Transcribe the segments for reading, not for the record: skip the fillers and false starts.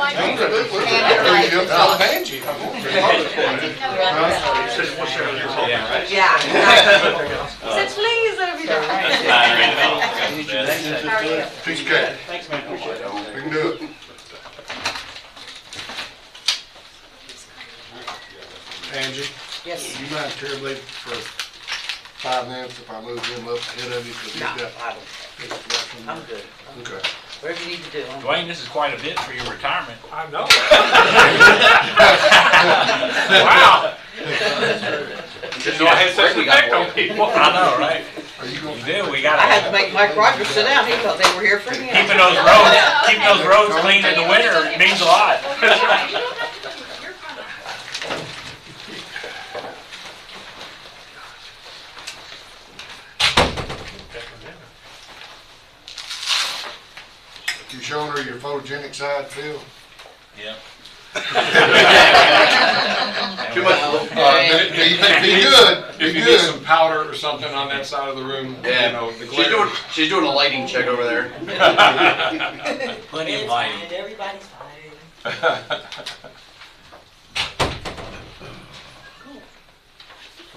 Angie. Yeah. Said please over here. How are you? Piece of cake. Thanks, man. Appreciate it. We can do it. Angie? Yes. You mind terribly for 5 minutes if I move him up ahead of you? Because he's No, got. I don't. I'm good. Okay. Whatever you need to do. Duane, this is quite a bit for your retirement. I know. Wow. So I had such an effect on people. I know, right? Are you going? You do, we got I had to make Mike Rogers sit down. He thought they were here for him. keeping those roads clean in the winter means a lot. You showing her your photogenic side, Phil? Yeah. Too much. Be good. If Be you get good. some powder or something on that side of the room, Yeah. you know, the glare. She's doing a lighting check over there. Plenty of lighting. Everybody's fine.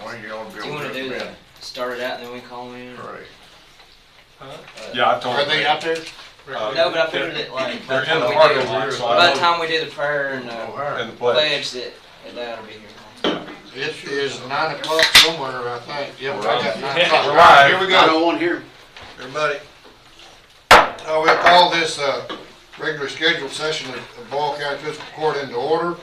Wayne, you ought to be Do you able want to do that. that? Start it out and then we call them in? Right. Yeah, I told Are her. they out there? No, but I figured it like They're by in the the time heart we of do- the so by the I time we do the prayer and and the pledge. pledge that ought to be here. It is 9 o'clock somewhere, I think. Yeah, I got 9 o'clock. We're All right, live. here we go. one here. Everybody. We'll call this regular scheduled session of Boyle County Fiscal Court into order.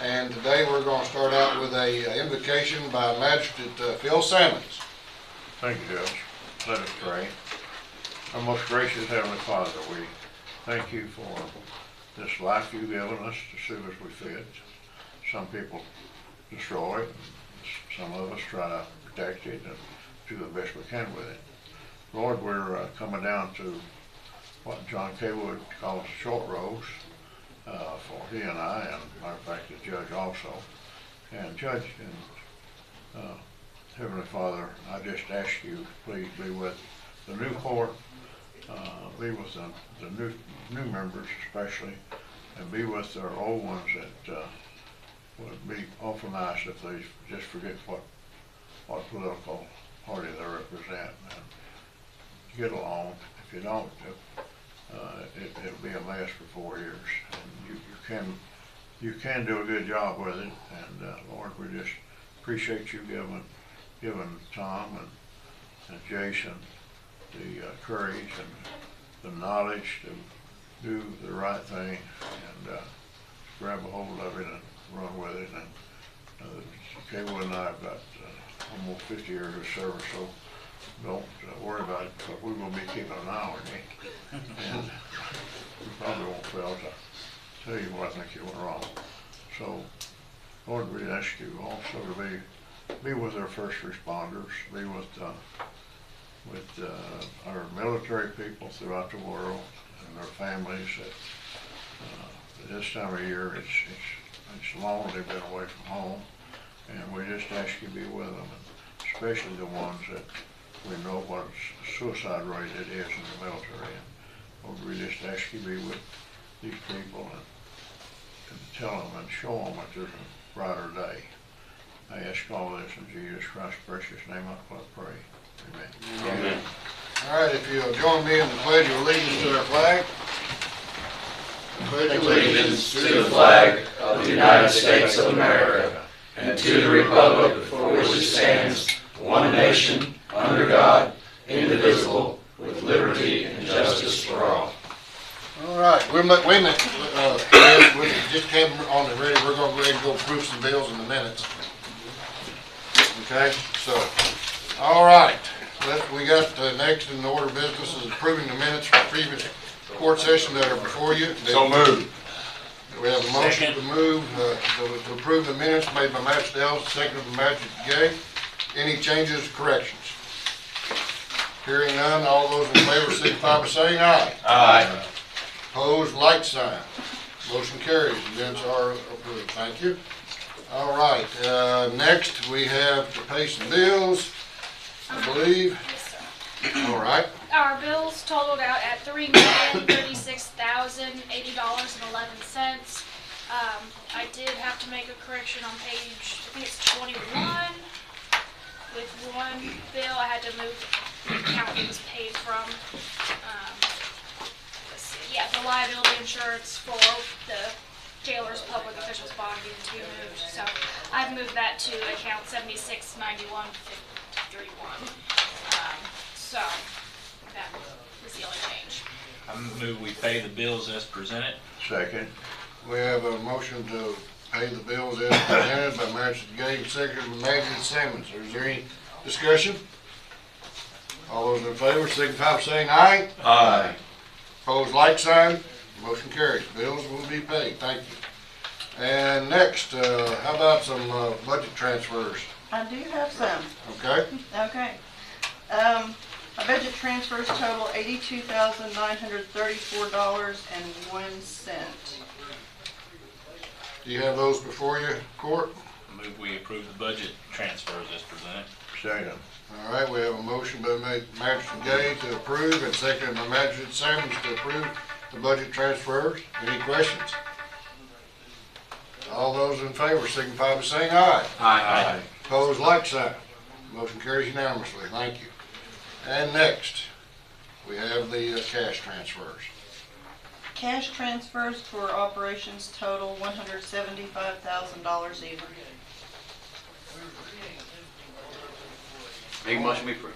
And today we're going to start out with a invocation by Magistrate Phil Sammons. Thank you, Judge. Let us pray. Our most gracious Heavenly Father, we thank you for this life you've given us to suit as we fit. Some people destroy it. Some of us try to protect it and do the best we can with it. Lord, we're coming down to what John Campbell calls short rows for he and I, and matter of fact, the judge also. And Judge and Heavenly Father, I just ask you, please be with the new court, be with the new members especially, and be with our old ones that would be awful nice if they just forget what political party they represent and get along. If you don't, it'll be a mess for 4 years. And you can do a good job with it, and Lord, we just appreciate you giving Tom and Jason the courage and the knowledge to do the right thing and grab a hold of it and run with it. And Campbell and I have got almost 50 years of service, so don't worry about it, because we will be keeping an eye on you. And we probably won't fail to tell you what I think you went wrong. So, Lord, we ask you also to be with our first responders, be with our military people throughout the world and their families. That this time of year, it's long they've been away from home, and we just ask you to be with them, and especially the ones that we know what suicide rate it is in the military. And Lord, we just ask you to be with these people and tell them and show them that there's a brighter day. I ask all this in Jesus Christ's precious name, I pray. Amen. Amen. All right, if you'll join me in the Pledge of Allegiance to our flag. Pledge Allegiance to the flag of the United States of America and to the republic for which it stands, one nation, under God, indivisible, with liberty and justice for all. All right, wait a minute. We just have them on it ready. We're going to go ahead and go approve some bills in the minutes. Okay, so, all right. We got next in the order of business is approving the minutes from previous court session that are before you. So moved. We have a motion to move, to approve the minutes made by Magistrate Ellis, seconded by Magistrate Gay. Any changes or corrections? Hearing none, all those in favor signify by saying aye. Aye. Opposed, like sign. Motion carries. Minutes are approved. Thank you. All right, next we have to pay some bills, I believe. All right. Our bills totaled out at $3,036,080.11. I did have to make a correction on page, I think it's 21. With one bill, I had to move the account it was paid from. Let's see, yeah, the liability insurance for the jailer's public officials bond needed to be moved. So I've moved that to account 7691.31. So that was the only change. I move we pay the bills as presented. Second. We have a motion to pay the bills as presented by Magistrate Gay, seconded by Magistrate Sammons. Is there any discussion? All those in favor signify by saying aye. Aye. Opposed, like sign. Motion carries. Bills will be paid. Thank you. And next, how about some budget transfers? I do have some. Okay? Okay. My budget transfers total $82,934.01. Do you have those before you, Court? I move we approve the budget transfers as presented. Second. All right, we have a motion by Magistrate Gay to approve and seconded by Magistrate Sammons to approve the budget transfers. Any questions? All those in favor signify by saying aye. Aye. Opposed, like sign. Motion carries unanimously. Thank you. And next, we have the cash transfers. Cash transfers for operations total $175,000 even. Make a motion we approve.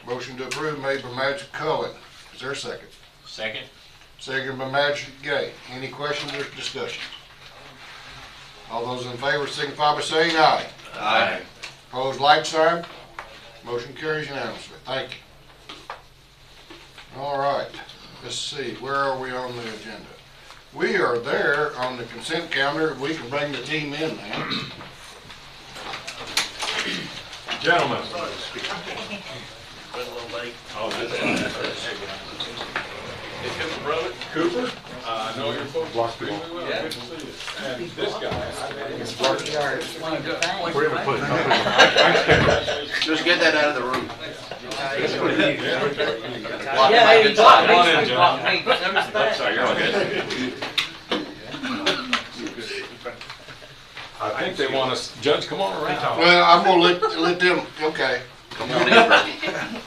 Motion to approve made by Magistrate Cullen. Is there a second? Second. Second by Magistrate Gay. Any questions or discussions? All those in favor signify by saying aye. Aye. Opposed, like sign. Motion carries unanimously. Thank you. All right. Let's see. Where are we on the agenda? We are there on the consent calendar. We can bring the team in now. Gentlemen. Cooper, I know you're folks extremely well. Good to see you. And this guy, Just get that out of the room. Yeah, he blocked Come on in, me, he John. blocked me, never I'm sorry, you're all good. I think they want us, Judge, come on around. Well, I'm gonna let them, okay. Come on in, Brady.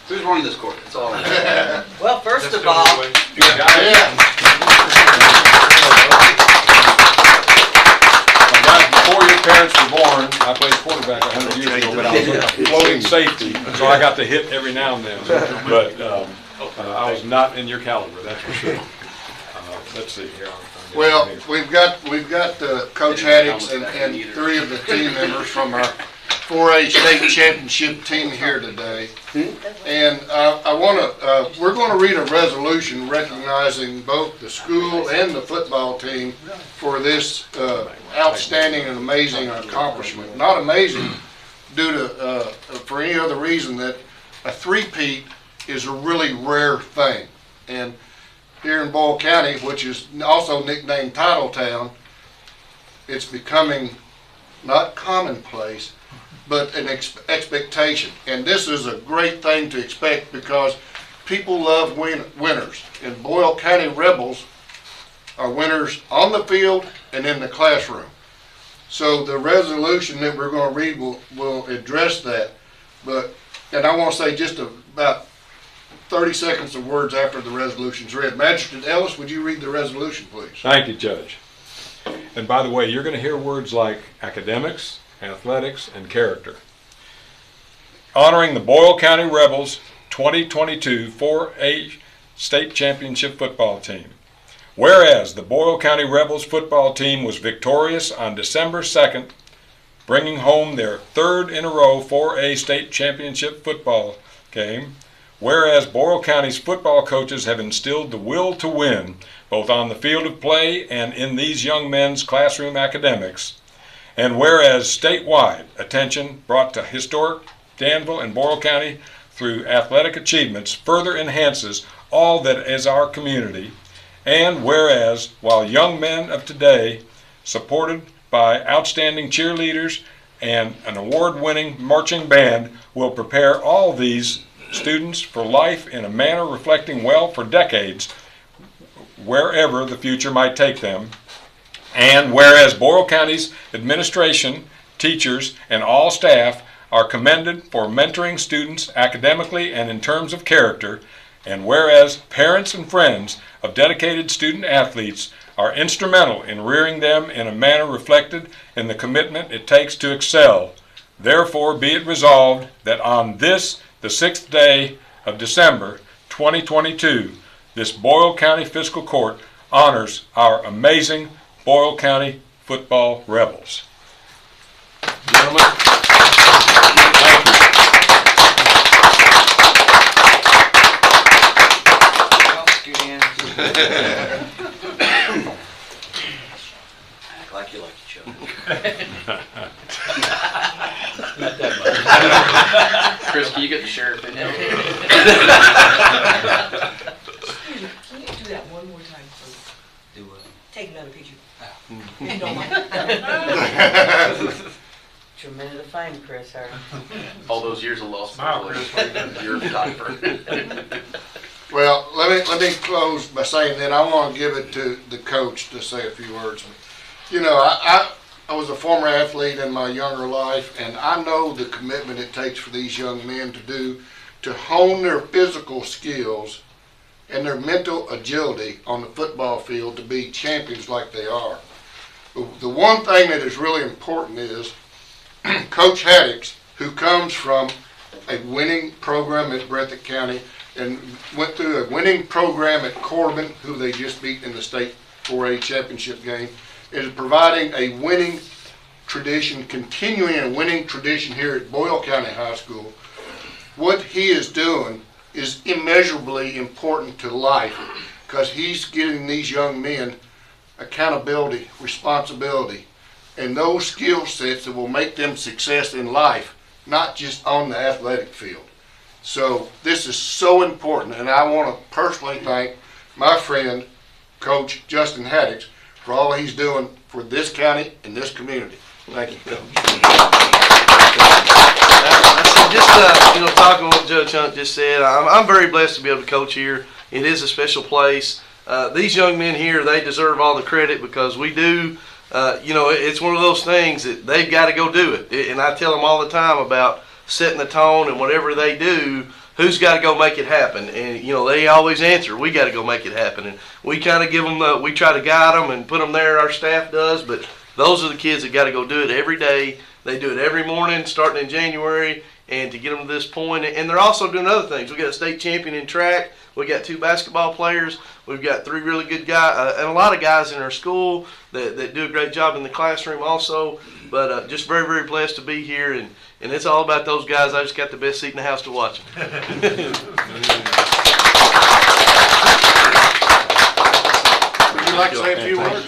Who's running this court? It's all. Well, first of all, Yeah. Before your parents were born, I played quarterback 100 years ago, but I was floating safety, so I got to hit every now and then. But I was not in your caliber, that's for sure. Let's see here. Well, we've got Coach Haddix and three of the team members from our 4A state championship team here today. And we're gonna read a resolution recognizing both the school and the football team for this outstanding and amazing accomplishment. Not amazing due to, for any other reason, that a three-peat is a really rare thing. And here in Boyle County, which is also nicknamed Title Town, it's becoming not commonplace, but an expectation. And this is a great thing to expect because people love winners. And Boyle County Rebels are winners on the field and in the classroom. So the resolution that we're going to read will address that. And I want to say just about 30 seconds of words after the resolution's read. Magistrate Ellis, would you read the resolution, please? Thank you, Judge. And by the way, you're going to hear words like academics, athletics, and character. Honoring the Boyle County Rebels 2022 4A State Championship Football Team. Whereas the Boyle County Rebels football team was victorious on December 2nd, bringing home their third in a row 4A State Championship football game. Whereas Boyle County's football coaches have instilled the will to win, both on the field of play and in these young men's classroom academics. And whereas statewide attention brought to historic Danville and Boyle County through athletic achievements further enhances all that is our community. And whereas while young men of today, supported by outstanding cheerleaders and an award-winning marching band, will prepare all these students for life in a manner reflecting well for decades, wherever the future might take them. And whereas Boyle County's administration, teachers, and all staff are commended for mentoring students academically and in terms of character, and whereas parents and friends of dedicated student athletes are instrumental in rearing them in a manner reflected in the commitment it takes to excel, therefore be it resolved that on this, the 6th day of December 2022, this Boyle County Fiscal Court honors our amazing Boyle County football Rebels. Gentlemen, thank you. Act like you like each other. Not that much. Chris, can you get the sheriff in there? Can you do that one more time, please? Do what? Take another picture. You don't mind. It's your minute of fame, Chris, sir. All those years of lost privilege. You're a photographer. Well, let me close by saying that I want to give it to the coach to say a few words. You know, I was a former athlete in my younger life, and I know the commitment it takes for these young men to hone their physical skills and their mental agility on the football field to be champions like they are. The one thing that is really important is Coach Haddix, who comes from a winning program at Breathitt County and went through a winning program at Corbin, who they just beat in the state 4A championship game, is providing a winning tradition, continuing a winning tradition here at Boyle County High School. What he is doing is immeasurably important to life because he's giving these young men accountability, responsibility, and those skill sets that will make them success in life, not just on the athletic field. So this is so important, and I want to personally thank my friend, Coach Justin Haddix, for all he's doing for this county and this community. Thank you, Coach. Just talking what Judge Hunt just said, I'm very blessed to be able to coach here. It is a special place. These young men here, they deserve all the credit because we do. It's one of those things that they've got to go do it. And I tell them all the time about setting the tone and whatever they do, who's got to go make it happen. And, they always answer, we got to go make it happen. And we kind of give them, we try to guide them and put them there, our staff does, but those are the kids that got to go do it every day. They do it every morning, starting in January, and to get them to this point. And they're also doing other things. We got a state champion in track. We got 2 basketball players. We've got 3 really good guys, and a lot of guys in our school that do a great job in the classroom also. But just very, very blessed to be here, and it's all about those guys. I just got the best seat in the house to watch them. Would you like to say a few words?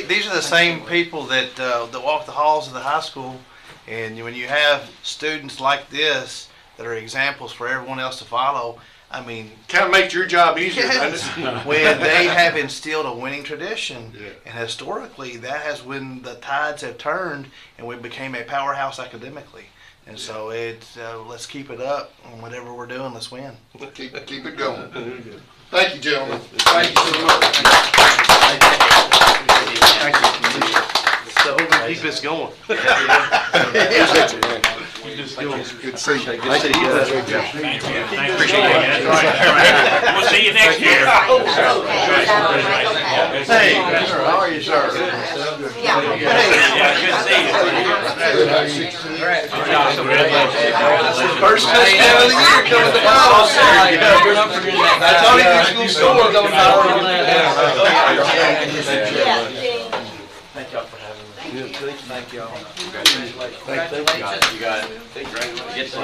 These are the same people that walk the halls of the high school, and when you have students like this that are examples for everyone else to follow, I mean, kind of makes your job easier, yes, doesn't it? when they have instilled a winning tradition, and historically that has when the tides have turned and we became a powerhouse academically. And so let's keep it up on whatever we're doing. Let's win. Keep it going. Thank you, gentlemen. Thank you so much. Thank you. So hopefully keep this going. Good to see you. Good to see you guys. Appreciate it, man. We'll see you next year. Hey, how are you, sir? Yeah, good to see you. First touchdown of the year coming to ball. I told you your school score going Thank y'all for having me. Thank y'all. You got it. Get to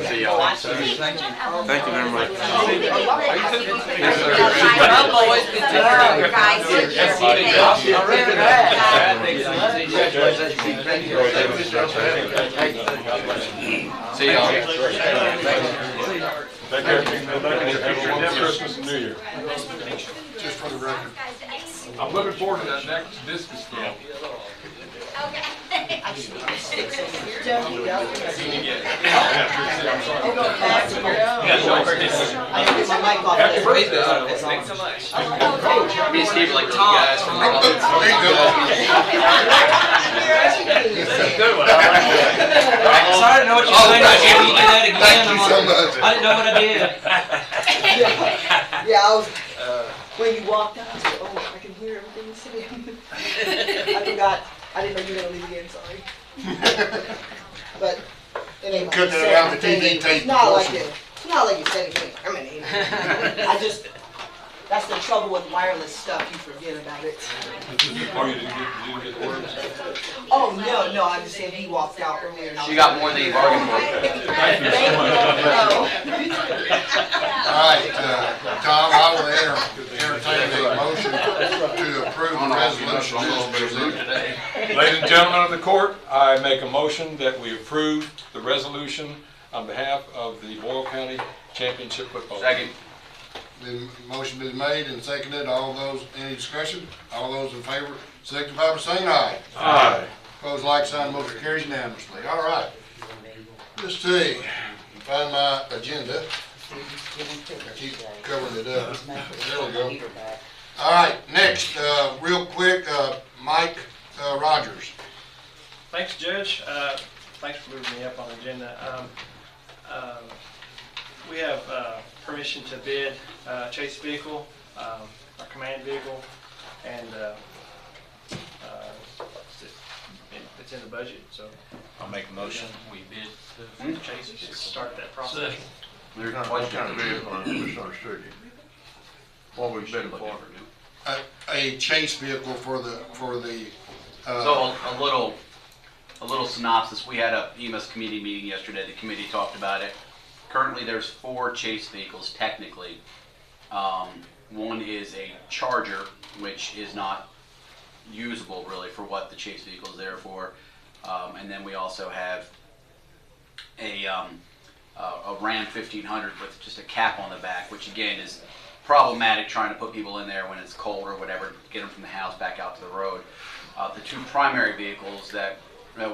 see y'all. Thank you very much. See y'all. Take care. Have Christmas and New Year. Just for the record. I'm looking forward to that next discus throw. Joe, I didn't get my mic off. Happy birthday. Thanks so much. Me and Steve are like two guys from the There you go. Good one. I like that. So I didn't know what you were saying. I can't do that again. Thank you so I'm like, much. I didn't know what I did. Yeah, I was, when you walked out, I said, oh, I can hear everything you're saying. I forgot, I didn't know you were gonna leave again, sorry. But it ain't like you Cooking said around the anything. TV tape It's not like portion. it, it's not like you said anything incriminating. I just, that's the trouble with wireless stuff, you forget about it. Oh, you didn't get the words? Oh, no, I just said he walked out earlier. and I She was got like, more than you bargained for. Thank you. All right, Tom, I will entertain a motion to approve the resolution as presented. Ladies and gentlemen of the court, I make a motion that we approve the resolution on behalf of the Boyle County Championship Football Team. Second. The motion been made and seconded. All those, any discussion? All those in favor, signify by saying aye. Aye. Opposed, like sign, motion carries unanimously. All right. Let's see, find my agenda. I keep covering it up. There we go. All right, next, real quick, Mike Rogers. Thanks, Judge. Thanks for moving me up on the agenda. We have permission to bid chase vehicle, our command vehicle, and it's in the budget, so I'll make a motion. We bid the chase vehicle. start that process. There's a What question. kind of vehicle, I misunderstood you. What we bid for? A chase vehicle for the, So a little synopsis. We had a EMS committee meeting yesterday. The committee talked about it. Currently, there's 4 chase vehicles technically. One is a Charger, which is not usable really for what the chase vehicle is there for. And then we also have a Ram 1500 with just a cap on the back, which again is problematic trying to put people in there when it's cold or whatever, get them from the house back out to the road. The 2 primary vehicles that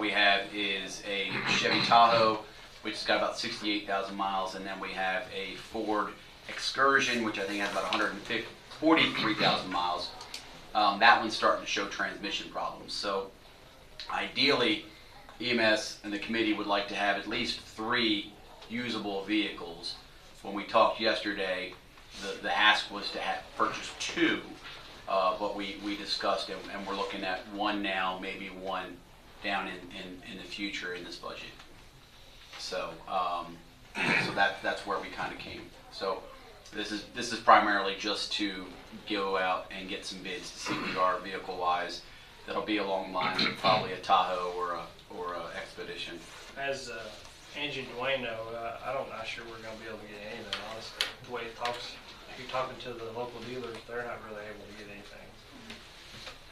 we have is a Chevy Tahoe, which has got about 68,000 miles, and then we have a Ford Excursion, which I think has about 43,000 miles. That one's starting to show transmission problems. So ideally, EMS and the committee would like to have at least 3 usable vehicles. When we talked yesterday, the ask was to purchase 2, but we discussed it, and we're looking at 1 now, maybe 1 down in the future in this budget. So so that's where we kind of came. So this is primarily just to go out and get some bids to see who we are vehicle wise. That'll be along the lines of probably a Tahoe or a Expedition. As Angie and Duane know, I'm not sure we're going to be able to get anything, honestly. The way it talks, if you're talking to the local dealers, they're not really able to get anything.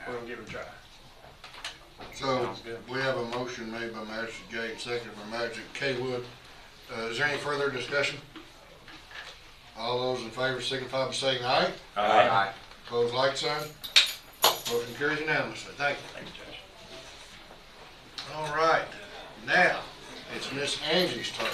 We're going to give it a try. so we have a motion made by Magistrate Gay, seconded by Magistrate Kaywood. Is there any further discussion? All those in favor signify by saying aye. Aye. Opposed, like sign. Motion carries unanimously. Thank you. Thank you, Judge. All right, now, it's Miss Angie's turn.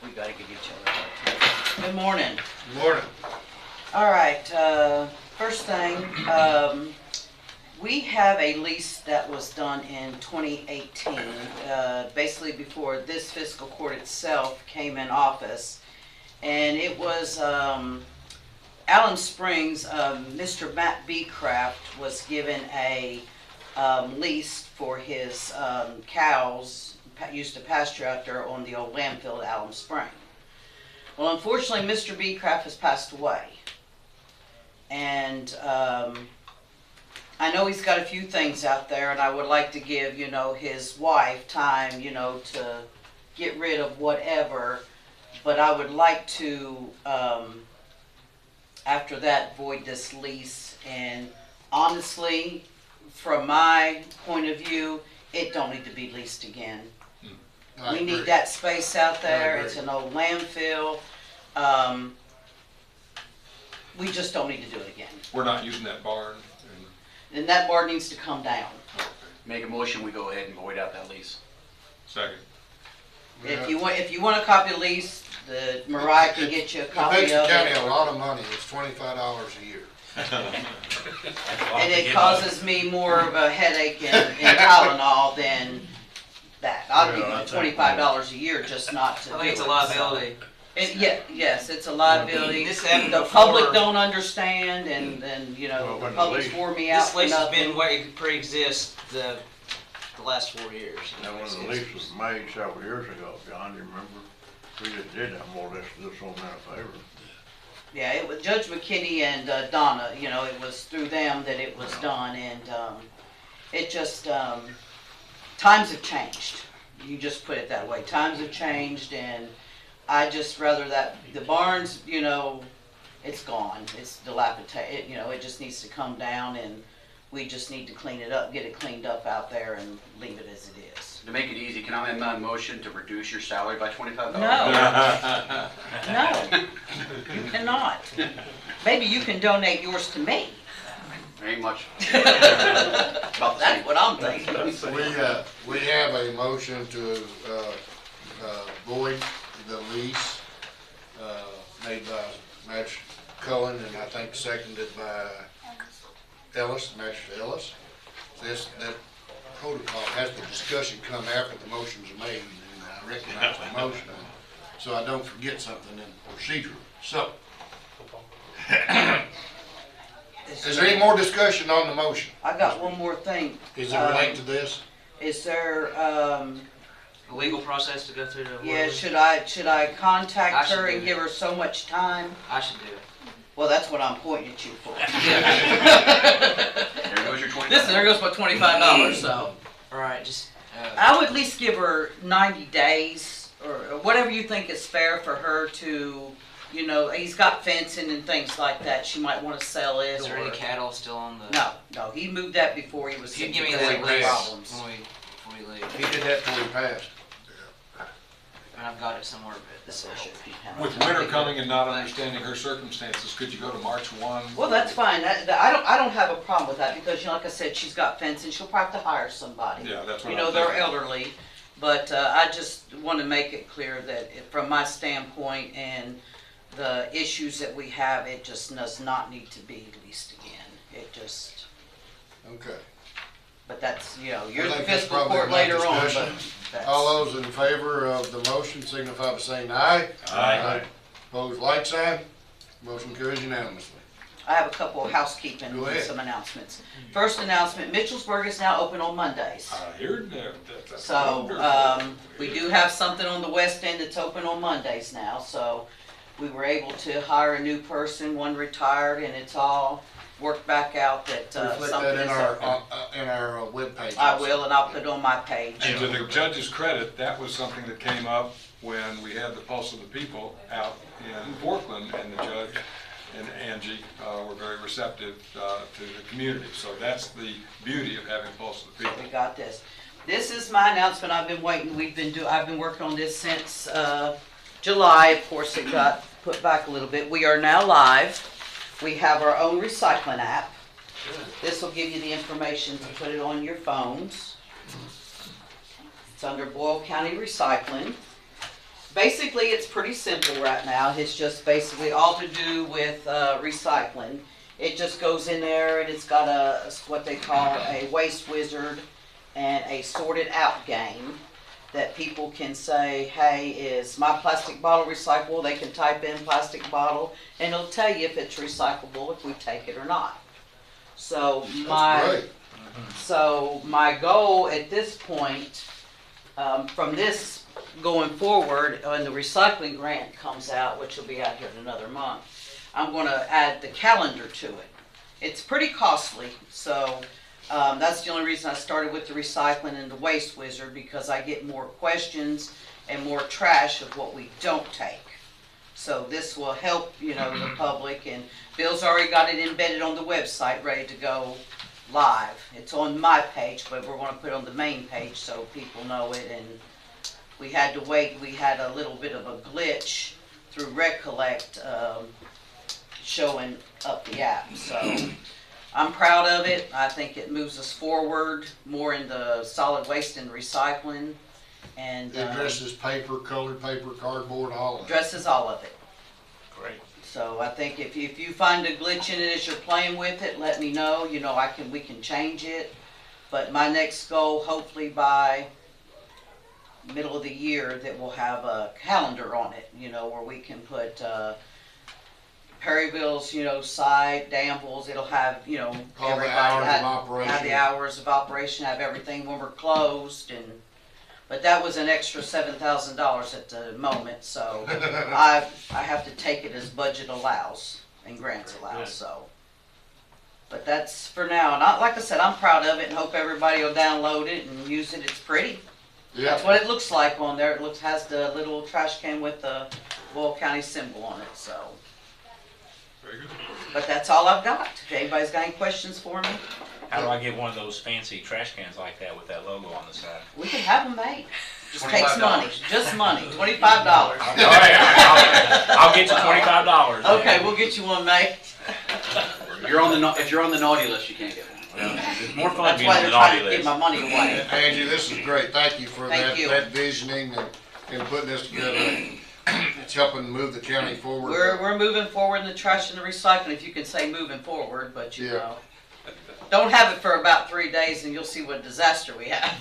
We gotta give each other a hard time. Good morning. Good morning. All right, first thing, we have a lease that was done in 2018, basically before this fiscal court itself came in office. And it was Alum Springs, Mr. Matt Beecraft was given a lease for his cows, used to pasture out there on the old landfill at Alum Spring. Well, unfortunately, Mr. Beecraft has passed away. And I know he's got a few things out there, and I would like to give, his wife time, to get rid of whatever. But I would like to, after that, void this lease. And honestly, from my point of view, it don't need to be leased again. I We agree. need that space out there. agree. It's an old landfill. We just don't need to do it again. We're not using that barn. and that bar needs to come down. Make a motion, we go ahead and void out that lease. Second. If you want a copy of the lease, Mariah can get you a It copy makes the of county a it. lot of money, it's $25 a year. And it causes me more of a headache in Tylenol than that. I'll give you $25 a year just not to do it. I think it's a liability. Yes, it's a liability. This happened The before. public don't understand, and you know, the public's wore me out This for lease has been nothing. way pre-exist the last 4 years. Now, when the lease was made several years ago, John, you remember, we just did that more or less to this old man a favor. Yeah, it was Judge McKinney and Donna, you know, it was through them that it was done, and it just, times have changed. You just put it that way. Times have changed, and I just rather that, the barns, you know, it's gone. It's dilapidated, you know, it just needs to come down, and we just need to clean it up, get it cleaned up out there and leave it as it is. To make it easy, can I amend my motion to reduce your salary by $25? No. No, you cannot. Maybe you can donate yours to me. Ain't much. About the That's same. what I'm thinking. We have a motion to void the lease, made by Magistrate Cohen, and I think seconded by Ellis, Magistrate Ellis. That protocol has the discussion come after the motions are made, and I recognize the motion, so I don't forget something in procedure. So, is there any more discussion on the motion? I got one more thing. Is it related to this? Is there, A legal process to go through to. yeah, should I contact I should her do and it. give her so much time? I should do it. Well, that's what I'm pointing at you for. There goes your $25. There goes my $25, so. Alright, just, I would at least give her 90 days, or whatever you think is fair for her to, you know, he's got fencing and things like that, she might want to sell it, is there or. any cattle still on the? No, he moved that before he was You getting give me into that big list problems. when we leave. He did that before he passed. And I've got it somewhere, but this should be. With winter coming and not understanding her circumstances, could you go to March 1? Well, that's fine. I don't have a problem with that because, you know, like I said, she's got fencing. She'll probably have to hire somebody. Yeah, that's what You I'm know, they're thinking. elderly, but I just want to make it clear that from my standpoint and the issues that we have, it just does not need to be leased again. It just, Okay. but that's, you know, you're I the think that's fiscal probably court enough later on, but discussion. that's. All those in favor of the motion signify by saying aye. Aye. Opposed, like sign. Motion carries unanimously. I have a couple of housekeeping Go and ahead. some announcements. First announcement, Mitchellsburg is now open on Mondays. I heard that. That's So, wonderful. we do have something on the west end that's open on Mondays now, so we were able to hire a new person, one retired, and it's all worked back out that, Reflect something that is open. in our webpage. I will, and I'll put it on my page. And to the judge's credit, that was something that came up when we had the Pulse of the People out in Portland, and the judge and Angie were very receptive to the community. So that's the beauty of having Pulse of the People. We got this. This is my announcement. I've been waiting. I've been working on this since July. Of course, it got put back a little bit. We are now live. We have our own recycling app. This will give you the information to put it on your phones. It's under Boyle County Recycling. Basically, it's pretty simple right now. It's just basically all to do with recycling. It just goes in there and it's got what they call a waste wizard and a sorted out game that people can say, hey, is my plastic bottle recyclable? They can type in plastic bottle and it'll tell you if it's recyclable, if we take it or not. So That's great. my goal at this point, from this going forward, when the recycling grant comes out, which will be out here in another month, I'm going to add the calendar to it. It's pretty costly, so that's the only reason I started with the recycling and the waste wizard, because I get more questions and more trash of what we don't take. So this will help, you know, the public, and Bill's already got it embedded on the website, ready to go live. It's on my page, but we're going to put it on the main page so people know it, and we had to wait. We had a little bit of a glitch through Recollect showing up the app. So I'm proud of it. I think it moves us forward more into solid waste and recycling. And It addresses paper, colored paper, cardboard, all of it. addresses all of it. Great. So I think if you find a glitch in it as you're playing with it, let me know. You know, we can change it. But my next goal, hopefully by middle of the year, that we'll have a calendar on it, you know, where we can put, Perryville's, you know, side, Danville's, it'll have, you know, All the everybody hours of have operation. the hours of operation, have everything when we're closed, and, but that was an extra $7,000 at the moment, so I have to take it as budget allows and grants allows, so. But that's for now, and like I said, I'm proud of it and hope everybody will download it and use it. It's pretty. Yeah. That's what it looks like on there. It has the little trash can with the Boyle County symbol on it, so. Very good. But that's all I've got. If anybody's got any questions for me, How do I get one of those fancy trash cans like that with that logo on the side? we can have them made. Just takes $25. money, just money, $25. All right, I'll get you $25. Okay, we'll get you one made. If you're on the naughty list, you can't get one. It's more fun That's being why on the they're trying naughty to get list. my money away. Angie, this is great. Thank you for Thank you. that visioning and putting this together. It's helping move the county forward. We're moving forward in the trash and the recycling, if you can say moving forward, but you Yeah. know. Don't have it for about 3 days and you'll see what disaster we have.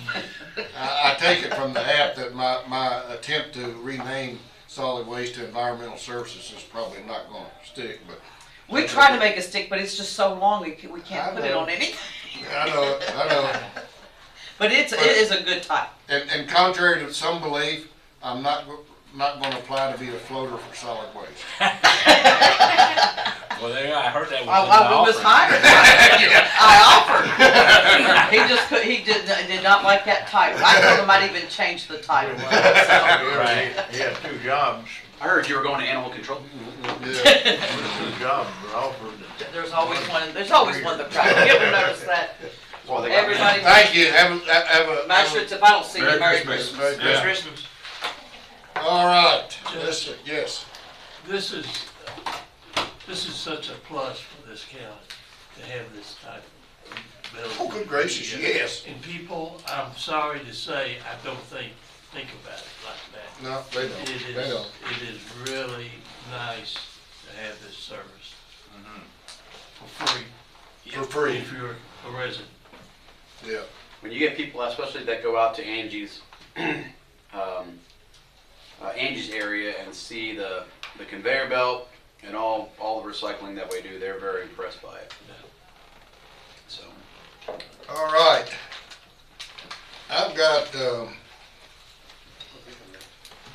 I take it from the app that my attempt to rename solid waste to environmental services is probably not gonna stick, but. We try to make it stick, but it's just so long, we can't put it on anything. I know it. But it is a good type. And contrary to some belief, I'm not gonna apply to be a floater for solid waste. Well, there, I heard that was I was hired. I offered. He did not like that title. I told him I'd even change the title. So. Right. He had 2 jobs, I heard you were going to animal control. Yeah. 2 jobs were offered. There's always one that cracks. You ever notice that? Well, they got Everybody. Thank you. Have a. Magistrates, if I don't see you, Merry Merry Christmas. Christmas. Merry Christmas. All right. Yes. This is such a plus for this county to have this type of building. Oh, good gracious, yes. And people, I'm sorry to say, I don't think about it like that. No, they don't. They don't. It is really nice to have this service for free. For free. If you're a resident. Yeah. When you get people, especially that go out to Angie's, Angie's area and see the conveyor belt and all the recycling that we do, they're very impressed by it. So. All right. I've got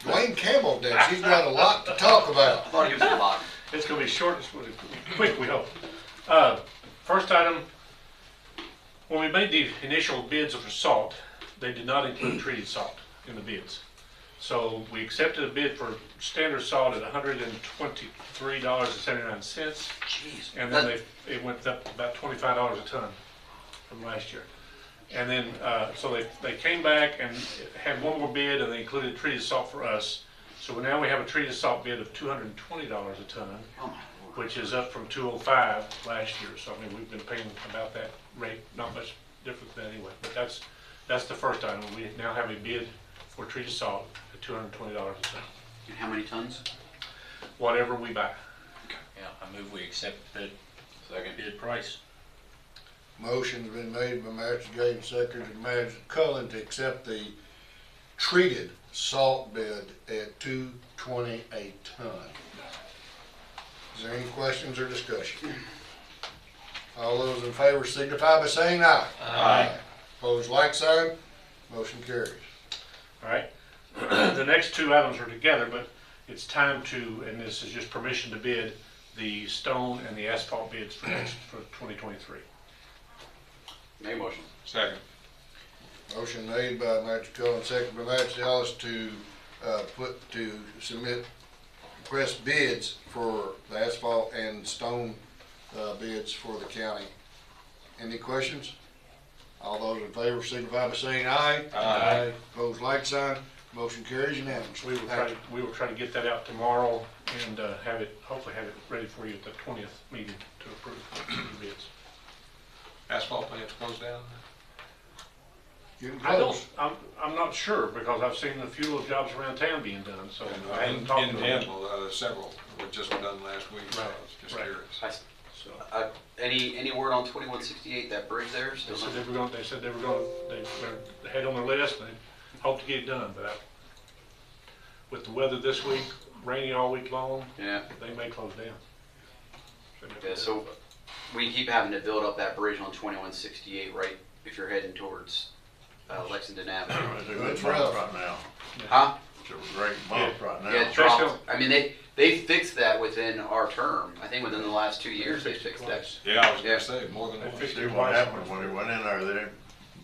Duane Campbell next. He's got a lot to talk about. I thought he was a lot. It's gonna be short and sweet, quick, we hope. First item, when we made the initial bids for salt, they did not include treated salt in the bids. So we accepted a bid for standard salt at $123.79. Jeez. And then it went up about $25 a ton from last year. And then, so they came back and had one more bid and they included treated salt for us. So now we have a treated salt bid of $220 a ton, which is up from $205 last year. So I mean, we've been paying about that rate, not much different than anyway. But that's the first item. We now have a bid for treated salt at $220 a ton. And how many tons? Whatever we buy. Yeah, I move we accept the Second. bid price. Motion's been made by Magistrate and seconded by Magistrate Cullen to accept the treated salt bid at $220 a ton. Is there any questions or discussion? All those in favor signify by saying aye. Aye. Opposed, like sign. Motion carries. All right. The next 2 items are together, but it's time to, and this is just permission to bid the stone and the asphalt bids for 2023. Make a motion. Second. Motion made by Magistrate Cullen, seconded by Magistrate Ellis to submit request bids for the asphalt and stone bids for the county. Any questions? All those in favor signify by saying aye. Aye. Opposed, like sign. Motion carries unanimously. We will try to get that out tomorrow and hopefully have it ready for you at the 20th meeting to approve the bids. asphalt plant's closed down? Getting I don't, close. I'm not sure, because I've seen a few little jobs around town being done, so I haven't talked to them. Several were just done last week, so I was just Right. curious. So, Any word on 2168, that bridge there? they Still said not- they said they were gonna, they had on their list, and they hope to get it done, but with the weather this week, rainy all week long, Yeah. they may close down. Yeah, so we keep having to build up that bridge on 2168, right, if you're heading towards Lexington Avenue. It's a good month right now. Huh? It's a great month right now. Yeah, it dropped. I mean, they fixed that within our term. I think within the last 2 years, they fixed that. Yeah, I was gonna say, more than See what happened when we went in there, they didn't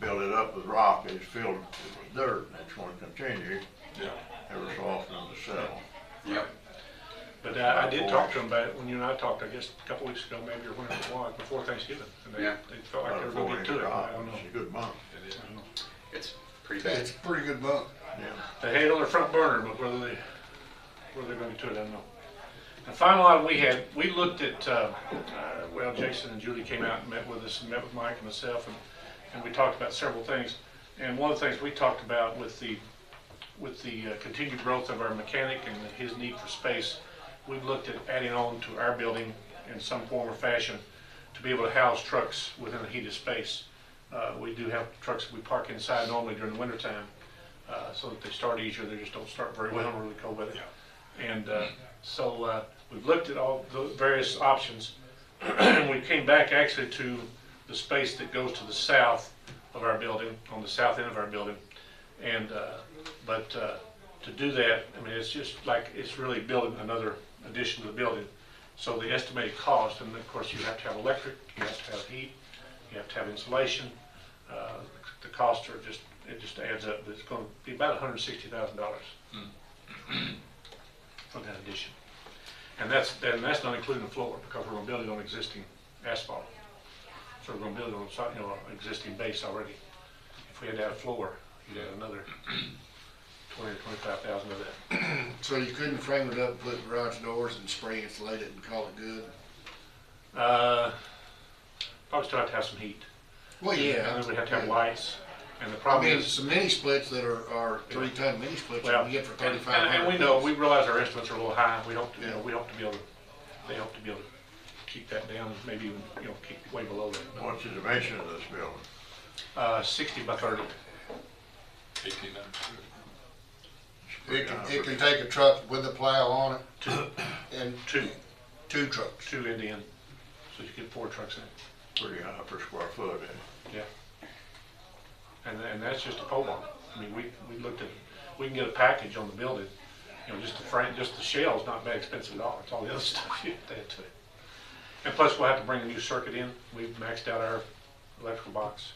build it up with rock, it was filled, it was dirt, and it's going to continue. Yeah. Every so often to settle. Yep. But I did talk to them about it when you and I talked, I guess, a couple weeks ago, maybe, or whenever it was, before Thanksgiving. And Yeah. they felt like they were gonna get to it. I don't know. It's a good month. It's pretty bad. It's a pretty good month. Yeah. They had it on their front burner, but whether they're gonna get to it, I don't know. The final item we looked at, well, Jason and Julie came out and met with us, and met with Mike and myself, and we talked about several things. And one of the things we talked about with the continued growth of our mechanic and his need for space, we looked at adding on to our building in some form or fashion to be able to house trucks within a heated space. We do have trucks that we park inside normally during the wintertime, so that they start easier. They just don't start very well in really cold weather. And so we've looked at all the various options, and we came back actually to the space that goes to the south of our building, on the south end of our building. And but to do that, I mean, it's just like, it's really building another addition to the building. So the estimated cost, and of course you have to have electric, you have to have heat, you have to have insulation. The costs are just, it just adds up. It's going to be about $160,000 for that addition. And that's not including the floor, because we're going to build it on existing asphalt. So we're going to build it on, you know, an existing base already. If we had to add a floor, you'd add another 20 or 25,000 of that. So you couldn't frame it up and put garage doors and spray insulate it and call it good? Probably still have to have some heat. Well, yeah. And then we'd have to have lights. And the I problem mean, is, some mini splits that are 3-ton mini splits you well, can get for and $3,500. we know, we realize our estimates are a little high. We hope to, you know, we hope to be able to, they hope to be able to keep that down, maybe even, you know, keep way below that. What's the dimension of this building? 60 by 30. 1800. It can take a truck with a plow on it. And two trucks. Two end to end. So you get 4 trucks in. Pretty high per square foot, eh? Yeah. And that's just a pole barn. I mean, we looked at, we can get a package on the building, you know, just the frame, just the shell's not that expensive at all. It's all the other stuff you have to add to it. And plus we'll have to bring a new circuit in. We've maxed out our electrical box.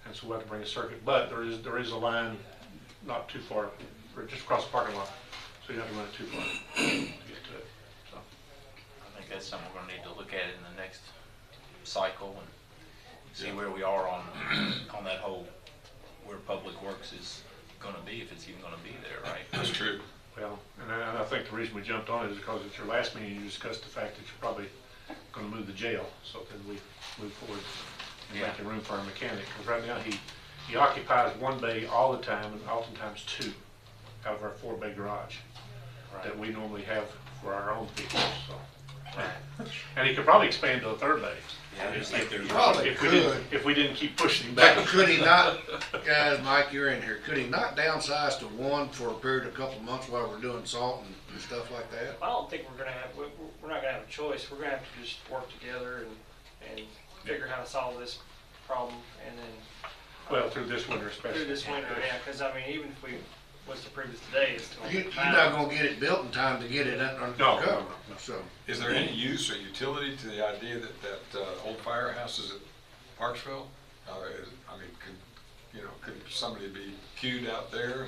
And so we'll have to bring a circuit, but there is a line not too far, or just across the parking lot. So you don't have to run it too far to get to it, so. I think that's something we're gonna need to look at in the next cycle and see where we are on that whole, where Public Works is gonna be, if it's even gonna be there, right? That's true. Well, and I think the reason we jumped on it is because at your last meeting, you discussed the fact that you're probably gonna move the jail, so then we move forward and making room for our mechanic. Because right now, he occupies 1 bay all the time, and oftentimes 2 out of our 4-bay garage that we normally have for our own vehicles, so. And he could probably expand to a 3rd bay. Yeah, I just think there's Probably If we didn't keep pushing him back. But could he not, guys, Mike, you're in here, could he not downsize to 1 for a period of a couple of months while we're doing salt and stuff like that? I don't think we're not gonna have a choice. We're gonna have to just work together and figure how to solve this problem, and then Well, through this winter especially. through this winter, yeah, because I mean, even if we was to approve this today, it's still. You're not gonna get it built in time to get it under No. cover, so. Is there any use or utility to the idea that old firehouse is at Parksville? I mean, could somebody be queued out there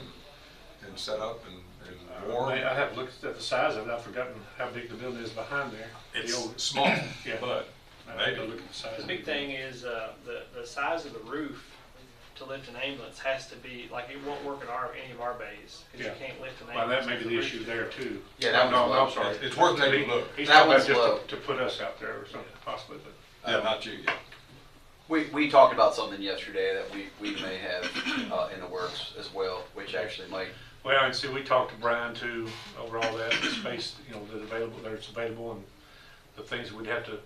and set up and warm? I'd have to look at the size of it. I've forgotten how big the building is behind there. It's The old- small, Yeah. but I'd maybe. have to look at the size. The big thing is the size of the roof to lift an ambulance has to be, like, it won't work in any of our bays, because Yeah. you can't lift an Well, ambulance. that may be if the roof issue is there down. too. Yeah, that No, one's no, low. I'm sorry. It's worth taking a look. He's That talking about one's just low. to put us out there or something, possibly, but. Yeah, not you yet. We talked about something yesterday that we may have in the works as well, which actually might. Well, and see, we talked to Brian too, over all that space, that's available, and the things we'd have to,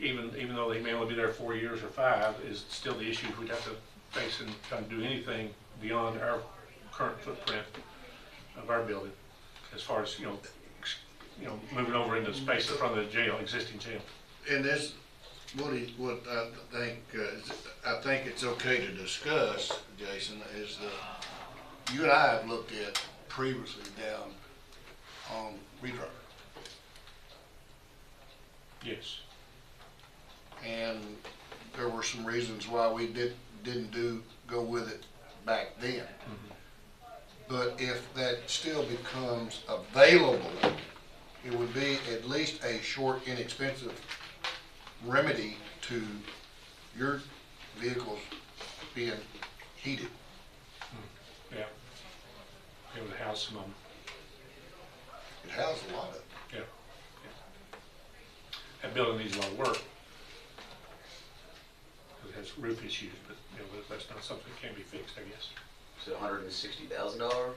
even though they may only be there 4 years or 5, is still the issues we'd have to face in trying to do anything beyond our current footprint of our building, as far as, moving over into the space in front of the jail, existing jail. And this, what I think it's okay to discuss, Jason, is that you and I have looked at previously down on Redrive. Yes. And there were some reasons why we didn't go with it back then. But if that still becomes available, it would be at least a short, inexpensive remedy to your vehicles being heated. Yeah. It would house some of them. It houses a lot of it. Yeah. That building needs a lot of work. It has roof issues, but that's not something that can be fixed, I guess. Is it $160,000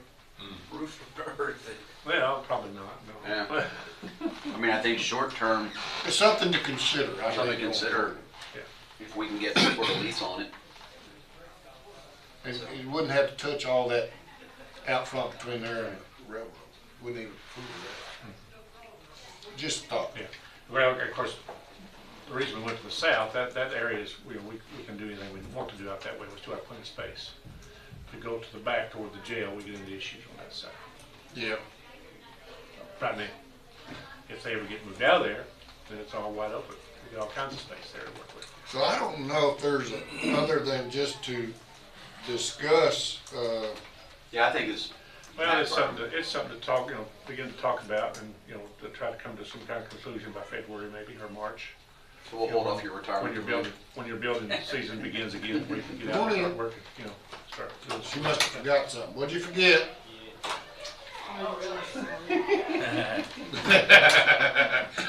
roof or thing? Well, probably not, no. Yeah. I mean, I think short term. It's something to consider. Something to consider. Yeah. If we can get some sort of lease on it. And you wouldn't have to touch all that out front between there and the railroad. Wouldn't even prove that. Just a thought. Yeah. Well, of course, the reason we went to the south, that area is, we can do anything we want to do out that way. We still have plenty of space. To go to the back toward the jail, we get into issues on that side. Yeah. Right now. If they ever get moved out of there, then it's all wide open. We get all kinds of space there to work with. So I don't know if there's other than just to discuss. Yeah, I think it's. Well, it's something to talk, begin to talk about, and to try to come to some kind of conclusion by February maybe or March. So we'll hold off your retirement. When your building season begins again, we can get out and start working. Start doing. She must have forgot something. What'd you forget?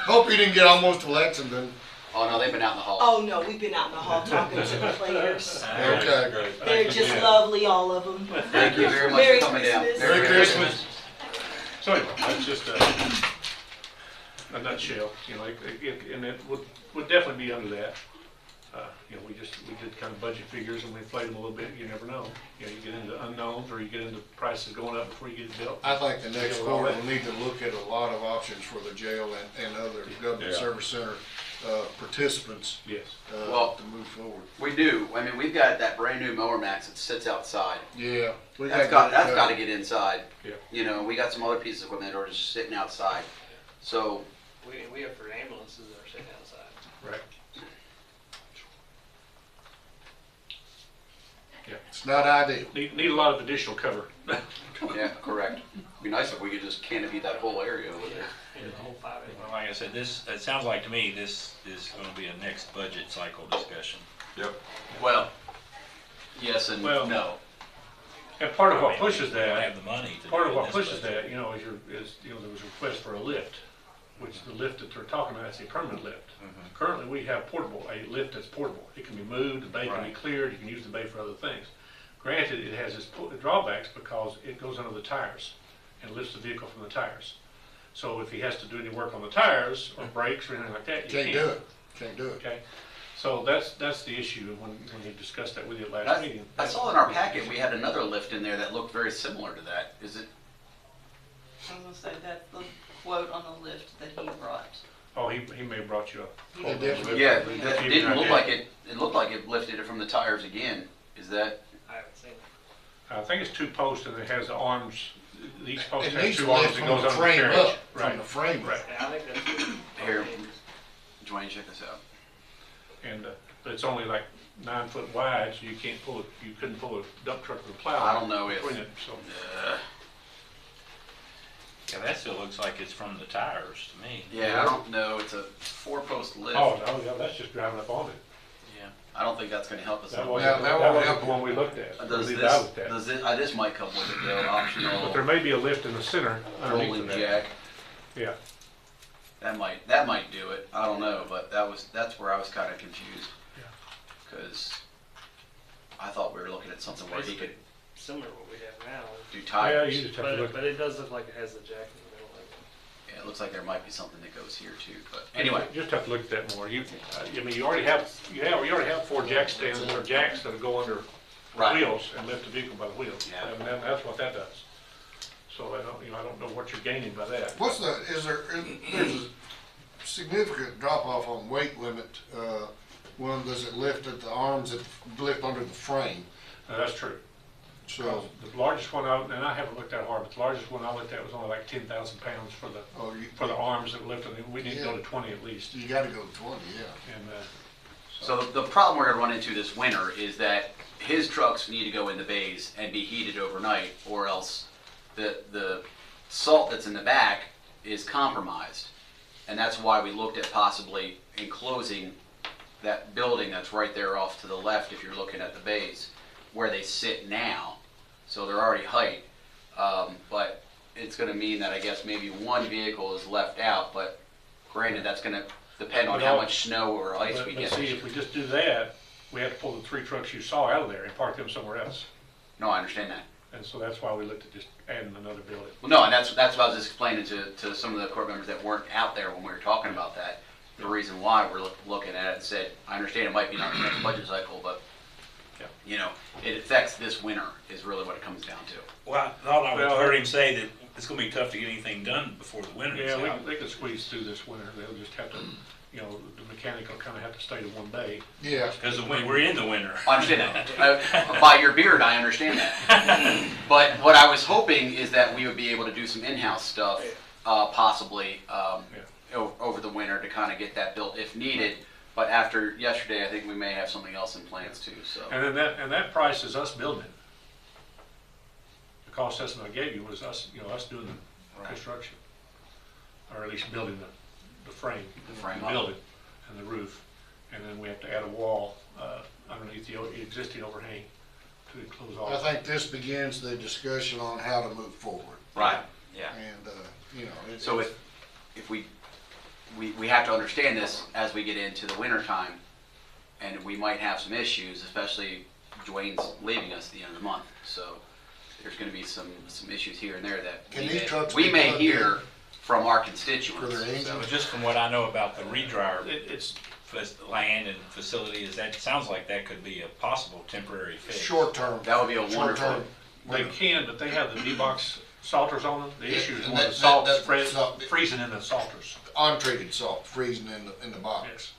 Hope you didn't get almost to Lexington. Oh no, they've been out in the hall. Oh no, we've been out in the hall talking to the players. Okay. They're just lovely, all of them. Thank you very much Merry for coming Christmas. down. Merry Christmas. So anyway, that's just a nutshell, and it would definitely be under that. We did kind of budget figures and we inflate them a little bit. You never know. You get into unknowns, or you get into prices going up before you get it built. I think the next quarter we'll need to look at a lot of options for the jail and other government service center participants. Yes. To move forward. We do. I mean, we've got that brand new mower max that sits outside. Yeah. That's got to get inside. Yeah. We got some other pieces of equipment that are just sitting outside. So. We have for ambulances that are sitting outside. Right. Yeah. It's not ideal. Need a lot of additional cover. Yeah, correct. It'd be nice if we could just canopy that whole area over there. The whole 5 acres. Well, like I said, it sounds like to me this is going to be a next budget cycle discussion. Yep. Well, yes and no. And part of what pushes We don't that, have the money to part do of what this pushes budget. that, is there was a request for a lift, which the lift that they're talking about is a permanent lift. Currently, we have a lift that's portable. It can be moved, the bay can be cleared, you can use the bay for other things. Granted, it has its drawbacks because it goes under the tires and lifts the vehicle from the tires. So if he has to do any work on the tires or brakes or anything like that, you Can't do it. Can't do it. Okay, so that's the issue when he discussed that with you at last meeting. I saw in our packet we had another lift in there that looked very similar to that. Is it? I was gonna say that's the quote on the lift that he brought. Oh, he may have brought you up. It definitely. Yeah, that didn't look like it. It looked like it lifted it from the tires again. Is that? I haven't seen it. I think it's 2 posts and it has the arms. Each post It has needs 2 to arms lift that from goes the under the frame carriage. up. Right. From the frame Right. up. Yeah, I think that's good. Here, Duane, check this out. And but it's only like 9 foot wide, so you can't pull it. You couldn't pull a dump truck with a plow. I don't know if. between it, so. Yeah, that still looks like it's from the tires to me. Yeah, I don't know. It's a 4-post lift. Oh, no, yeah, that's just driving up on it. Yeah. I don't think that's going to help us. That out. wasn't, that that won't wasn't help the one we looked at. Does We this? looked at. Does it? This might come with it though. Optional. But there may be a lift in the center underneath rolling of that. jack. Yeah. That might do it. I don't know, but that's where I was kind of confused. Yeah. Because something where he could Similar to what we have now. do Yeah, tires. you just have to look. But it does look like it has the jack in the middle of it. Yeah, it looks like there might be something that goes here too, but anyway. You just have to look at that more. I mean, you already have 4 jack stands or jacks that go under Right. wheels and lift the vehicle by the wheels. Yeah. And that's what that does. So I don't know what you're gaining by that. There's a significant drop off on weight limit, does it lift at the arms that lift under the frame? That's true. So, The largest one and I haven't looked that hard, but the largest one I looked at was only like 10,000 pounds for the arms that lift, and we need to go to 20 at least. you gotta go to 20, yeah. And, So the problem we're gonna run into this winter is that his trucks need to go in the bays and be heated overnight, or else the salt that's in the back is compromised. And that's why we looked at possibly enclosing that building that's right there off to the left, if you're looking at the bays, where they sit now. So they're already height, but it's gonna mean that I guess maybe one vehicle is left out, but granted, that's gonna depend on how much snow or ice we get. But see, if we just do that, we have to pull the 3 trucks you saw out of there and park them somewhere else. No, I understand that. And so that's why we looked at just adding another building. Well, no, and that's what I was just explaining to some of the court members that weren't out there when we were talking about that. The reason why we're looking at it and said, I understand it might be not the next budget cycle, but you know, it affects this winter is really what it comes down to. Well, I thought I heard him say that it's gonna be tough to get anything done before the winter is Yeah, out. they could squeeze through this winter. They'll just have to, the mechanic will kind of have to stay to one day. Yeah. Because we're in the winter. I understand that. By your beard, I understand that. But what I was hoping is that we would be able to do some in-house stuff, possibly over the winter to kind of get that built if needed. But after yesterday, I think we may have something else in plans too. So. And then that price is us building it. The cost estimate I gave you was us, us doing the construction, or at least building the frame, the building, and the roof, and then we have to add a wall underneath the existing overhang to enclose all. I think this begins the discussion on how to move forward. Right. Yeah. And so if we have to understand this as we get into the winter time, and we might have some issues, especially Duane's leaving us at the end of the month. So there's going to be some issues here and there that we may hear from our constituents. So just from what I know about the redryer, it's land and facility, that sounds like that could be a possible temporary fix. Short term. That would be a wonderful. They can, but they have the D-box salters on them. The issue is when the salt's freezing in the salters. Untreated salt freezing in the box. Yes.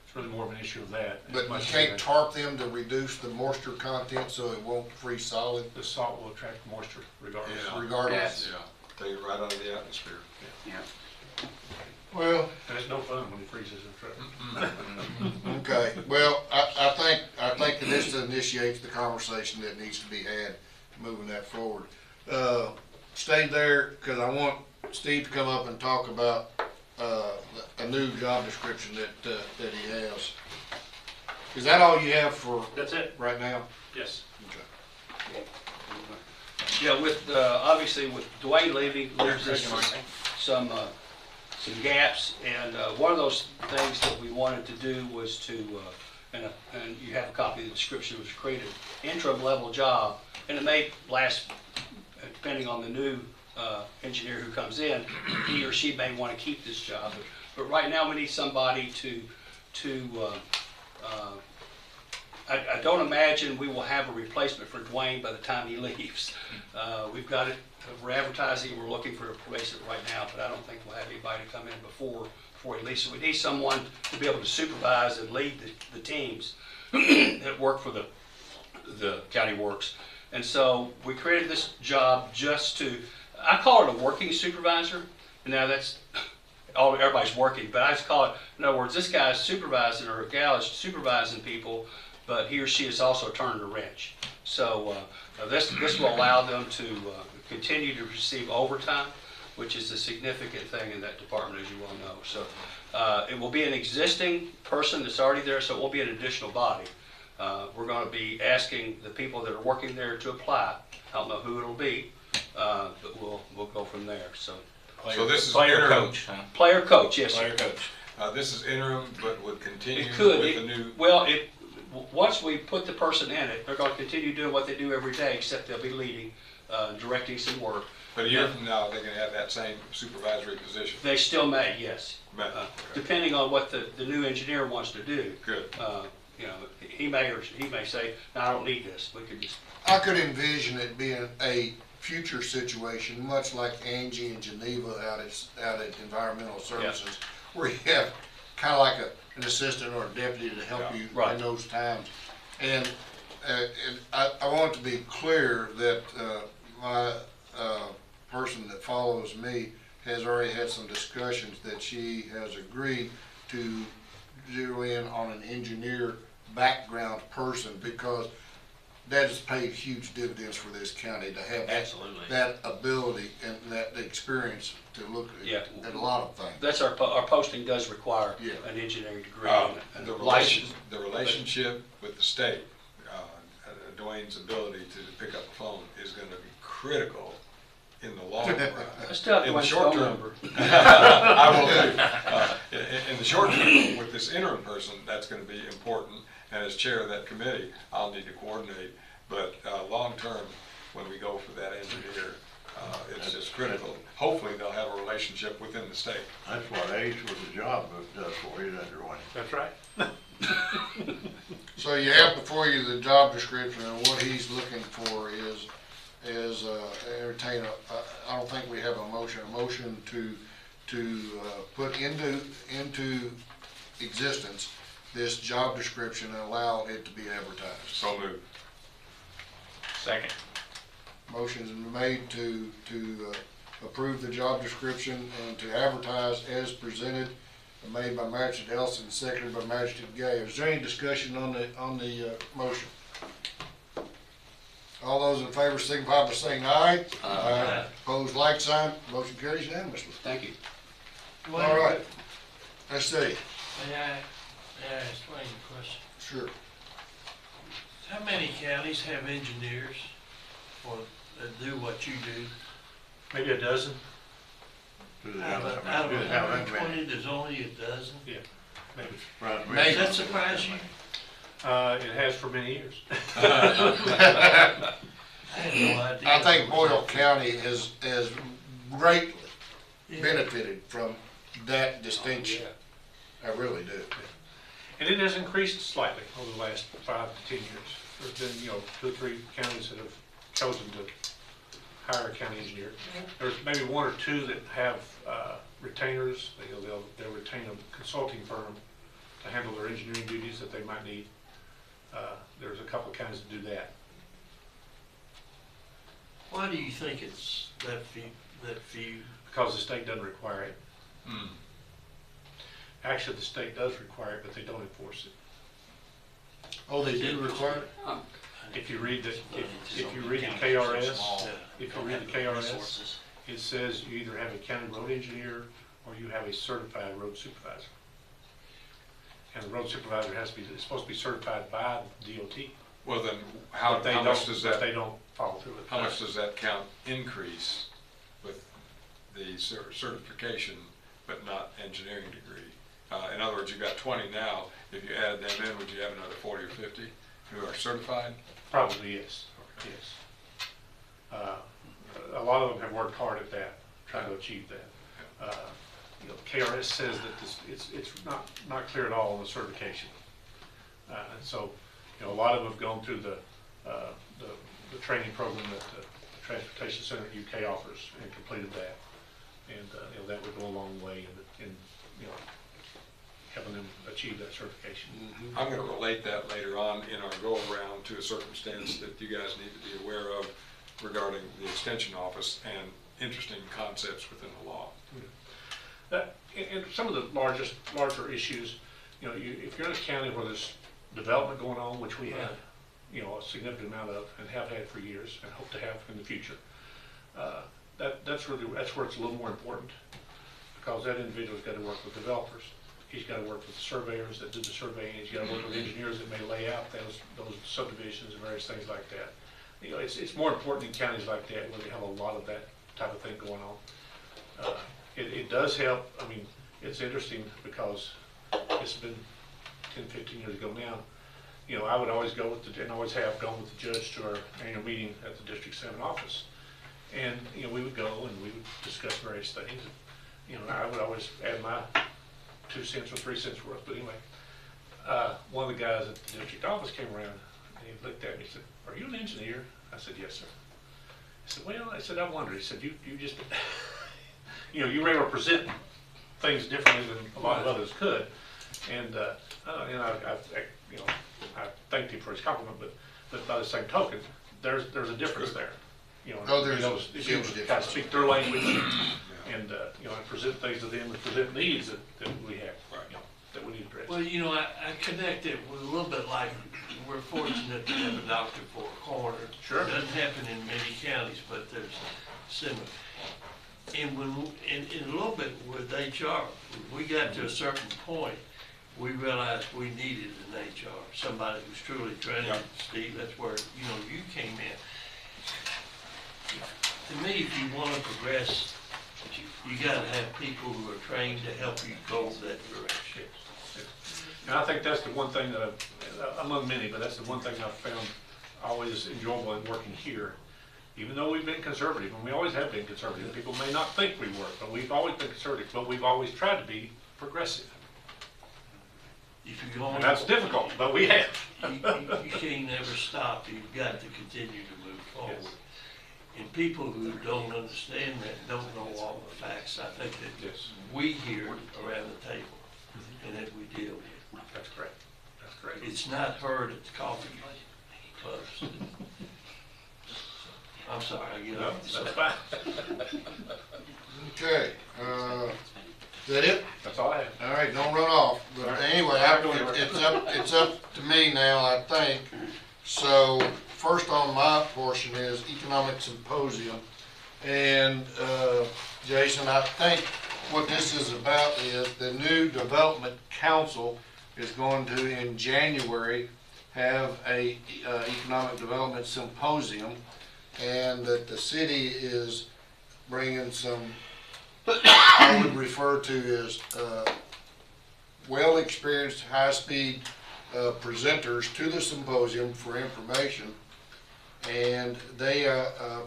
It's really more of an issue of that. But you can't tarp them to reduce the moisture content so it won't freeze solid? The salt will attract moisture regardless. Yeah. Regardless? Yeah, take it right out of the atmosphere. Yeah. Well. And it's no fun when he freezes in truck. Okay, well, I think that this initiates the conversation that needs to be had, moving that forward. Stay there, because I want Steve to come up and talk about a new job description that he has. Is that all you have for? That's it. Right now? Yes. Okay. Yeah, with obviously with Duane leaving, there's some gaps, and one of those things that we wanted to do was to, and you have a copy of the description, was create an interim level job, and it may last, depending on the new engineer who comes in, he or she may want to keep this job, but right now we need somebody I don't imagine we will have a replacement for Duane by the time he leaves. We've got it, we're advertising, we're looking for a replacement right now, but I don't think we'll have anybody to come in before he leaves. So we need someone to be able to supervise and lead the teams that work for the county works. And so we created this job just to, I call it a working supervisor. Now that's, everybody's working, but I just call it, in other words, this guy's supervising, or a gal is supervising people, but he or she is also turning a wrench. So this will allow them to continue to receive overtime, which is a significant thing in that department, as you well know. So it will be an existing person that's already there, so it will be an additional body. We're going to be asking the people that are working there to apply. I don't know who it'll be, but we'll go from there. So this is player interim. coach, huh? Player coach, yes. Player coach. This is interim, but would continue It could. with the new. Well, once we put the person in it, they're gonna continue doing what they do every day, except they'll be leading, directing some work. But a year from now, they're gonna have that same supervisory position. They still may, yes. May, okay. Depending on what the new engineer wants to do. Good. You know, he may say, no, I don't need this, we could just. I could envision it being a future situation, much like Angie and Geneva out at Environmental Services, where you have kind of like an assistant or a deputy to help you in those times. And I want to be clear that my person that follows me has already had some discussions that she has agreed to zero in on an engineer background person, because that has paid huge dividends for this county to have that ability and that experience to look at a lot of things. That's our posting does require an engineering degree. And The relationship with the state, Duane's ability to pick up the phone is going to be critical in the long run. I still have in the Duane's short phone term, number. I will too. In the short term, with this interim person, that's going to be important. And as chair of that committee, I'll need to coordinate. But long term, when we go for that engineer, it's just critical. Hopefully, they'll have a relationship within the state. That's what age with the job book does for you, that Duane. That's right. So you have before you the job description, and what he's looking for is entertain I don't think we have a motion to put into existence this job description and allow it to be advertised. So moved. Second. Motion's been made to approve the job description and to advertise as presented, made by Magistrate Ellison, seconded by Magistrate Gay. Is there any discussion on the motion? All those in favor signify by saying aye. Aye. Opposed, like sign. Motion carries unanimously. Thank you. All right. Let's see. May I explain the question? Sure. How many counties have engineers that do what you do? Maybe a dozen. Out of 120, there's only a dozen? Yeah, maybe. Does that surprise you? It has for many years. I had no idea. I think Boyle County has greatly benefited from that distinction. I really do. And it has increased slightly over the last 5 to 10 years. There's been, 2 or 3 counties that have chosen to hire a county engineer. There's maybe 1 or 2 that have retainers. They'll retain a consulting firm to handle their engineering duties that they might need. There's a couple of counties that do that. Why do you think it's that few? Because the state doesn't require it. Actually, the state does require it, but they don't enforce it. Oh, they do require it? If you read the KRS, it says you either have a county road engineer or you have a certified road supervisor. And the road supervisor is supposed to be certified by DOT. Well, then how much does that? They don't follow through with. How much does that count increase with the certification, but not engineering degree? In other words, you've got 20 now. If you added them in, would you have another 40 or 50 who are certified? Probably yes. Okay. Yes. A lot of them have worked hard at that, trying to achieve that. KRS says that it's not clear at all on the certification, and so a lot of them have gone through the training program that the Transportation Center UK offers and completed that, and that would go a long way in helping them achieve that certification. I'm going to relate that later on in our go-around to a circumstance that you guys need to be aware of regarding the Extension Office and interesting concepts within the law. And some of the larger issues, if you're in a county where there's development going on, which we have, a significant amount of and have had for years and hope to have in the future, that's where it's a little more important, because that individual's got to work with developers. He's got to work with surveyors that do the surveying. He's got to work with engineers that may lay out those subdivisions and various things like that. It's more important in counties like that where they have a lot of that type of thing going on. It does help. I mean, it's interesting because it's been 10, 15 years ago now. you know, I would always go with and always have gone with the judge to our annual meeting at the District 7 office. And, you know, we would go and we would discuss various things. You know, I would always add my 2 cents or 3 cents worth, but anyway. One of the guys at the district office came around and he looked at me and said, "Are you an engineer?" I said, "Yes, sir." He said, "Well," I said, "I wonder." He said, you just, you know, you were able to present things differently than a lot of others could. And I, you know, I thanked him for his compliment, but by the same token, there's a difference there. You know, Oh, there's a huge huge kind of difference. speak their language and you know, and present things to them and present needs that we have, you know, that we need to address. Well, you know, I connect it with a little bit like we're fortunate to have a doctor for a coroner. Sure. It doesn't happen in many counties, but there's similar. And in a little bit with HR, we got to a certain point, we realized we needed an HR, somebody who's truly trained. Steve, that's where, you know, you came in. To me, if you want to progress, you got to have people who are trained to help you go that direction. And I think that's the one thing that among many, but that's the one thing I've found always enjoyable in working here. Even though we've been conservative, and we always have been conservative, people may not think we were, but we've always been conservative, but we've always tried to be progressive. And that's difficult, but we have. You can't never stop. You've got to continue to move forward. Yes. And people who don't understand that, don't know all the facts, I think that we hear around the table and that we deal with. That's correct. That's correct. It's not heard at the coffee clubs. I'm sorry, I get off. That's fine. Okay, is that it? That's all I have. All right, don't run off. But anyway, it's up to me now, I think. So first on my portion is Economic Symposium. And Jason, I think what this is about is the new Development Council is going to, in January, have a Economic Development Symposium, and that the city is bringing some, I would refer to as well-experienced, high-speed presenters to the symposium for information. And they,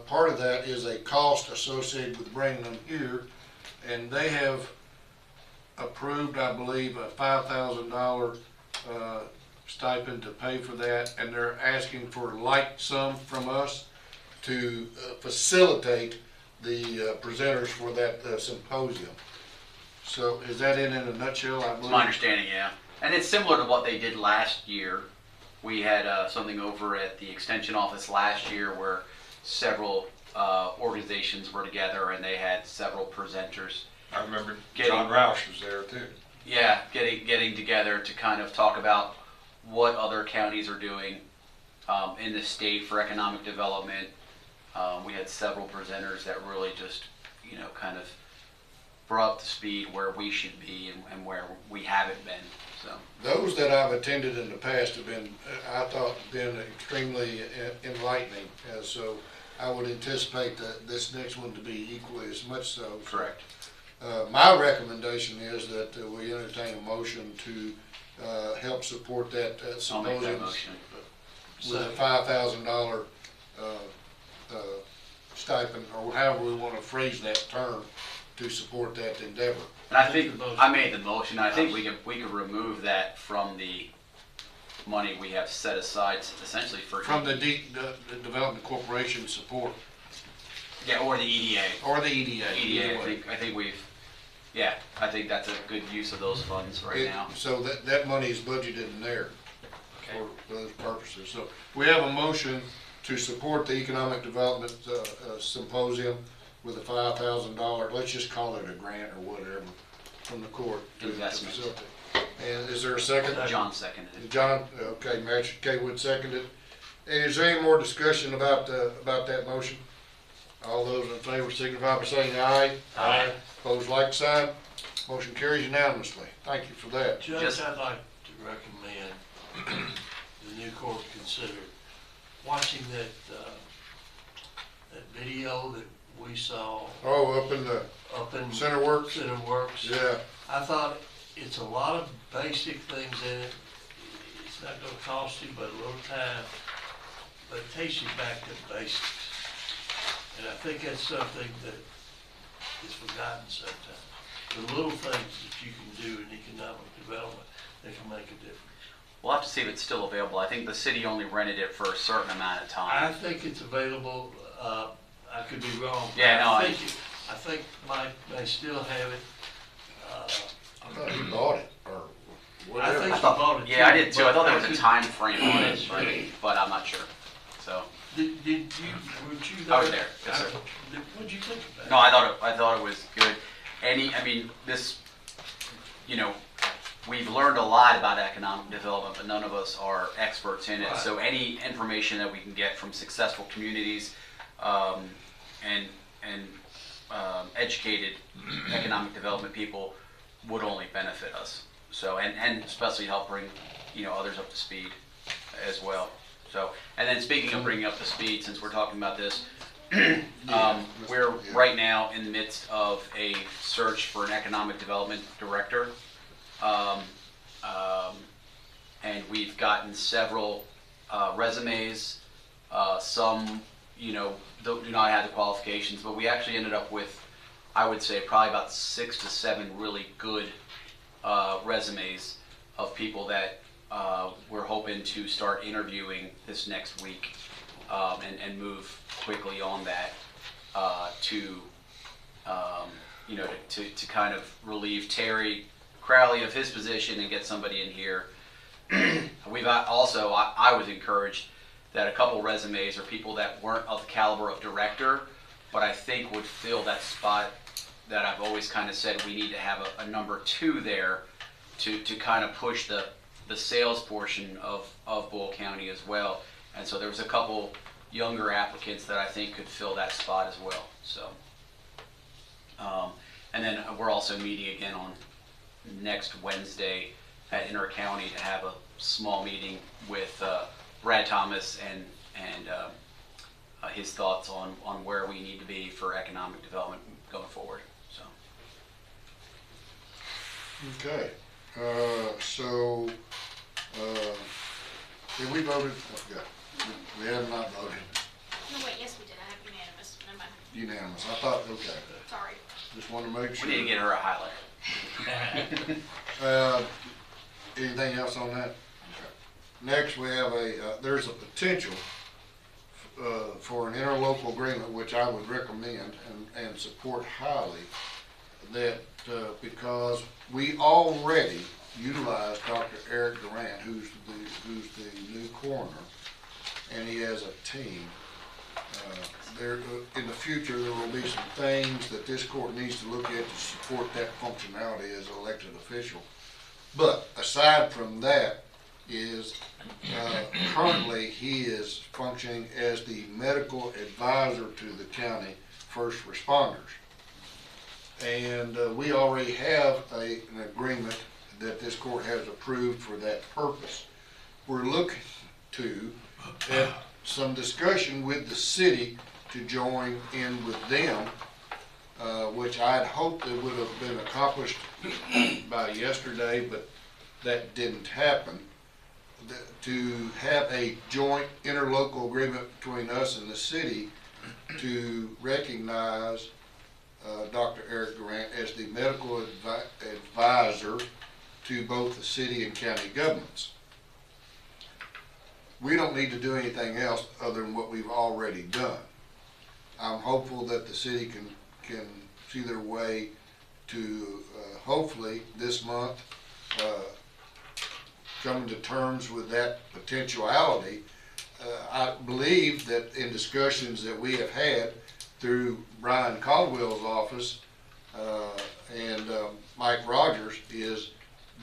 part of that is a cost associated with bringing them here, and they have approved, I believe, a $5,000 stipend to pay for that, and they're asking for a like sum from us to facilitate the presenters for that symposium. So is that in a nutshell, I believe? It's my understanding, yeah. And it's similar to what they did last year. We had something over at the extension office last year where several organizations were together and they had several presenters. I remember John Roush was there too. Yeah, getting together to kind of talk about what other counties are doing in the state for economic development. We had several presenters that really just, you know, kind of brought up to speed where we should be and where we haven't been. So those that I've attended in the past have been, I thought, been extremely enlightening. So I would anticipate that this next one to be equally as much so. Correct. My recommendation is that we entertain a motion to help support that I'll make that symposium motion. with a $5,000 stipend, or however we want to phrase that term, to support that endeavor. And I think I made the motion. I think we could remove that from the money we have set aside essentially for From the Development Corporation support. Yeah, or the EDA. Or the EDA. EDA. I think we've. Yeah, I think that's a good use of those funds right now. So that money is budgeted in there for those purposes. So we have a motion to support the Economic Development Symposium with a $5,000, let's just call it a grant or whatever, from the court to facilitate. And is there a second? John seconded it. John, okay, Magistrate Kaywood seconded. And is there any more discussion about that motion? All those in favor signify by saying aye. Aye. Opposed, like sign. Motion carries unanimously. Thank you for that. Judge, I'd like to recommend the new court consider watching that video that we saw. Oh, up in Center Works? Center Works. Yeah. I thought it's a lot of basic things in it. It's it's not gonna cost you but a little time, but it takes you back to basics. And I think that's something that is forgotten sometimes. The little things that you can do in economic development that can make a difference. We'll have to see if it's still available. I think the city only rented it for a certain amount of I time. think it's available, I could be wrong. Yeah, no, I think Mike may still have it. I thought he bought it, or I whatever. think I he thought- bought it. Yeah, I did too. I thought there was a could- time frame on it, but I'm not sure. So, Did you, weren't you there? I was there. Yes, sir. What'd you think about it? no, I thought it was good. I mean, this, we've learned a lot about economic development, but none of us are experts in it. Right. So any information that we can get from successful communities, and educated economic development people would only benefit us. So, and especially help bring, others up to speed as well. So, and then speaking of bringing up to speed, since we're talking about this, we're right now in the midst of a search for an economic development director. And we've gotten several resumes. Some, do not have the qualifications, but we actually ended up with, I would say, probably about 6 to 7 really good resumes of people that we're hoping to start interviewing this next week, and move quickly on that to kind of relieve Terry Crowley of his position and get somebody in here. We've also, I was encouraged that a couple resumes are people that weren't of the caliber of director, but I think would fill that spot that I've always kind of said we need to have a number 2 there to kind of push the sales portion of Boyle County as well. And so there was a couple younger applicants that I think could fill that spot as well. So, and then we're also meeting again on next Wednesday at Intercounty to have a small meeting with Brad Thomas and his thoughts on where we need to be for economic development going forward. So. Okay, did we voted? I forgot. We have not voted. No, wait, yes, we did. I have unanimous. Never mind. Unanimous. I thought, okay. Sorry. Just wanted to make sure. We need to get her a highlight. Anything else on that? Okay. Next, we have there's a potential for an interlocal agreement, which I would recommend and support highly, that because we already utilize Dr. Eric Durant, who's the new coroner, and he has a team. In the future, there will be some things that this court needs to look at to support that functionality as an elected official. But aside from that, currently he is functioning as the medical advisor to the county first responders. And we already have an agreement that this court has approved for that purpose. We're looking to have some discussion with the city to join in with them, which I'd hoped that would have been accomplished by yesterday, but that didn't happen. To have a joint interlocal agreement between us and the city to recognize Dr. Eric Durant as the medical advisor to both the city and county governments. We don't need to do anything else other than what we've already done. I'm hopeful that the city can see their way to hopefully this month coming to terms with that potentiality. I believe that in discussions that we have had through Brian Caldwell's office and Mike Rogers, is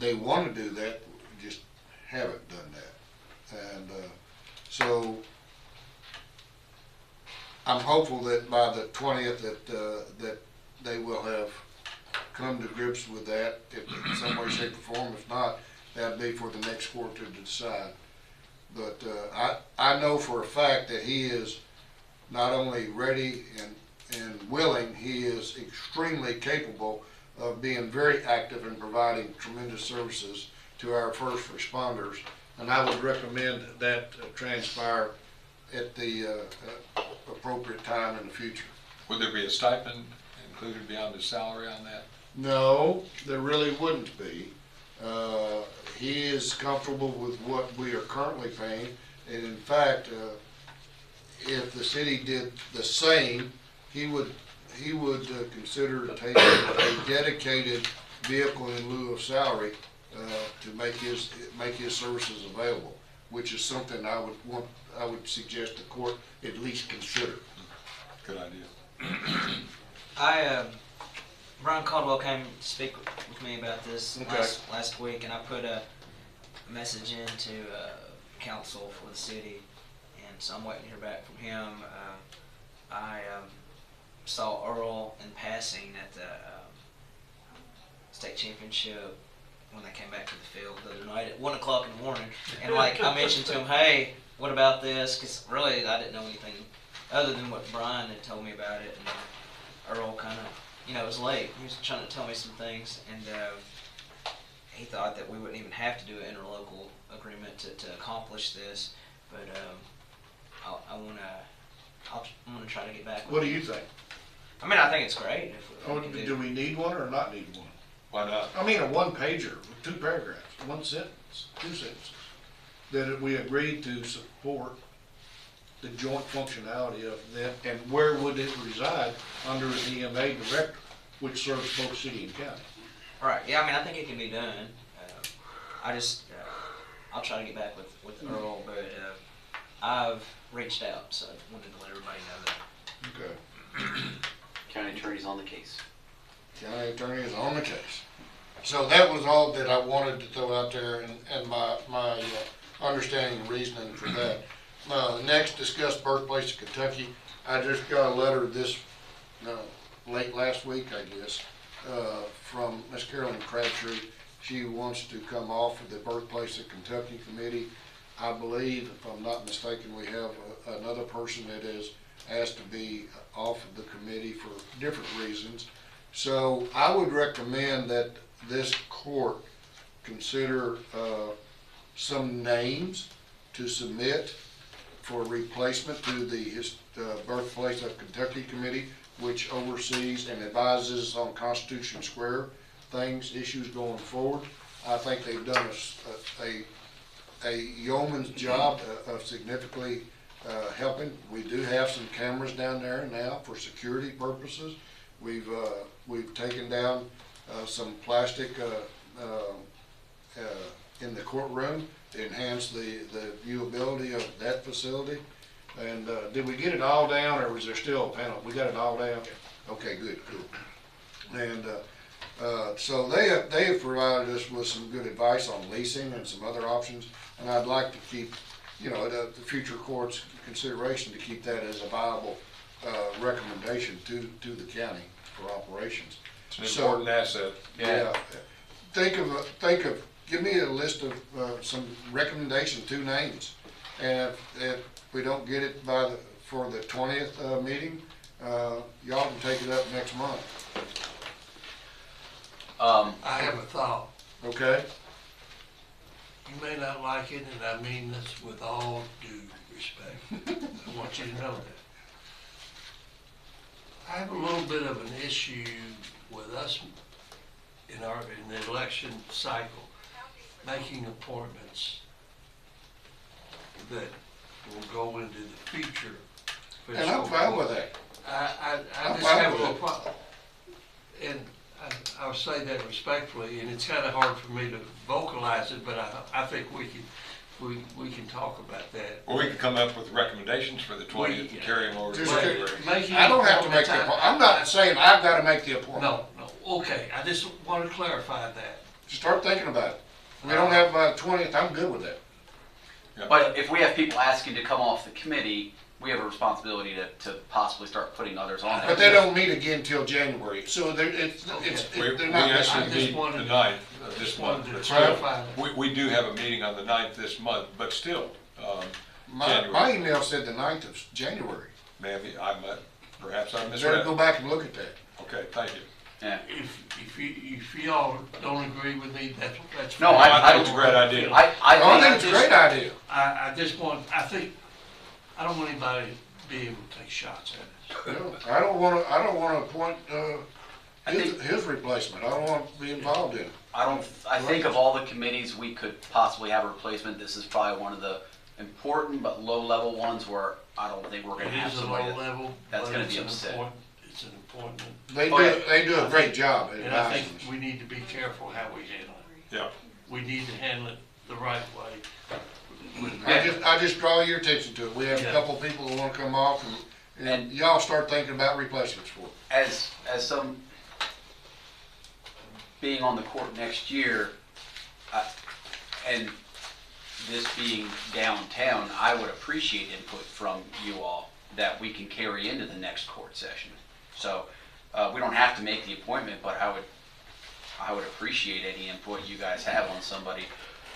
they want to do that, just haven't done that. And so I'm hopeful that by the 20th that they will have come to grips with that in some way, shape, or form. If not, that'd be for the next court to decide. But I know for a fact that he is not only ready and willing, he is extremely capable of being very active in providing tremendous services to our first responders and I would recommend that transpire at the appropriate time in the future. Would there be a stipend included beyond his salary on that? No, there really wouldn't be. He is comfortable with what we are currently paying, and in fact, if the city did the same, he would consider taking a dedicated vehicle in lieu of salary to make his services available, which is something I would suggest the court at least consider. Good idea. Brian Caldwell came to speak with me about this Okay. last week, and I put a message into council for the city, and so I'm waiting to hear back from him. I saw Earl in passing at the state championship when they came back to the field the other night at 1 o'clock in the morning, and like I mentioned to him, hey, what about this? Because really I didn't know anything other than what Brian had told me about it, and Earl kind of, it was late. He was trying to tell me some things, and he thought that we wouldn't even have to do an interlocal agreement to accomplish this. But I'm gonna try to get back. What do you think? I mean, I think it's great. Do we need one or not need one? Why not? I mean, a one pager, 2 paragraphs, 1 sentence, 2 sentences, that we agreed to support the joint functionality of that, and where would it reside under an EMA director, which serves both city and county. Right. Yeah. I mean, I think it can be done. I'll try to get back with Earl, but I've reached out, so I wanted to let everybody know that. Okay. County attorney's on the case. County attorney is on the case. So that was all that I wanted to throw out there, and my understanding and reasoning for that. Next, discuss birthplace of Kentucky. I just got a letter this late last week, I guess, from Miss Carolyn Crabtree. She wants to come off of the birthplace of Kentucky committee. I believe, if I'm not mistaken, we have another person that is asked to be off of the committee for different reasons. So I would recommend that this court consider some names to submit for replacement to the Birthplace of Kentucky Committee, which oversees and advises on Constitution Square things, issues going forward. I think they've done a yeoman's job of significantly helping. We do have some cameras down there now for security purposes. We've taken down some plastic in the courtroom to enhance the viewability of that facility. And did we get it all down, or was there still a panel? We got it all down? Okay, good, cool. And so they have provided us with some good advice on leasing and some other options, and I'd like to keep, the future court's consideration to keep that as a viable recommendation to the county for operations. It's an important asset. Yeah. Give me a list of some recommendations, 2 names, and if we don't get it for the 20th meeting, y'all can take it up next month. I have a thought. Okay. You may not like it, and I mean this with all due respect. I want you to know that. I have a little bit of an issue with us in the election cycle, making appointments that will go into the future. And I'm fine with that. I just have a little problem. And I'll say that respectfully, and it's kind of hard for me to vocalize it, but I think we can talk about that. Or we can come up with recommendations for the 20th and carry them over to January. I don't have to make the appointment. I'm not saying I've got to make the appointment. No, okay, I just want to clarify that. Start thinking about it. We don't have by the 20th, I'm good with that. But if we have people asking to come off the committee, we have a responsibility to possibly start putting others on there. But they don't meet again until January, so they're We not. actually meet the 9th of this month. But still, clarify we do have a meeting on the 9th this month, but still, My January. email said the 9th of January. Maybe perhaps I Better misread. go back and look at that. Okay, thank you. Yeah. If y'all don't agree with me, that's. No, fine. I think it's a great idea. I think it's a great idea. I just want, I don't want anybody to be able to take shots at us. No, I don't wanna appoint, his replacement. I don't want to be involved in it. I think of all the committees we could possibly have a replacement, this is probably one of the important but low-level ones where I don't think we're gonna have It is a somebody low level, that's but gonna it's be an upset. important, it's an important. They do a great job at And I think advising us. we need to be careful how we handle it. Yeah. We need to handle it the right way. I just draw your attention to it. We have a Yeah. couple people that wanna come off and y'all start thinking about replacements for it. As some, being on the court next year, and this being downtown, I would appreciate input from you all that we can carry into the next court session. So, we don't have to make the appointment, but I would appreciate any input you guys have on somebody,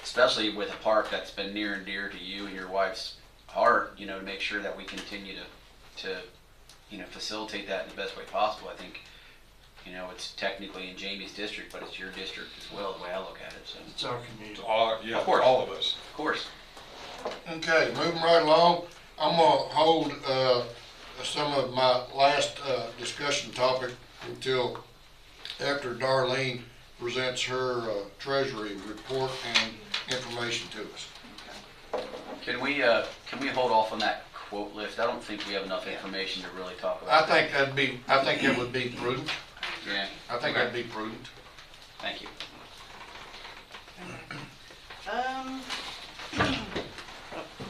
especially with a park that's been near and dear to you and your wife's heart, you know, to make sure that we continue to facilitate that in the best way possible. I think, you know, it's technically in Jamie's district, but it's your district as well, the way I look at it, so. It's our community. Yeah, Of course. all of us. Of course. Okay, moving right along, I'm gonna hold, some of my last, discussion topic until after Darlene presents her, treasury report and information to us. Can we hold off on that quote list? I don't think we have enough information to really talk I about. think it would be prudent. Yeah. I think that'd be prudent. Thank you. Oh,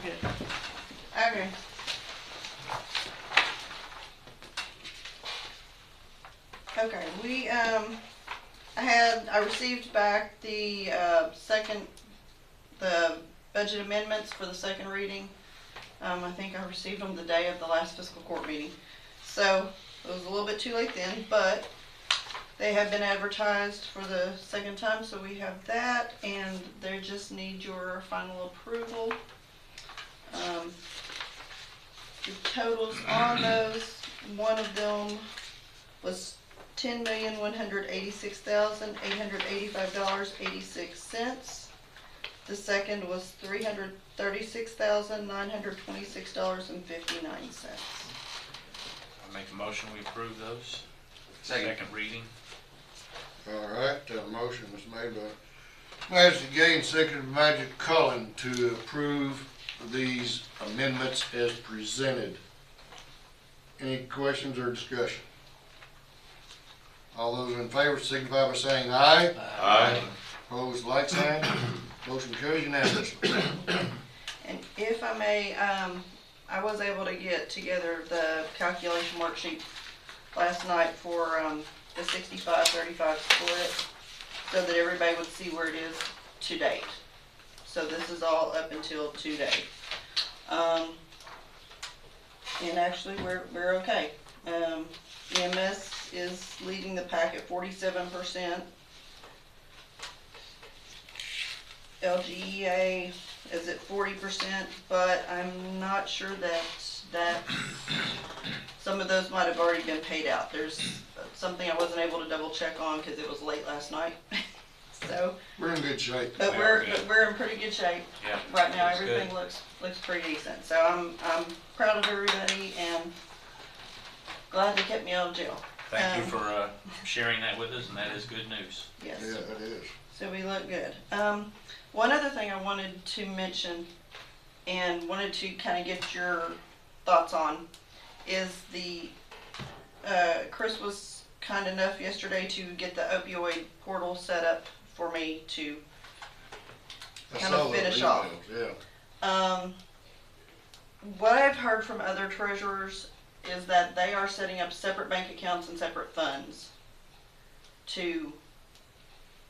good. Okay. Okay, I received back the budget amendments for the second reading. I think I received them the day of the last fiscal court meeting. So, it was a little bit too late then, but they have been advertised for the second time, so we have that, and they just need your final approval. The totals on those, one of them was $10,186,885.86. The second was $336,926.59. I make a motion, we approve those. Second. Reading. All right, motion was made by Magistrate Gay and seconded by Magistrate Cullen to approve these amendments as presented. Any questions or discussion? All those in favor signify by saying aye. Aye. Opposed, like sign. Motion carries unanimously. And if I may, I was able to get together the calculation worksheet last night for the 65-35 split, so that everybody would see where it is to date. So this is all up until today. And actually, we're okay. EMS is leading the pack at 47%. LGEA is at 40%, but I'm not sure that some of those might have already been paid out. There's something I wasn't able to double check on because it was late last night. So we're in good shape. But we're in pretty good shape. Yeah, right now. looks Everything good. looks pretty decent. So I'm proud of everybody and glad they kept me out of jail. Thank you for sharing that with us, and that is good news. Yes. Yeah, that is. So we look good. One other thing I wanted to mention and wanted to kind of get your thoughts on is the Chris was kind enough yesterday to get the opioid portal set up for me to kind of finish off. Yeah. What I've heard from other treasurers is that they are setting up separate bank accounts and separate funds to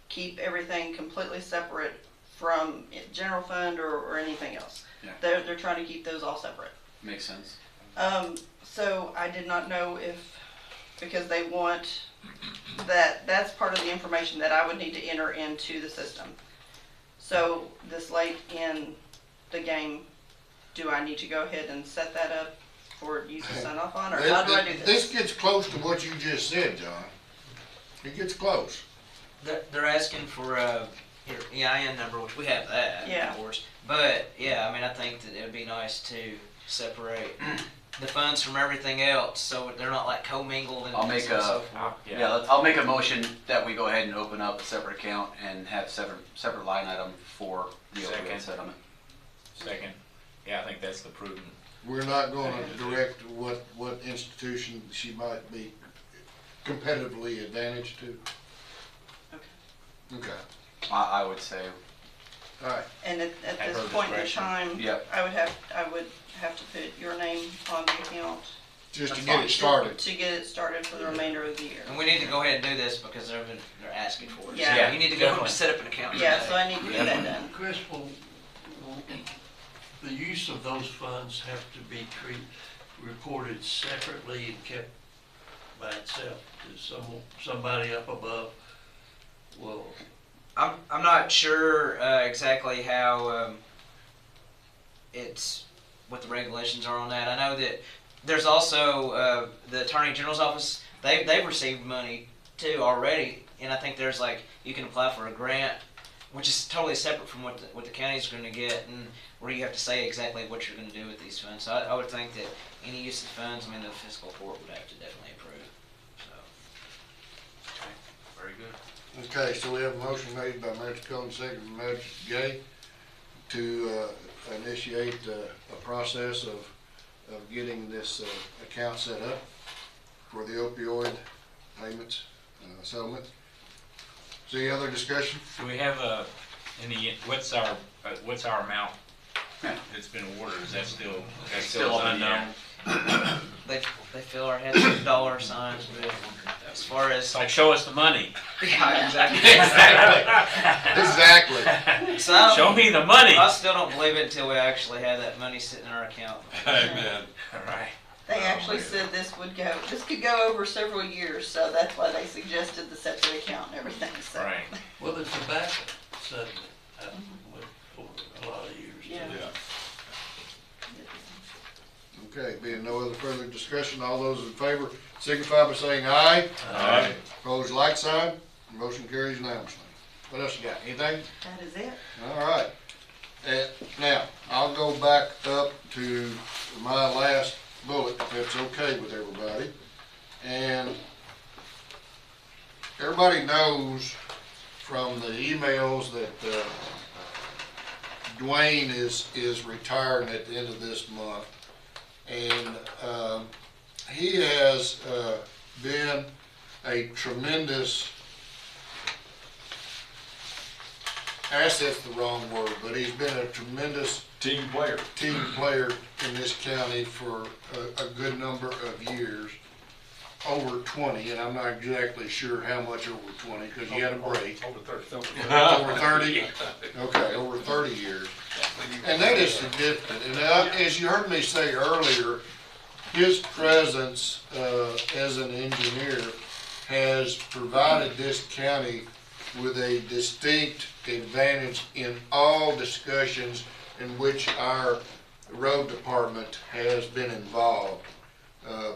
keep everything completely separate from general fund or anything else. Yeah. They're trying to keep those all separate. Makes sense. So I did not know because they want that's part of the information that I would need to enter into the system. So this late in the game, do I need to go ahead and set that up for you to sign off on, or how do I do this? This gets close to what you just said, John. He gets close. They're asking for your EIN number, which we have that, Yeah. of course. But yeah, I mean, I think that it would be nice to separate the funds from everything else, so they're not like commingled and I'll make so on and so a, forth. I'll make a motion that we go ahead and open up a separate account and have separate line item for the opioid Second. settlement. Second. Yeah, I think that's the prudent. We're not gonna direct what institution she might be competitively advantaged to. Okay. I would say, All right. And at At this her point in discretion. time, Yep. I would have to put your name on the account. Just to That's get fine. it started. To get it started for the remainder of the year. And we need to go ahead and do this because they're asking for it. Yeah. So you need to go Definitely. set up an account. Yeah, today. so I need to get that done. Chris, will the use of those funds have to be reported separately and kept by itself? Does somebody up above will? I'm not sure exactly how it's what the regulations are on that. I know that there's also the Attorney General's office. They've received money too already, and I think there's like you can apply for a grant, which is totally separate from what the county's going to get, and where you have to say exactly what you're going to do with these funds. So I would think that any use of funds, I mean, the fiscal court would have to definitely approve. So. Okay, very good. Okay, so we have a motion made by Magistrate Cole and second by Magistrate Gay to initiate a process of getting this account set up for the opioid payments settlement. Is there any other discussion? Do we have what's our amount that's been awarded? Is that still, that's still unknown? They fill our heads with dollar signs, but as far as Like, show us the money. yeah, exactly. Exactly. So Show me the money. I still don't believe it until we actually have that money sitting in our account. Amen. All right. They actually said this could go over several years, so that's why they suggested the separate account and everything, so. Right. Well, the tobacco settlement happened for a lot of years. Yeah. Okay, being no other further discussion, all those in favor signify by saying aye. Aye. Opposed, like sign. Motion carries unanimously. What else you got? Anything? That is it. All right. Now, I'll go back up to my last bullet, if that's okay with everybody. And everybody knows from the emails that Duane is retiring at the end of this month. And he has been a tremendous, asset's the wrong word, but he's been a tremendous Team player. in this county for a good number of years, over 20, and I'm not exactly sure how much over 20, because he had a break. Over 30. Over 30? Okay, over 30 years. And that is significant. And as you heard me say earlier, his presence as an engineer has provided this county with a distinct advantage in all discussions in which our road department has been involved,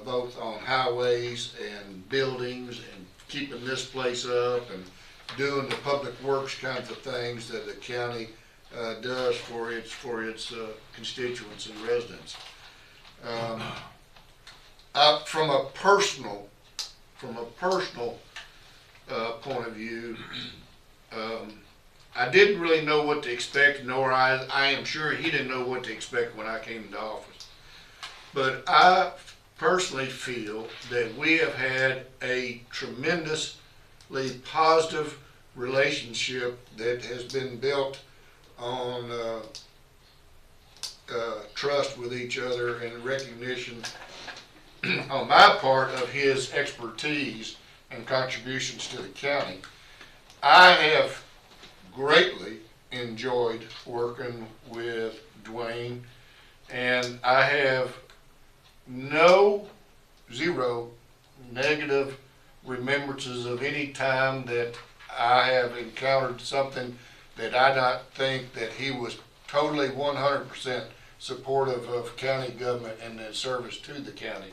both on highways and buildings and keeping this place up and doing the public works kinds of things that the county does for its constituents and residents. From a personal point of view, I didn't really know what to expect, nor I am sure he didn't know what to expect when I came into office. But I personally feel that we have had a tremendously positive relationship that has been built on trust with each other and recognition on my part of his expertise and contributions to the county. I have greatly enjoyed working with Duane, and I have zero negative remembrances of any time that I have encountered something that I not think that he was totally 100% supportive of county government and the service to the county.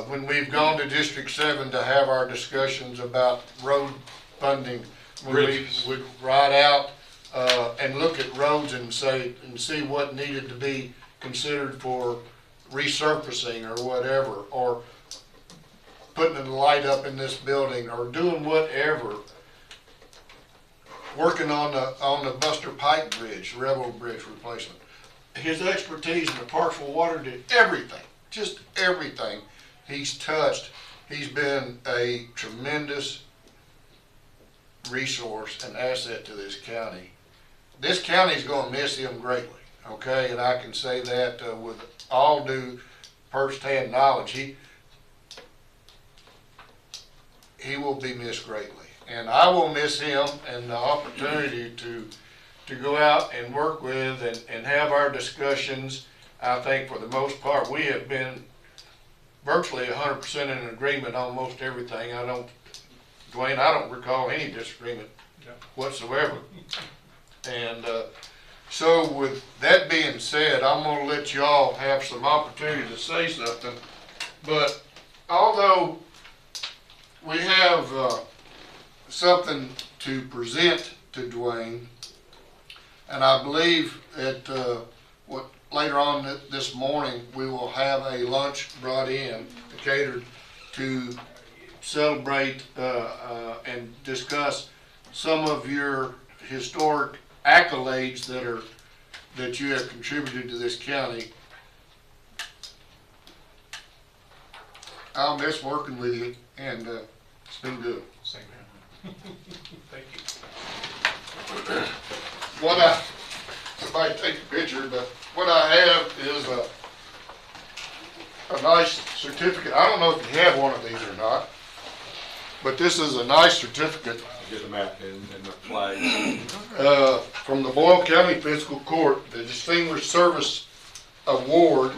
when we've gone to District 7 to have our discussions about road funding, when we Bridges. would ride out and look at roads and see what needed to be considered for resurfacing or whatever, or putting a light up in this building, or doing whatever, working on the Buster Pike Bridge, Rebel Bridge replacement. His expertise in the Parksville Water did everything, just everything he's touched. He's been a tremendous resource and asset to this county. This county's gonna miss him greatly, okay? And I can say that with all due first-hand knowledge. He will be missed greatly. And I will miss him and the opportunity to go out and work with and have our discussions. I think for the most part, we have been virtually 100% in agreement on most everything. Duane, I don't recall any disagreement whatsoever. And so with that being said, I'm gonna let y'all have some opportunity to say something. But although we have something to present to Duane, and I believe that later on this morning we will have a lunch brought in, catered to celebrate and discuss some of your historic accolades that you have contributed to this county. I'll miss working with you, and it's been good. Same here. Thank you. Somebody take a picture, but what I have is a nice certificate. I don't know if you have one of these or not, but this is a nice certificate. Get the map and the flag. From the Boyle County Fiscal Court, the Distinguished Service Award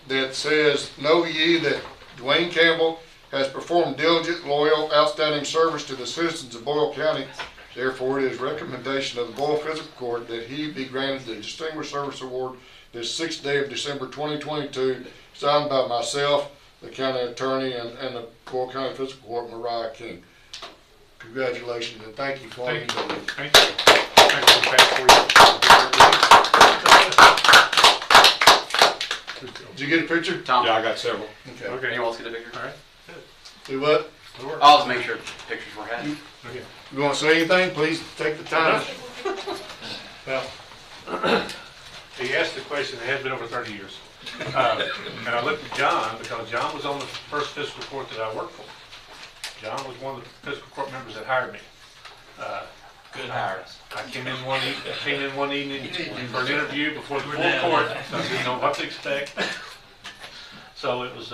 that says, "Know ye that Duane Campbell has performed diligent, loyal, outstanding service to the citizens of Boyle County. Therefore, it is recommendation of the Boyle Fiscal Court that he be granted the Distinguished Service Award this 6th day of December 2022, signed by myself, the county attorney, and the Boyle County Fiscal Court, Mariah King." Congratulations, and thank you for all you do. Thank you. Thank you. Did you get a picture? Tom. Yeah, I got several. Okay. Anyone else get a picture? All right. Do what? I'll just make sure pictures were had. Okay. You want to say anything? Please take the time. Well, he asked the question, it has been over 30 years. And I looked at John, because John was on the first fiscal court that I worked for. John was one of the fiscal court members that hired me. Good hires. I came in one evening for an interview before the full court, so I didn't know what to expect. So it was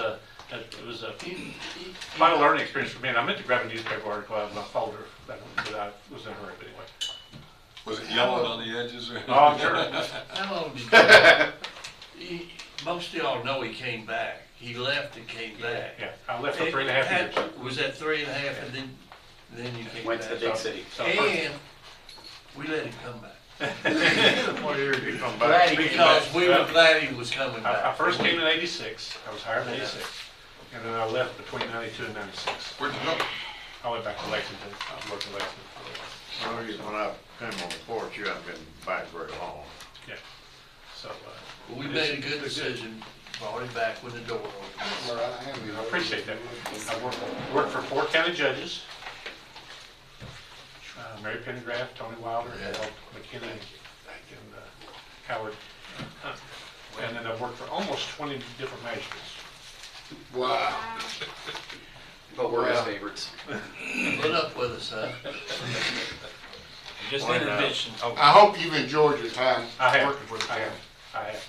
quite a learning experience for me. And I meant to grab a newspaper article out of my folder, but I was in a hurry anyway. Was it yellow on the edges? Or Oh, I'm sure. How long did you, most of y'all know he came back. He left and came back. Yeah, I left for 3.5 years. Was that 3.5 and then you came Went back? to the big city. And we let him come back. What year did he come back? Because we were glad he was coming back. I first came in '86. I was hired in '86. And then I left between '92 and '96. Where'd you go? I went back to Lexington. I worked in Lexington for a while. When I came on the court, you haven't been back very long. Yeah. So, We made a good decision, brought him back when the door opened. I appreciate that. I worked for 4 county judges. Mary Pendergraft, Tony Wilder, Harold McKinney, and Howard. And then I've worked for almost 20 different magistrates. Wow. But we're his favorites. Put up with us, huh? Just intervention. I hope you've enjoyed your time working for the county. I have.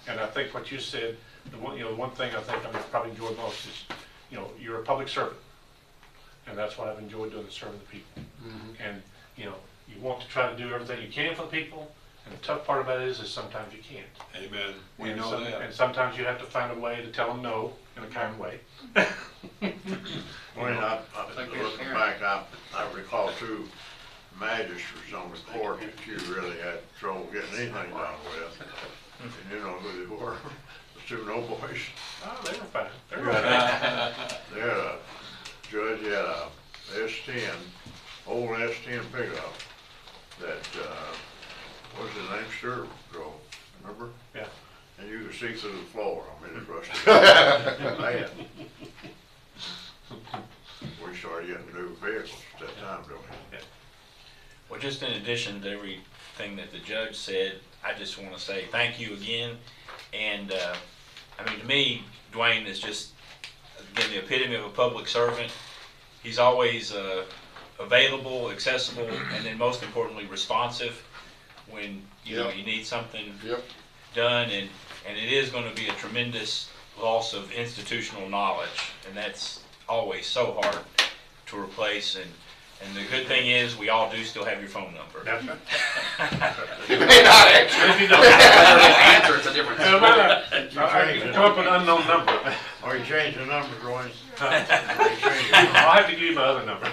And I think what you said, the one thing I think I've probably enjoyed most is, you're a public servant. And that's what I've enjoyed doing, is serving the people. And, you want to try to do everything you can for the people. And the tough part about it is sometimes you can't. Amen. We And know that. And sometimes you have to find a way to tell them no in a kind way. When I looking back, I recall 2 magistrates on the court that you really had trouble getting anything done with. And you know who they were. two no boys. Oh, they were fine. They They were had fine. a judge had a S10, old S10 pickup that, what was his name, Stewart drove, remember? Yeah. And you could see through the floor, I mean, it's rusty. Bad. We started getting new vehicles at that time, don't we? Well, just in addition to everything that the judge said, I just want to say thank you again. And, I mean, to me, Duane is just, again, the epitome of a public servant. He's always available, accessible, and then most importantly, responsive when, you know, you need something done. And it is going to be a tremendous loss of institutional knowledge, and that's always so hard to replace. And the good thing is, we all do still have your phone number. That's right. You may not answer. If you don't answer, it's a different No matter, I can come up with an unknown number. Or you change the number, Roy? I'll have to give you my other number.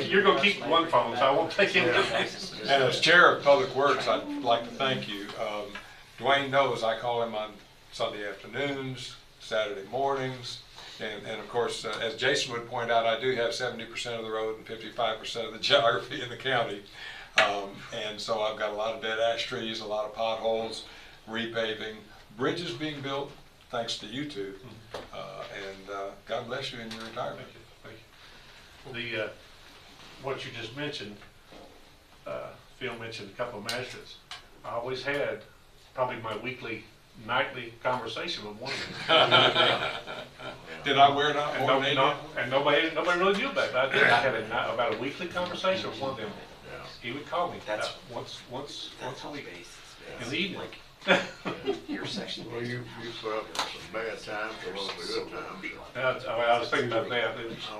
You're gonna keep one phone, so I won't take it. And as Chair of Public Works, I'd like to thank you. Duane knows I call him on Sunday afternoons, Saturday mornings, and of course, as Jason would point out, I do have 70% of the road and 55% of the geography in the county. And so I've got a lot of dead ash trees, a lot of potholes, repaving, bridges being built, thanks to you two. And God bless you in your retirement. Thank you. The, what you just mentioned, Phil mentioned a couple of magistrates. I always had probably my nightly conversation with one of them. Did I wear out more than and nobody really knew about that. I had about a weekly conversation with one of them. He would call me once a week in the evening. Your section. Well, you put up with some bad times or some good times. I was thinking about that.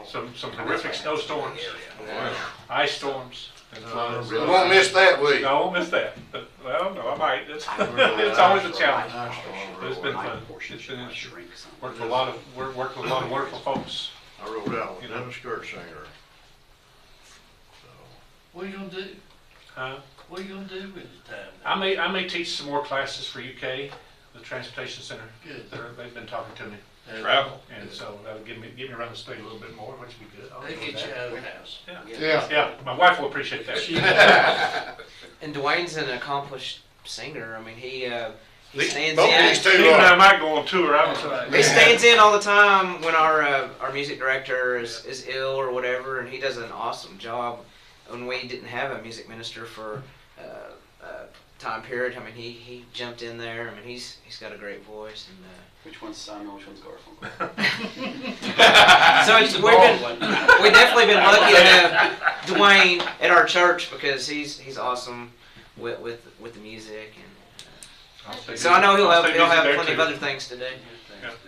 Some horrific snowstorms, ice storms. We won't miss that, will you? No, I won't miss that. But, well, no, I might. It's always a challenge. But it's been fun. It's been interesting. Worked with a lot of wonderful folks. I rode out with Dennis Gertsinger. What are you gonna do? Huh? What are you gonna do with the time? I may teach some more classes for UK, the Transportation Center. Good. They've been talking to me. Travel. And so that'll get me around the state a little bit more, which would be good. They get you out of the house. Yeah, my wife will appreciate that. And Duane's an accomplished singer. I mean, he stands both in. these two He and I are. might go on tour. I don't know. He stands in all the time when our music director is ill or whatever, and he does an awesome job. When we didn't have a music minister for time period, I mean, he jumped in there. I mean, he's got a great voice. And Which one's Simon, which one's Garfunkel? so we've definitely been lucky to have Duane at our church because he's awesome with the music. And so I know he'll have plenty of other things to do.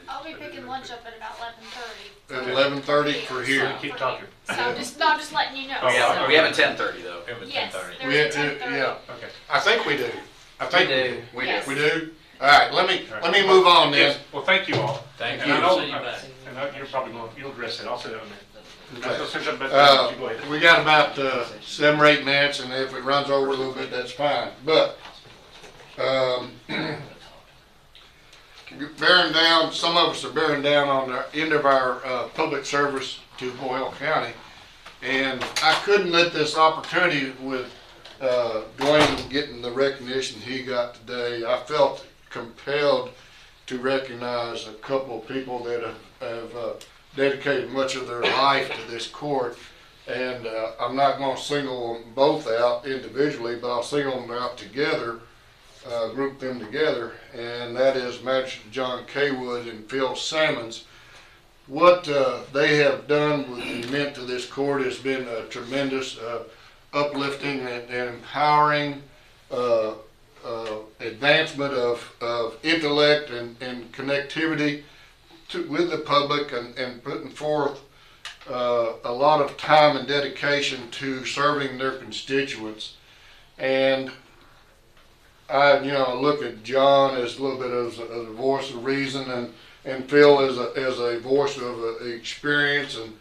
I'll be picking lunch up at about 11:30. At 11:30 for here. Keep talking. So I'm just letting you know. Oh, yeah. So- We have a 10:30 though. It was Yes, 10:30. there's a 10:30. Yeah, Okay. I think we do. I think We do. We Yes. we do. All right, let me move on then. Yes. Well, thank you all. Thank And you. I know, See you back. you're probably going, you'll address it. I'll sit down there. I'll say something about that. You go ahead. We got about 7 or 8 minutes, and if it runs over a little bit, that's fine. But bearing down, some of us are bearing down on the end of our public service to Boyle County, and I couldn't let this opportunity with Duane getting the recognition he got today. I felt compelled to recognize a couple of people that have dedicated much of their life to this court, and I'm not going to single them both out individually, but I'll single them out together, group them together, and that is Magistrate John Kaywood and Phil Sammons. What they have done with the meant to this court has been a tremendous uplifting and empowering advancement of intellect and connectivity with the public, and putting forth a lot of time and dedication to serving their constituents. And I look at John as a little bit as a voice of reason, and Phil as a voice of experience, and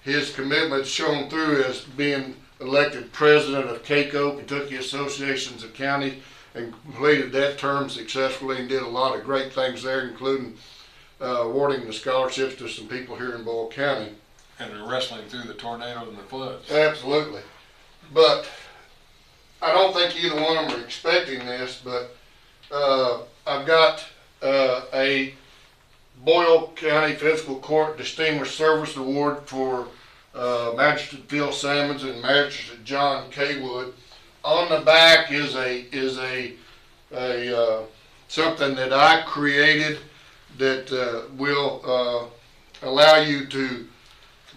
his commitment shown through as being elected president of CACO, Kentucky Associations of County and completed that term successfully and did a lot of great things there, including awarding the scholarships to some people here in Boyle County. And they're wrestling through the tornado and the floods. Absolutely. But I don't think either one of them are expecting this, but I've got a Boyle County Fiscal Court Distinguished Service Award for Magistrate Phil Sammons and Magistrate John K. Wood. On the back is a something that I created that will allow you to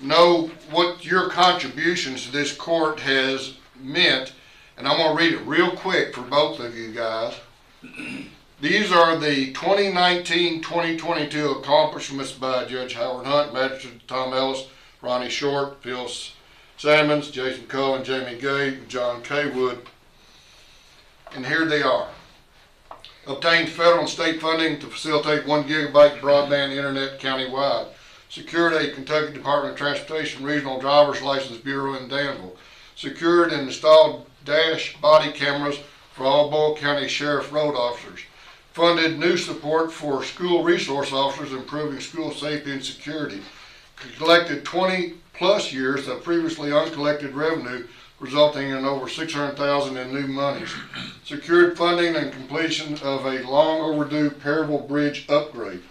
know what your contributions to this court has meant. And I'm going to read it real quick for both of you guys. These are the 2019-2022 accomplishments by Judge Howard Hunt, Magistrate Tom Ellis, Ronnie Short, Phil Sammons, Jason Cullen, Jamie Gay, and John K. Wood. And here they are. Obtained federal and state funding to facilitate 1 gigabit broadband internet countywide. Secured a Kentucky Department of Transportation Regional Driver's License Bureau in Danville. Secured and installed dash body cameras for all Boyle County Sheriff road officers. Funded new support for school resource officers, improving school safety and security. Collected 20 plus years of previously uncollected revenue, resulting in over $600,000 in new monies. Secured funding and completion of a long overdue Perryville Bridge upgrade.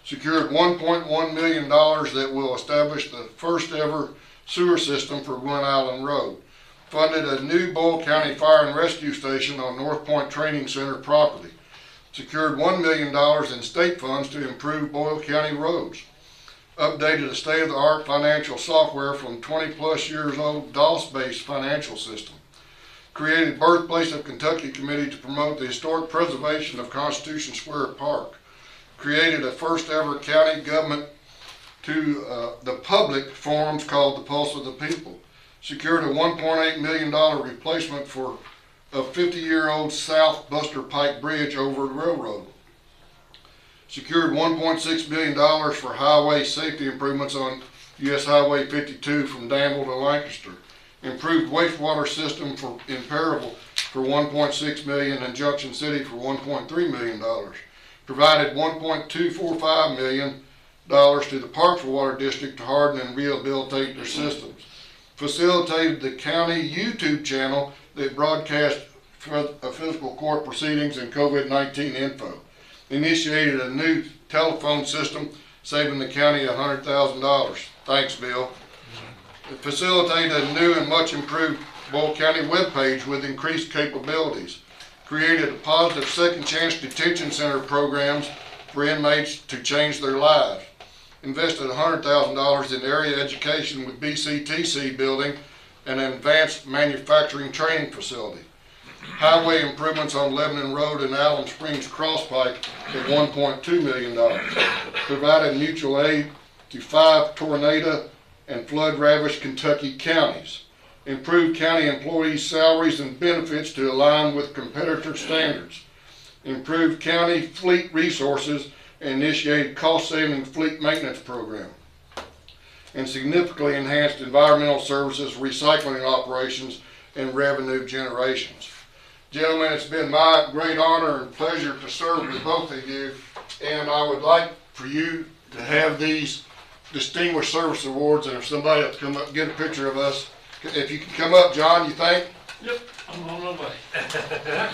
Secured $1.1 million that will establish the first ever sewer system for Glen Island Road. Funded a new Boyle County Fire and Rescue Station on North Point Training Center property. Secured $1 million in state funds to improve Boyle County roads. Updated a state-of-the-art financial software from 20 plus years old DOS-based financial system. Created Birthplace of Kentucky Committee to promote the historic preservation of Constitution Square Park. Created a first ever county government to the public forums called the Pulse of the People. Secured a $1.8 million replacement for a 50-year-old South Buster Pike Bridge over the railroad. Secured $1.6 million for highway safety improvements on US Highway 52 from Danville to Lancaster. Improved wastewater system in Perryville for $1.6 million and Junction City for $1.3 million. Provided $1.245 million to the Parks Water District to harden and rehabilitate their systems. Facilitated the county YouTube channel that broadcast fiscal court proceedings and COVID-19 info. Initiated a new telephone system, saving the county $100,000. Thanks, Bill. Facilitated a new and much improved Boyle County webpage with increased capabilities. Created a positive second chance detention center programs for inmates to change their lives. Invested $100,000 in area education with BCTC building and an advanced manufacturing training facility. Highway improvements on Lebanon Road and Alum Springs Crosspike at $1.2 million. Provided mutual aid to 5 tornado and flood ravaged Kentucky counties. Improved county employees' salaries and benefits to align with competitor standards. Improved county fleet resources and initiated cost-saving fleet maintenance program. And significantly enhanced environmental services, recycling operations, and revenue generations. Gentlemen, it's been my great honor and pleasure to serve with both of you, and I would like for you to have these Distinguished Service Awards, and if somebody will come up and get a picture of us. If you can come up, John, you think? Yep, I'm on my way. Yeah,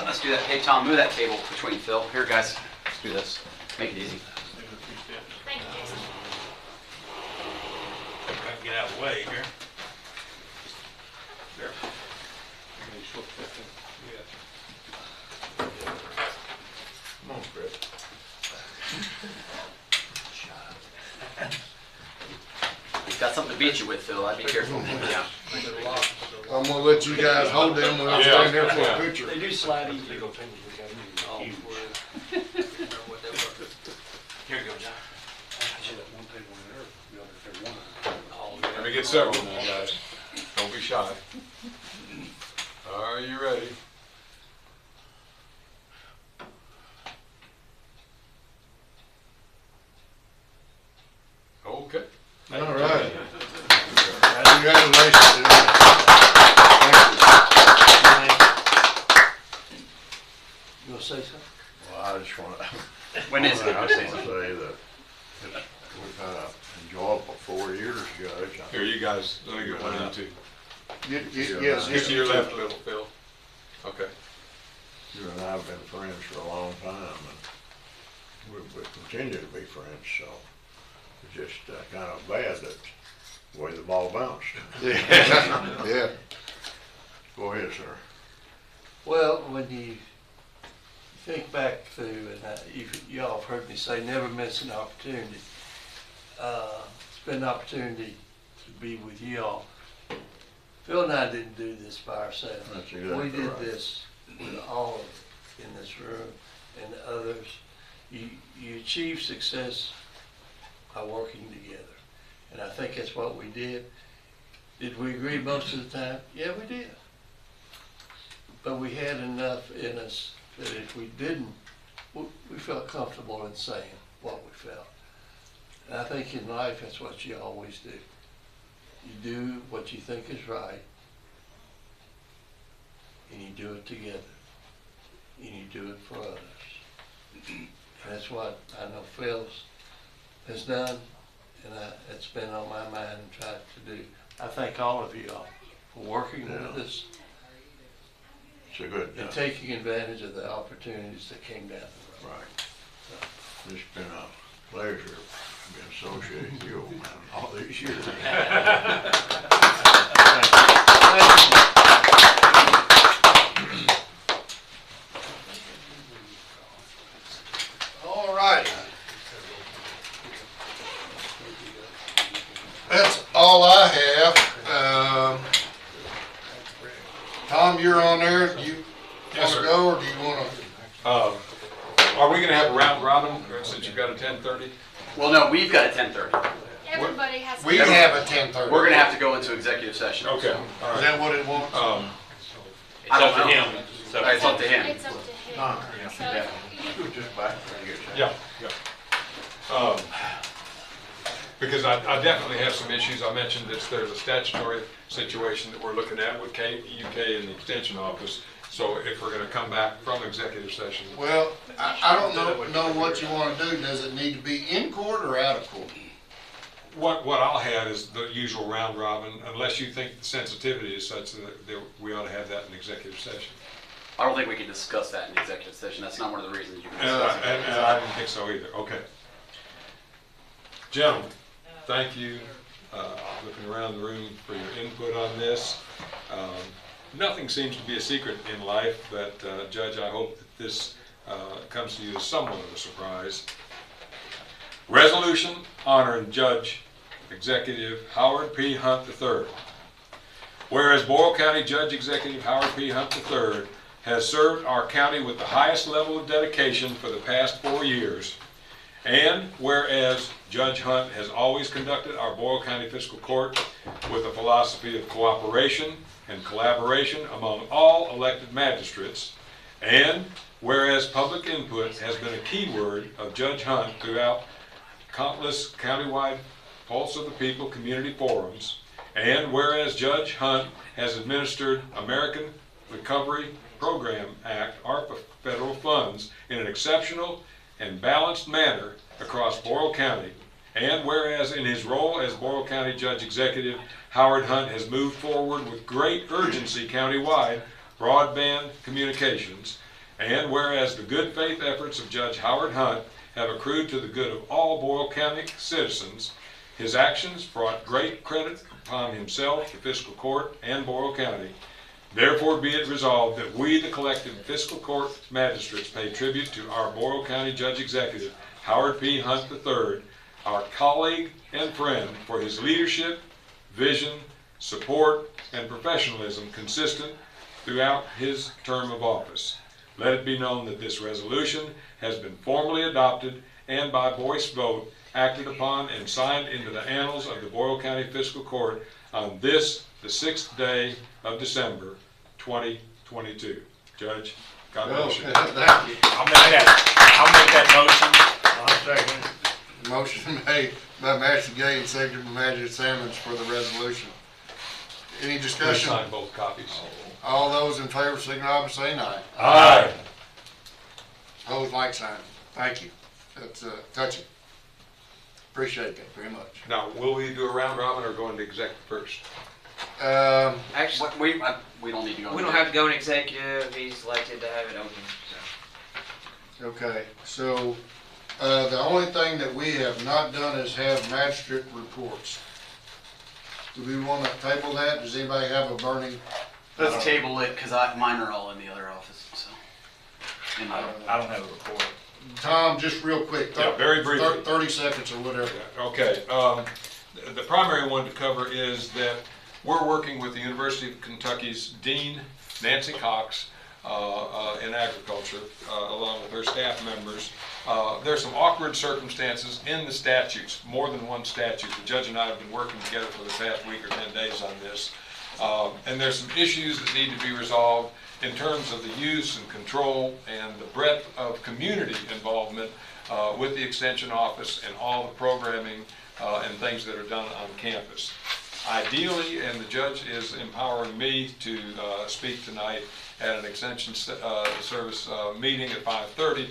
let's do that. Hey, Tom, move that table between Phil. Here, guys, let's do this. Make it easy. Thank you, Jason. Get out of the way here. There. Come on, Chris. He's got something to beat you with, Phil. I'd be careful. Yeah. I'm gonna let you guys hold them when I stand there for a picture. They do slide easy. Here you go, John. Let me get several now, guys. Don't be shy. Are you ready? Okay. All right. Congratulations. Yes. Get to your left a little, Phil. Okay. You and I have been friends for a long time, and we continue to be friends, so it's just kind of bad that the way the ball bounced. Yeah. Go ahead, sir. Well, when you think back through, and y'all have heard me say, never miss an opportunity. It's been an opportunity to be with y'all. Phil and I didn't do this by ourselves. That's exactly We did right. this with all of you in this room and others. You achieve success by working together. And I think that's what we did. Did we agree most of the time? Yeah, we did. But we had enough in us that if we didn't, we felt comfortable in saying what we felt. And I think in life, that's what you always do. You do what you think is right, and you do it together, and you do it for others. And that's what I know Phil has done, and it's been on my mind and tried to do. I thank all of you all for working with us. It's a good And taking advantage of the opportunities that came down the road. Right. It's been a pleasure being associated with you, old man, all these years. All righty. That's all I have. Tom, you're on there. Do you Yes, want to sir. go, or do you want to? Are we gonna have a round robin since you've got a 10:30? Well, no, we've got a 10:30. Everybody has. We have a 10:30. We're gonna have to go into executive session. Okay, all Is right. that what it wants? It's I don't up to know. him. It's up to him. It's up to him. So Yeah. you- Just back there, you get Yeah. Because I definitely have some issues. I mentioned this, there's a statutory situation that we're looking at with UK and the Extension Office. So if we're gonna come back from executive session, Well, I don't know what you want to do. Does it need to be in court or out of court? what I'll have is the usual round robin, unless you think the sensitivity is such that we ought to have that in executive session. I don't think we can discuss that in executive session. That's not one of the reasons you can And discuss it. I didn't think so either. Okay. Gentlemen, thank you, looking around the room for your input on this. Nothing seems to be a secret in life, but Judge, I hope that this comes to you as somewhat of a surprise. Resolution honoring Judge Executive Howard P. Hunt III. Whereas Boyle County Judge Executive Howard P. Hunt III has served our county with the highest level of dedication for the past 4 years, and whereas Judge Hunt has always conducted our Boyle County Fiscal Court with a philosophy of cooperation and collaboration among all elected magistrates, and whereas public input has been a key word of Judge Hunt throughout countless countywide Pulse of the People community forums, and whereas Judge Hunt has administered American Recovery Program Act, ARPA federal funds in an exceptional and balanced manner across Boyle County, and whereas in his role as Boyle County Judge Executive, Howard Hunt has moved forward with great urgency countywide broadband communications, and whereas the good faith efforts of Judge Howard Hunt have accrued to the good of all Boyle County citizens, his actions brought great credit upon himself, the fiscal court, and Boyle County. Therefore be it resolved that we, the collective fiscal court magistrates, pay tribute to our Boyle County Judge Executive, Howard P. Hunt III, our colleague and friend, for his leadership, vision, support, and professionalism consistent throughout his term of office. Let it be known that this resolution has been formally adopted and by voice vote acted upon and signed into the annals of the Boyle County Fiscal Court on this, the 6th day of December, 2022. Judge, God bless you. Thank you. I'll make that motion. I'll second it. Motion made by Magistrate Gay and seconded by Magistrate Sammons for the resolution. Any Please discussion? sign both copies. All those in favor signify by saying aye. Aye. Opposed, like sign. Thank you. That's touching. Appreciate that very much. Now, will we do a round robin or go into exec first? Actually, we don't need to go. We don't have to go in executive. He's elected to have it open. So. Okay, so, the only thing that we have not done is have magistrate reports. Do we wanna table that? Does anybody have a burning? Let's table it, cause mine are all in the other office, so. And I don't have a report. Tom, just real quick. Yeah, very briefly. 30 seconds or whatever. Okay, the primary one to cover is that we're working with the University of Kentucky's Dean, Nancy Cox, in agriculture, along with her staff members. There's some awkward circumstances in the statutes, more than one statute. The judge and I have been working together for the past week or 10 days on this. And there's some issues that need to be resolved in terms of the use and control and the breadth of community involvement with the Extension Office and all the programming and things that are done on campus. Ideally, and the judge is empowering me to speak tonight at an Extension Service meeting at 5:30.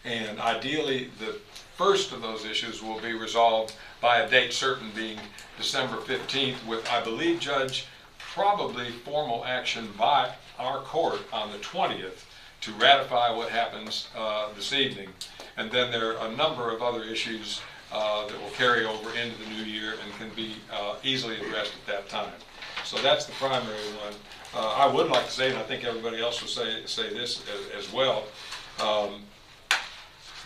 And ideally, the first of those issues will be resolved by a date certain, being December 15th, with, I believe, Judge, probably formal action by our court on the 20th to ratify what happens this evening. And then there are a number of other issues that will carry over into the new year and can be easily addressed at that time. So that's the primary one. I would like to say, and I think everybody else will say this as well,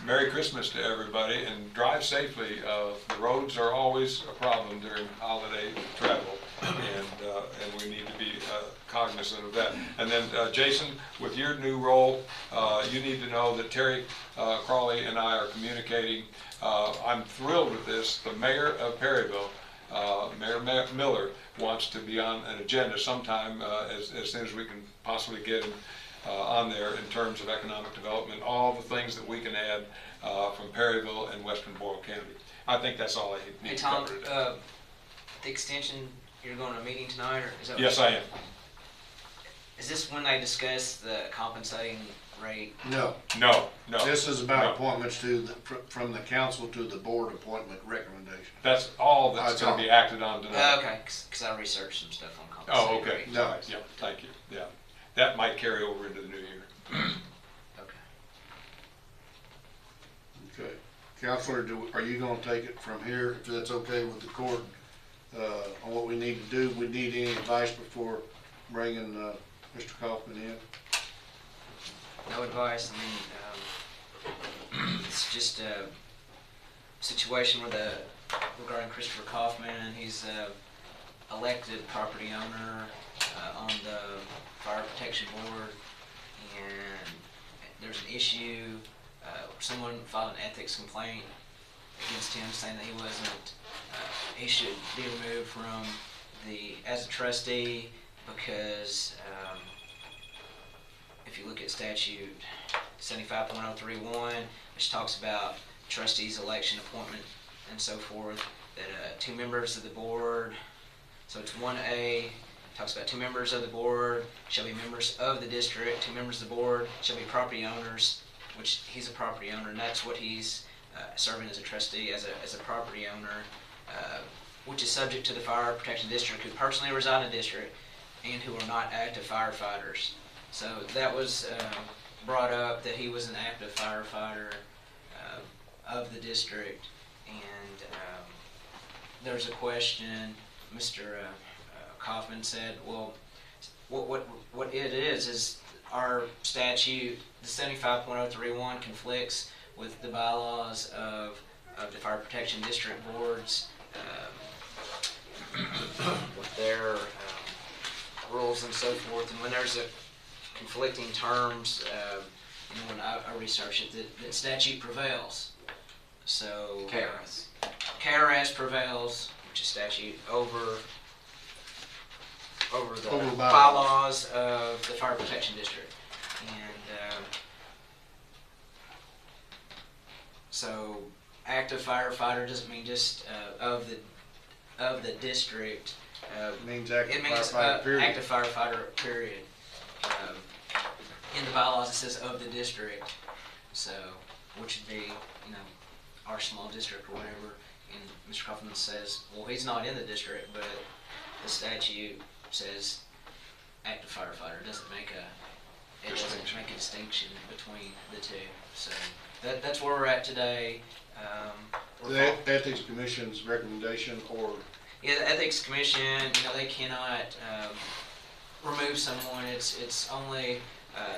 Merry Christmas to everybody, and drive safely. The roads are always a problem during holiday travel, and we need to be cognizant of that. And then Jason, with your new role, you need to know that Terry Crawley and I are communicating. I'm thrilled with this. The mayor of Perryville, Mayor Miller, wants to be on an agenda sometime as soon as we can possibly get him on there in terms of economic development, all the things that we can add from Perryville and Western Boyle County. I think that's all I need Hey to Tom, cover today. the extension, you're going to a meeting tonight, or is that? Yes, I am. Is this when they discuss the compensating rate? No. No. This is about No. appointments to from the council to the board appointment recommendation. That's all that's going to be acted on tonight. Okay, because I researched some stuff on compensating Oh, okay. rate. No. Yeah, thank you. Yeah, that might carry over into the new year. Okay. Counselor, are you gonna take it from here, if that's okay with the court, on what we need to do? We need any advice before bringing, Mr. Kaufman in? No advice. I mean, it's just a situation regarding Christopher Kaufman. He's a elected property owner on the Fire Protection Board, and there's an issue. Someone filed an ethics complaint against him, saying that he should be removed from as a trustee, because if you look at statute 75.031, which talks about trustees' election, appointment, and so forth, that 2 members of the board, so it's 1A, talks about 2 members of the board shall be members of the district, 2 members of the board shall be property owners, which he's a property owner, and that's what he's serving as a trustee, as a property owner, which is subject to the Fire Protection District, who personally reside in the district and who are not active firefighters. So that was brought up, that he was an active firefighter of the district, and there's a question. Mr. Kaufman said, well, what it is our statute, the 75.031, conflicts with the bylaws of the Fire Protection District boards, with their rules and so forth. And when there's a conflicting terms, when I researched it, that statute prevails. So KRS prevails, which is statute, over the bylaws of the Fire Protection District. And so active firefighter doesn't mean just of the district. It means active firefighter, period. Active firefighter, period. In the bylaws it says of the district, so which would be, our small district or whatever. And Mr. Kaufman says, well, he's not in the district, but the statute says active firefighter. It doesn't make a distinction between the two. So that's where we're at today. The Ethics Commission's recommendation, or yeah, the Ethics Commission, they cannot remove someone. It's only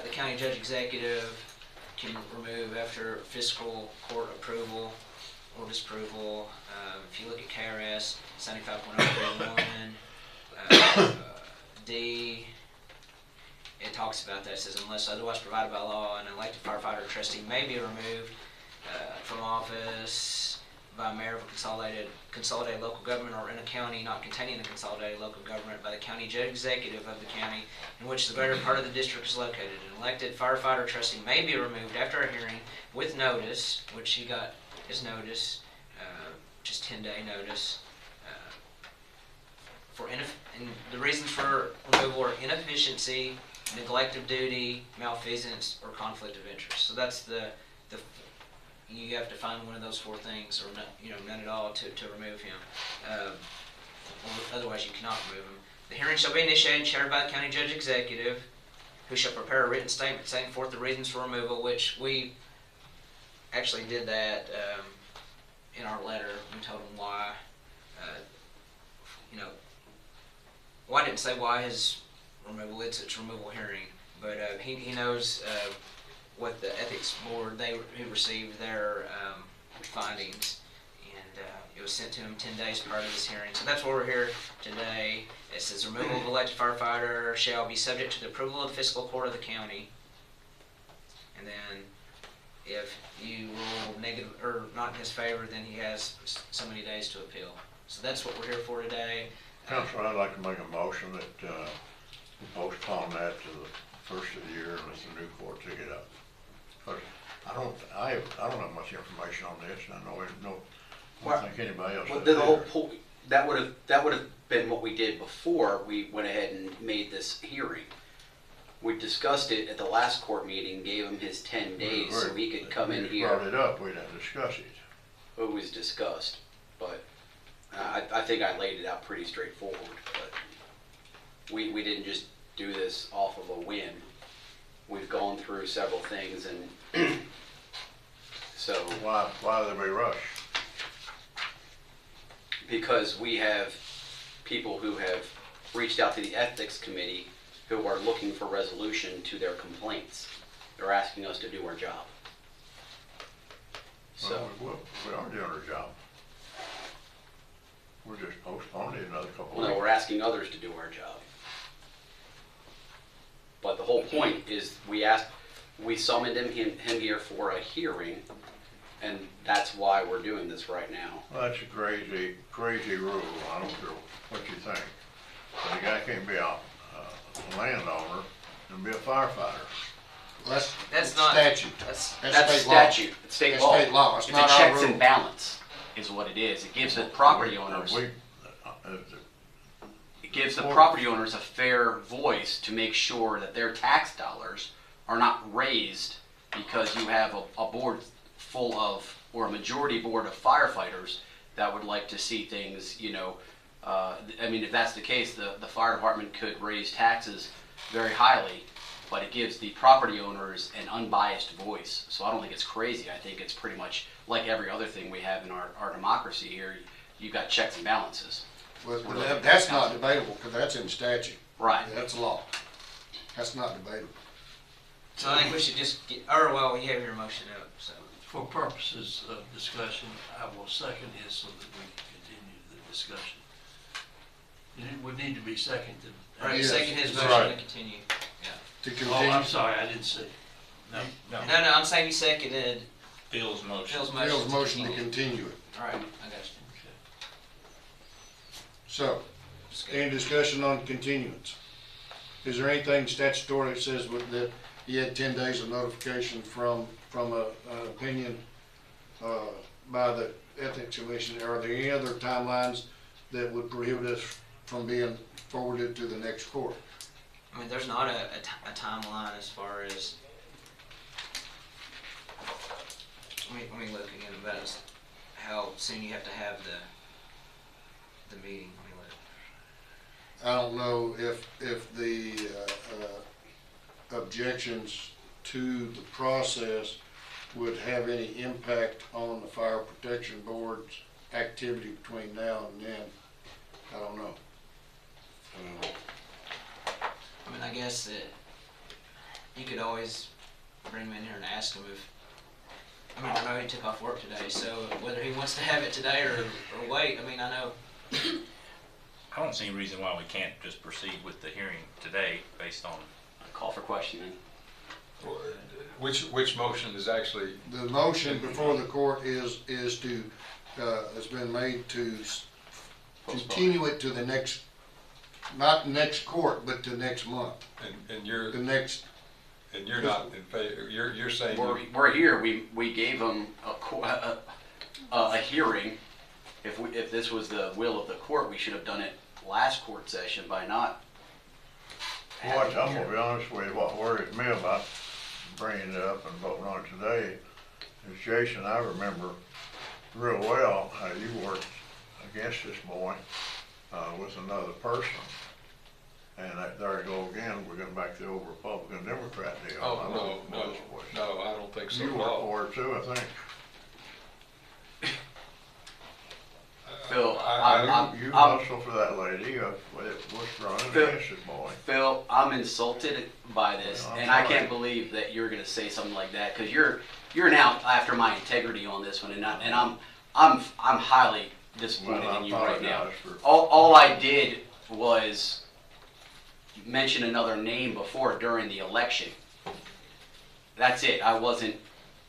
the county judge executive can remove after fiscal court approval or disapproval. If you look at KRS 75.031 D, it talks about that. It says unless otherwise provided by law, an elected firefighter or trustee may be removed from office by a mayor of a consolidated local government or in a county not containing the consolidated local government by the county judge executive of the county in which the greater part of the district is located. An elected firefighter or trustee may be removed after a hearing with notice, which he got his notice, just 10-day notice. And the reasons for removal are inefficiency, neglect of duty, malfeasance, or conflict of interest. So that's you have to find one of those four things, or none at all, to remove him. Otherwise, you cannot remove him. The hearing shall be initiated and chaired by the county judge executive, who shall prepare a written statement setting forth the reasons for removal, which we actually did that in our letter. We told him why. Well, I didn't say why his removal. It's removal hearing, but he knows what the ethics board who received their findings, and it was sent to him 10 days prior to this hearing. So that's why we're here today. It says removal of elected firefighter shall be subject to the approval of the fiscal court of the county, and then if you rule negative or not in his favor, then he has so many days to appeal. So that's what we're here for today. Councilor, I'd like to make a motion that we postpone that to the first of the year and let the new court take it up. But I don't have much information on this, and I don't think anybody else does. The whole point, that would have been what we did before we went ahead and made this hearing. We discussed it at the last court meeting, gave him his 10 days so he could come in here. Brought it up, we didn't discuss it. It was discussed, but I think I laid it out pretty straightforward. But we didn't just do this off of a whim. We've gone through several things, and so why did we rush? Because we have people who have reached out to the ethics committee who are looking for resolution to their complaints. They're asking us to do our job. So we are doing our job. We're just postponing it another couple of no, weeks. we're asking others to do our job. But the whole point is we summoned him here for a hearing, and that's why we're doing this right now. Well, that's a crazy rule. I don't care what you think. But the guy can't be a landowner and be a firefighter. Well, that's not statute. That's state law. statute. It's state That's law. state law. It's not a our checks rule. and balance is what it is. It gives the property owners. It gives the property owners a fair voice to make sure that their tax dollars are not raised because you have a board full of, or a majority board of firefighters that would like to see things, I mean, if that's the case, the fire department could raise taxes very highly, but it gives the property owners an unbiased voice. So I don't think it's crazy. I think it's pretty much like every other thing we have in our democracy here. You've got checks and balances. Well, that's not debatable, because that's in statute. Right. That's law. That's not debatable. So I think we should just you have your motion up, so. For purposes of discussion, I will second his so that we can continue the discussion. It would need to be seconded. Right, Yes. second his motion Right. to continue. Yeah. To Oh, continue. I'm sorry, I didn't see. No. No, I'm saying you seconded Phil's motion. Bill's motion to continue it. All right, I got you. So, any discussion on continuance? Is there anything statutory that says that you had 10 days of notification from an opinion by the Ethics Commission? Are there any other timelines that would prohibit us from being forwarded to the next court? I mean, there's not a timeline as far as. Let me look again about how soon you have to have the meeting. Let me look. I don't know if the objections to the process would have any impact on the Fire Protection Board's activity between now and then. I don't know. I mean, I guess that you could always bring him in here and ask him if, I mean, I know he took off work today, so whether he wants to have it today or wait, I mean, I know. I don't see any reason why we can't just proceed with the hearing today based on. Call for questioning. Which motion is actually? The motion before the court is to, has been made to continue it to the next, not next court, but to next month. And you're. The next. And you're not in favor, you're saying. We're here, we gave them a hearing. If this was the will of the court, we should have done it last court session by not. Well, I'm gonna be honest with you, what worries me about bringing it up and voting on it today is, Jason, I remember real well how you worked against this boy with another person. And there you go again, we're going back to the old Republican Democrat deal. Oh, no, I don't think so. You worked for it too, I think. Phil, you also for that lady, was running against this boy. Phil, I'm insulted by this, Well, and I sorry. can't believe that you're going to say something like that, because you're now after my integrity on this one, and I'm highly disappointed in you right now. All I did was mention another name before during the election. That's it. I wasn't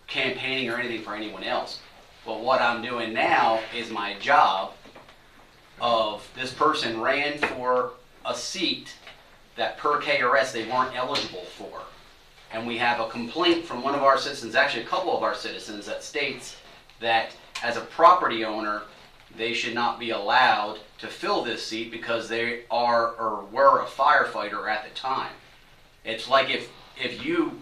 campaigning or anything for anyone else. But what I'm doing now is my job of this person ran for a seat that per KRS they weren't eligible for. And we have a complaint from one of our citizens, actually a couple of our citizens, that states that as a property owner, they should not be allowed to fill this seat because they are or were a firefighter at the time. It's like if you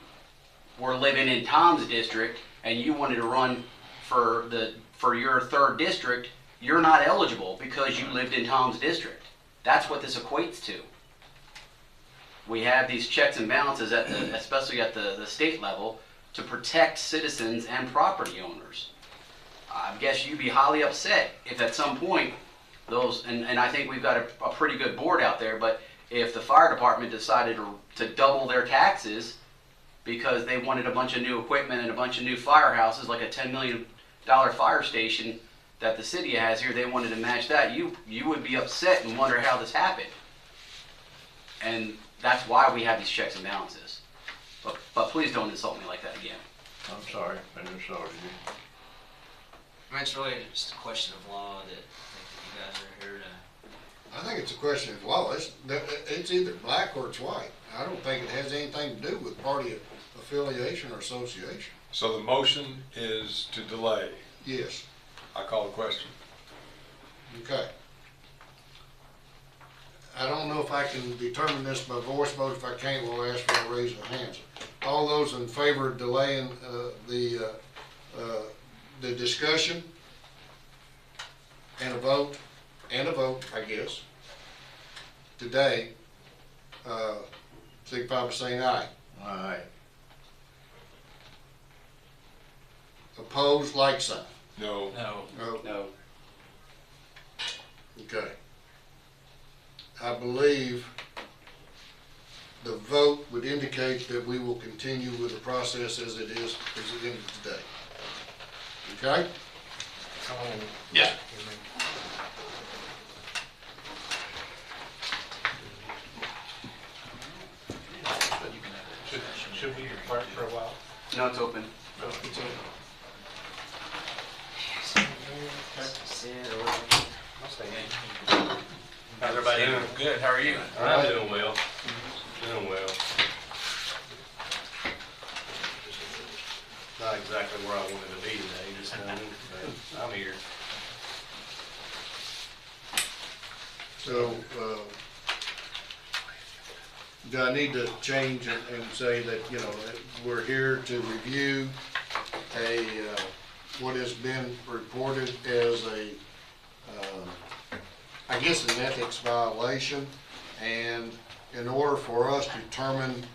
were living in Tom's district and you wanted to run for your 3rd district, you're not eligible because you lived in Tom's district. That's what this equates to. We have these checks and balances especially at the state level, to protect citizens and property owners. I guess you'd be highly upset if at some point those, and I think we've got a pretty good board out there, but if the fire department decided to double their taxes because they wanted a bunch of new equipment and a bunch of new firehouses, like a $10 million fire station that the city has here, they wanted to match that, you would be upset and wonder how this happened. And that's why we have these checks and balances. But please don't insult me like that again. I'm sorry, I insulted you. I mean, it's really just a question of law that I think that you guys are here to. I think it's a question of law. It's either black or it's white. I don't think it has anything to do with party affiliation or association. So the motion is to delay. Yes. I call the question. Okay. I don't know if I can determine this by voice vote. If I can't, we'll ask for a raise of hands. All those in favor of delaying the discussion and a vote, I guess, today, signify by saying aye. Aye. Opposed, like sign. No. No. Okay. I believe the vote would indicate that we will continue with the process as it is today. Okay? Yeah. Should we depart for a while? No, it's open. How's everybody doing? Good, how are you? I'm doing well. Doing well. Not exactly where I wanted to be today, just but I'm here. So, do I need to change and say that, you know, that we're here to review what has been reported as I guess an ethics violation And in order for us to determine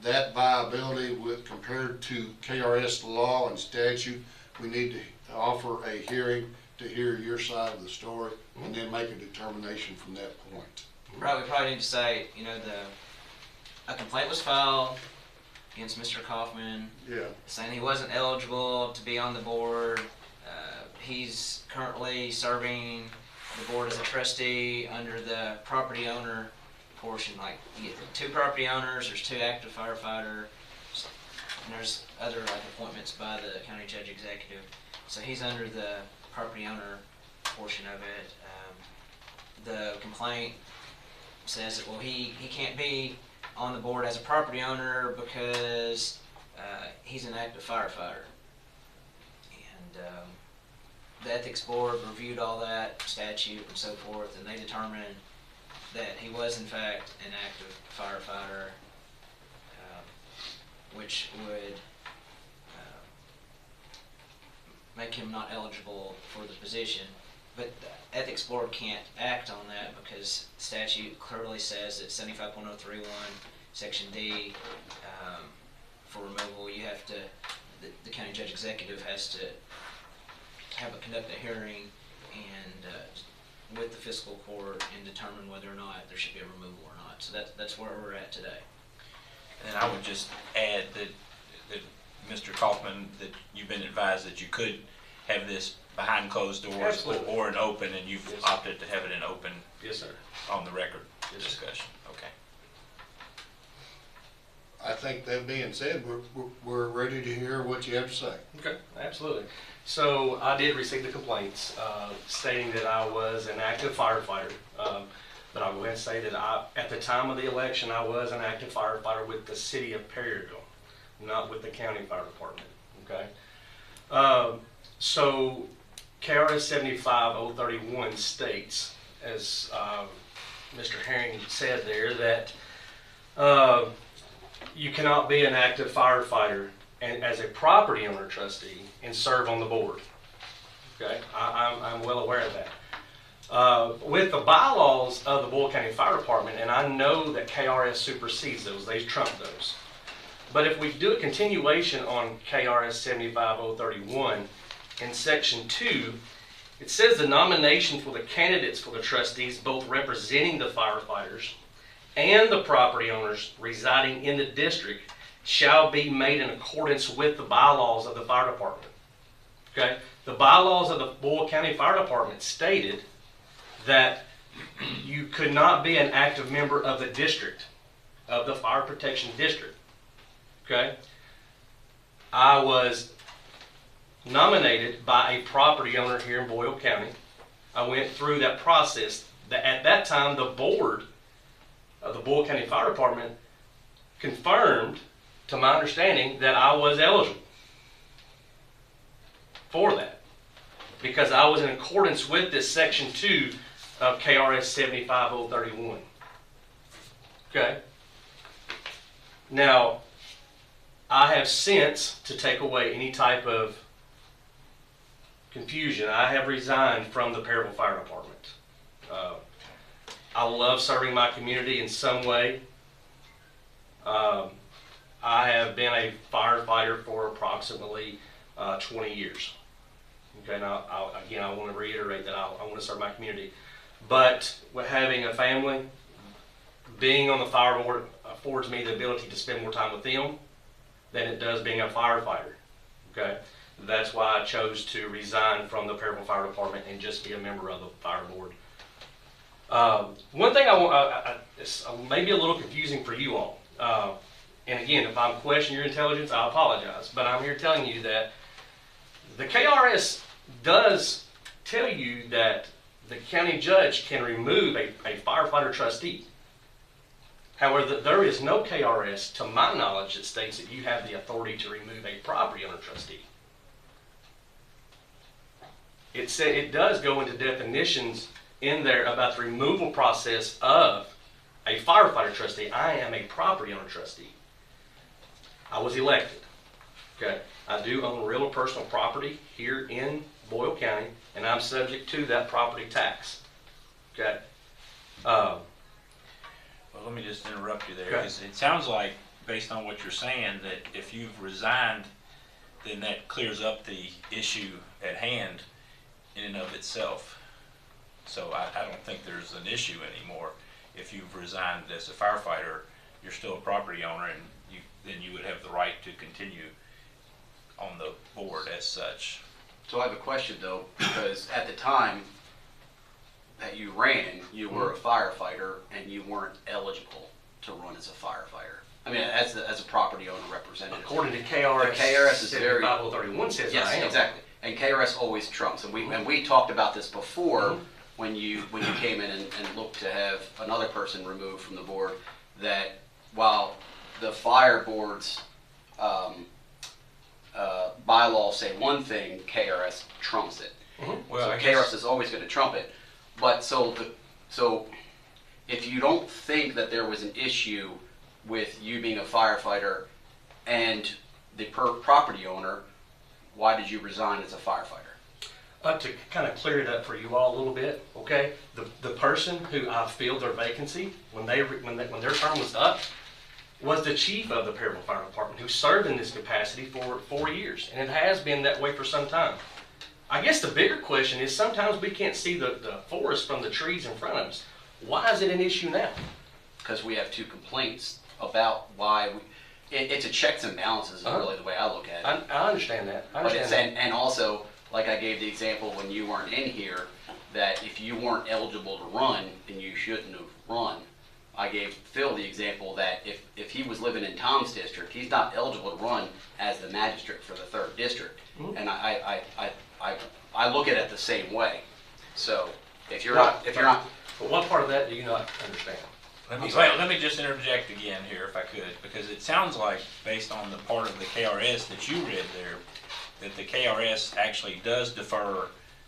that viability compared to KRS law and statute, we need to offer a hearing to hear your side of the story and then make a determination from that point. Right, we probably need to say, you know, a complaint was filed against Mr. Kaufman, Yeah. saying he wasn't eligible to be on the board. He's currently serving the board as a trustee under the property owner portion. Like, you get the 2 property owners, there's 2 active firefighters, and there's other like appointments by the county judge executive. So he's under the property owner portion of it. The complaint says that, well, he can't be on the board as a property owner because he's an active firefighter. And the ethics board reviewed all that statute and so forth, and they determined that he was in fact an active firefighter, which would make him not eligible for the position. But the ethics board can't act on that because statute clearly says that 75.031 section D, for removal, you have to, the county judge executive has to conduct a hearing and with the fiscal court and determine whether or not there should be a removal or not. So that's where we're at today. And I would just add that Mr. Kaufman, that you've been advised that you could have this behind closed doors. Absolutely. Or an open, and you've Yes, opted to have it in open. Yes, sir. On the record Yes, discussion. Okay. I think that being said, we're ready to hear what you have to say. Okay, absolutely. So I did receive the complaints stating that I was an active firefighter. But I'll go ahead and say that at the time of the election, I was an active firefighter with the city of Perryville, not with the county fire department. Okay. So KRS 75031 states, as Mr. Herring said there, that you cannot be an active firefighter and as a property owner trustee and serve on the board. Okay, I'm well aware of that. With the bylaws of the Boyle County Fire Department, and I know that KRS supersedes those, they trump those. But if we do a continuation on KRS 75031, in section 2, it says the nomination for the candidates for the trustees, both representing the firefighters and the property owners residing in the district, shall be made in accordance with the bylaws of the fire department. Okay? The bylaws of the Boyle County Fire Department stated that you could not be an active member of the district, of the fire protection district. Okay? I was nominated by a property owner here in Boyle County. I went through that process. At that time, the board of the Boyle County Fire Department confirmed, to my understanding, that I was eligible for that because I was in accordance with this section 2 of KRS 75031. Okay? Now, I have since, to take away any type of confusion, I have resigned from the Perryville Fire Department. I love serving my community in some way. I have been a firefighter for approximately 20 years. Okay, now, again, I want to reiterate that I want to serve my community. But with having a family, being on the fire board affords me the ability to spend more time with them than it does being a firefighter. Okay, that's why I chose to resign from the Perryville Fire Department and just be a member of the fire board. One thing I want, it's maybe a little confusing for you all. And again, if I'm questioning your intelligence, I apologize. But I'm here telling you that the KRS does tell you that the county judge can remove a firefighter trustee. However, there is no KRS, to my knowledge, that states that you have the authority to remove a property owner trustee. It does go into definitions in there about the removal process of a firefighter trustee. I am a property owner trustee. I was elected. Okay, I do own real or personal property here in Boyle County, and I'm subject to that property tax. Okay, Well, let me just interrupt you there, Okay. because it sounds like, based on what you're saying, that if you've resigned, then that clears up the issue at hand in and of itself. So I don't think there's an issue anymore. If you've resigned as a firefighter, you're still a property owner, and then you would have the right to continue on the board as such. So I have a question though, because at the time that you ran, you were a firefighter and you weren't eligible to run as a firefighter. I mean, as a property owner representative. According to KRS, The KRS is very 75031 says yes, I am. exactly. And KRS always trumps. And we talked about this before when you came in and looked to have another person removed from the board. That while the fire board's bylaws say one thing, KRS trumps it. Well, So I guess- KRS is always going to trump it. But so if you don't think that there was an issue with you being a firefighter and the property owner, why did you resign as a firefighter? To kind of clear it up for you all a little bit, okay? The person who I filled their vacancy when their term was up was the chief of the Perryville Fire Department, who served in this capacity for 4 years, and it has been that way for some time. I guess the bigger question is sometimes we can't see the forest from the trees in front of us. Why is it an issue now? Because we have two complaints about why it's a checks and balances is really the way I look at it. I understand that. And also, like I gave the example when you weren't in here, that if you weren't eligible to run, then you shouldn't have run. I gave Phil the example that if he was living in Tom's district, he's not eligible to run as the magistrate for the 3rd district. And I look at it the same way. So if you're not. But what part of that do you not understand? Let me just interject again here, if I could, because it sounds like, based on the part of the KRS that you read there, that the KRS actually does defer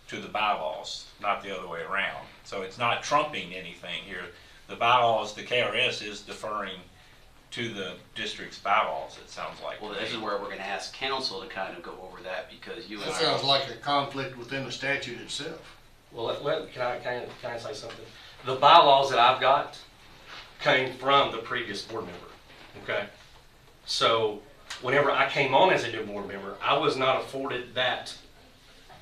to the bylaws, not the other way around. So it's not trumping anything here. The bylaws, the KRS is deferring to the district's bylaws, it sounds like. Well, this is where we're going to ask council to kind of go over that, because you and That I. sounds like a conflict within the statute itself. Well, can I say something? The bylaws that I've got came from the previous board member, okay? So whenever I came on as a new board member, I was not afforded that,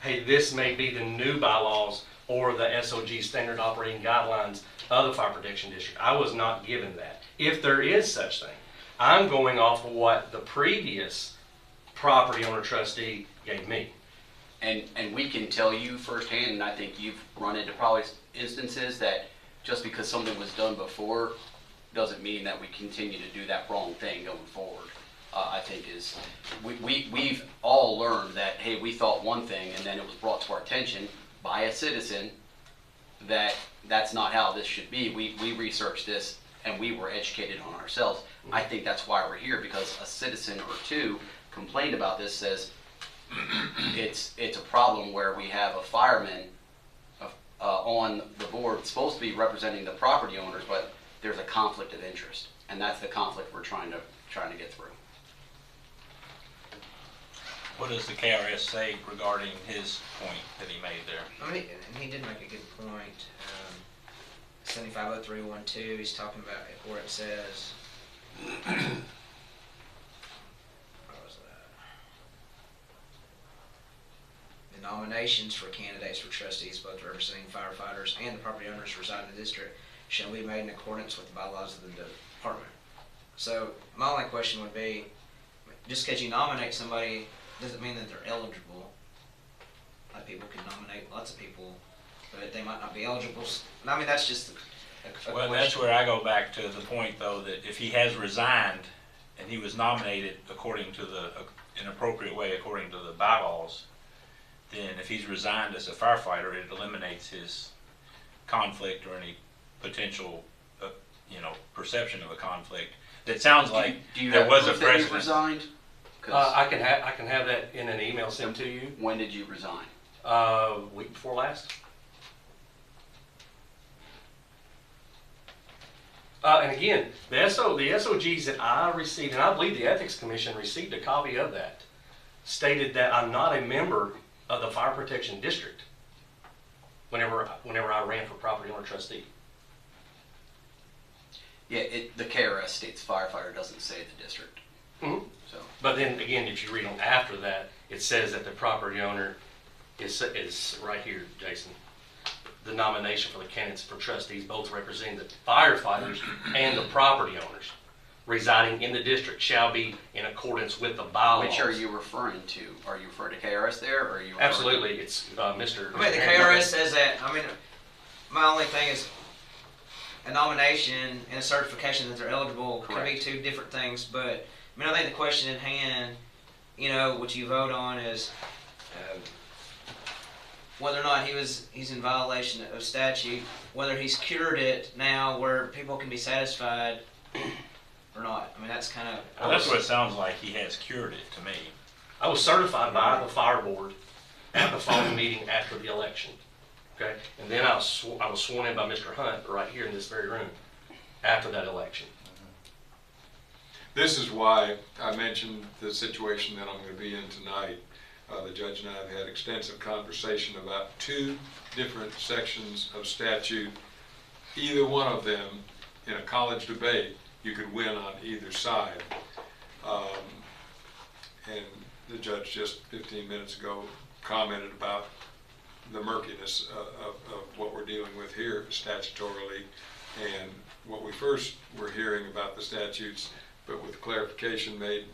hey, this may be the new bylaws or the SOG standard operating guidelines of the Fire Protection District. I was not given that. If there is such thing, I'm going off of what the previous property owner trustee gave me. And we can tell you firsthand, and I think you've run into probably instances that just because something was done before doesn't mean that we continue to do that wrong thing going forward. I think we've all learned that, hey, we thought one thing and then it was brought to our attention by a citizen that that's not how this should be. We researched this and we were educated on ourselves. I think that's why we're here, because a citizen or two complained about this, says it's a problem where we have a fireman on the board supposed to be representing the property owners, but there's a conflict of interest, and that's the conflict we're trying to get through. What does the KRS say regarding his point that he made there? I mean, and he did make a good point. 750312, he's talking about where it says, where was that? The nominations for candidates for trustees, both representing firefighters and the property owners residing in the district, shall be made in accordance with the bylaws of the department. So my only question would be, just because you nominate somebody doesn't mean that they're eligible. A lot of people can nominate lots of people, but they might not be eligible. I mean, that's just a Well, question. that's where I go back to the point, though, that if he has resigned and he was nominated according to an appropriate way, according to the bylaws, then if he's resigned as a firefighter, it eliminates his conflict or any potential, perception of a conflict. That sounds like there was a that precedent. you resigned? I can have that in an email sent to you. When did you resign? Week before last. And again, the SOGs that I received, and I believe the Ethics Commission received a copy of that, stated that I'm not a member of the Fire Protection District whenever I ran for property owner trustee. Yeah, the KRS states firefighter, doesn't say the district. Mhm. So, But then again, if you read on after that, it says that the property owner is right here, Jason. The nomination for the candidates for trustees, both representing the firefighters and the property owners residing in the district shall be in accordance with the bylaws. which are you referring to? Are you referring to KRS there, or are you? Absolutely, it's Mr. I mean, the KRS says that. I mean, my only thing is a nomination and a certification that they're eligible can be two different things. But I mean, I think the question in hand, you know, what you vote on is whether or not he's in violation of statute, whether he's cured it now where people can be satisfied or not. I mean, that's kind of. Well, that's what it sounds like. He has cured it to me. I was certified by the fire board at the following meeting after the election. Okay, and then I was sworn in by Mr. Hunt right here in this very room after that election. This is why I mentioned the situation that I'm going to be in tonight. The judge and I have had extensive conversation about two different sections of statute. Either one of them, in a college debate, you could win on either side. And the judge just 15 minutes ago commented about the murkiness of what we're dealing with here statutorily, and what we first were hearing about the statutes, but with clarification made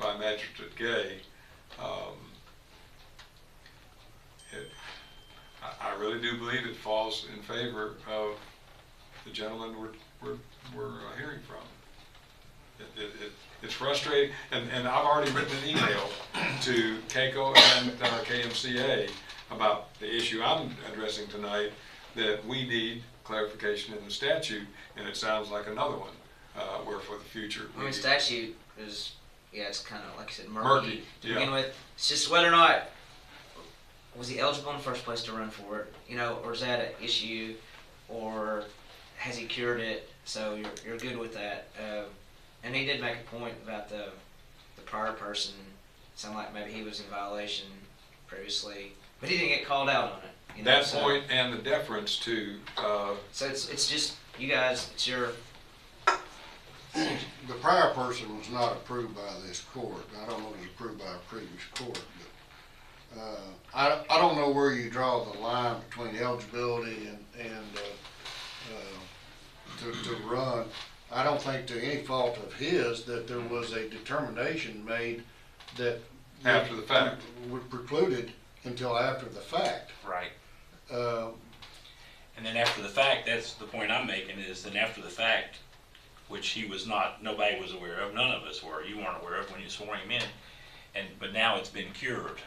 by Magistrate Gay. I really do believe it falls in favor of the gentleman we're hearing from. It's frustrating, and I've already written an email to CACO and KMCA about the issue I'm addressing tonight, that we need clarification in the statute, and it sounds like another one where for the future. I mean, statute is, yeah, it's kind of, like I said, Murky, to begin with. It's just whether or not, was he eligible in the first place to run for it, you know, or is that an issue, or has he cured it, so you're good with that. And he did make a point about the prior person, sounded like maybe he was in violation previously, but he didn't get called out on it. You know, that point and the deference to. So it's just, you guys, it's your. The prior person was not approved by this court. I don't know if it was approved by a previous court, but I don't know where you draw the line between eligibility and to run. I don't think to any fault of his that there was a determination made that after the fact would precluded until after the fact. Right. And then after the fact, that's the point I'm making, is that after the fact, which he was not, nobody was aware of, none of us were, you weren't aware of when you swore him in, but now it's been cured,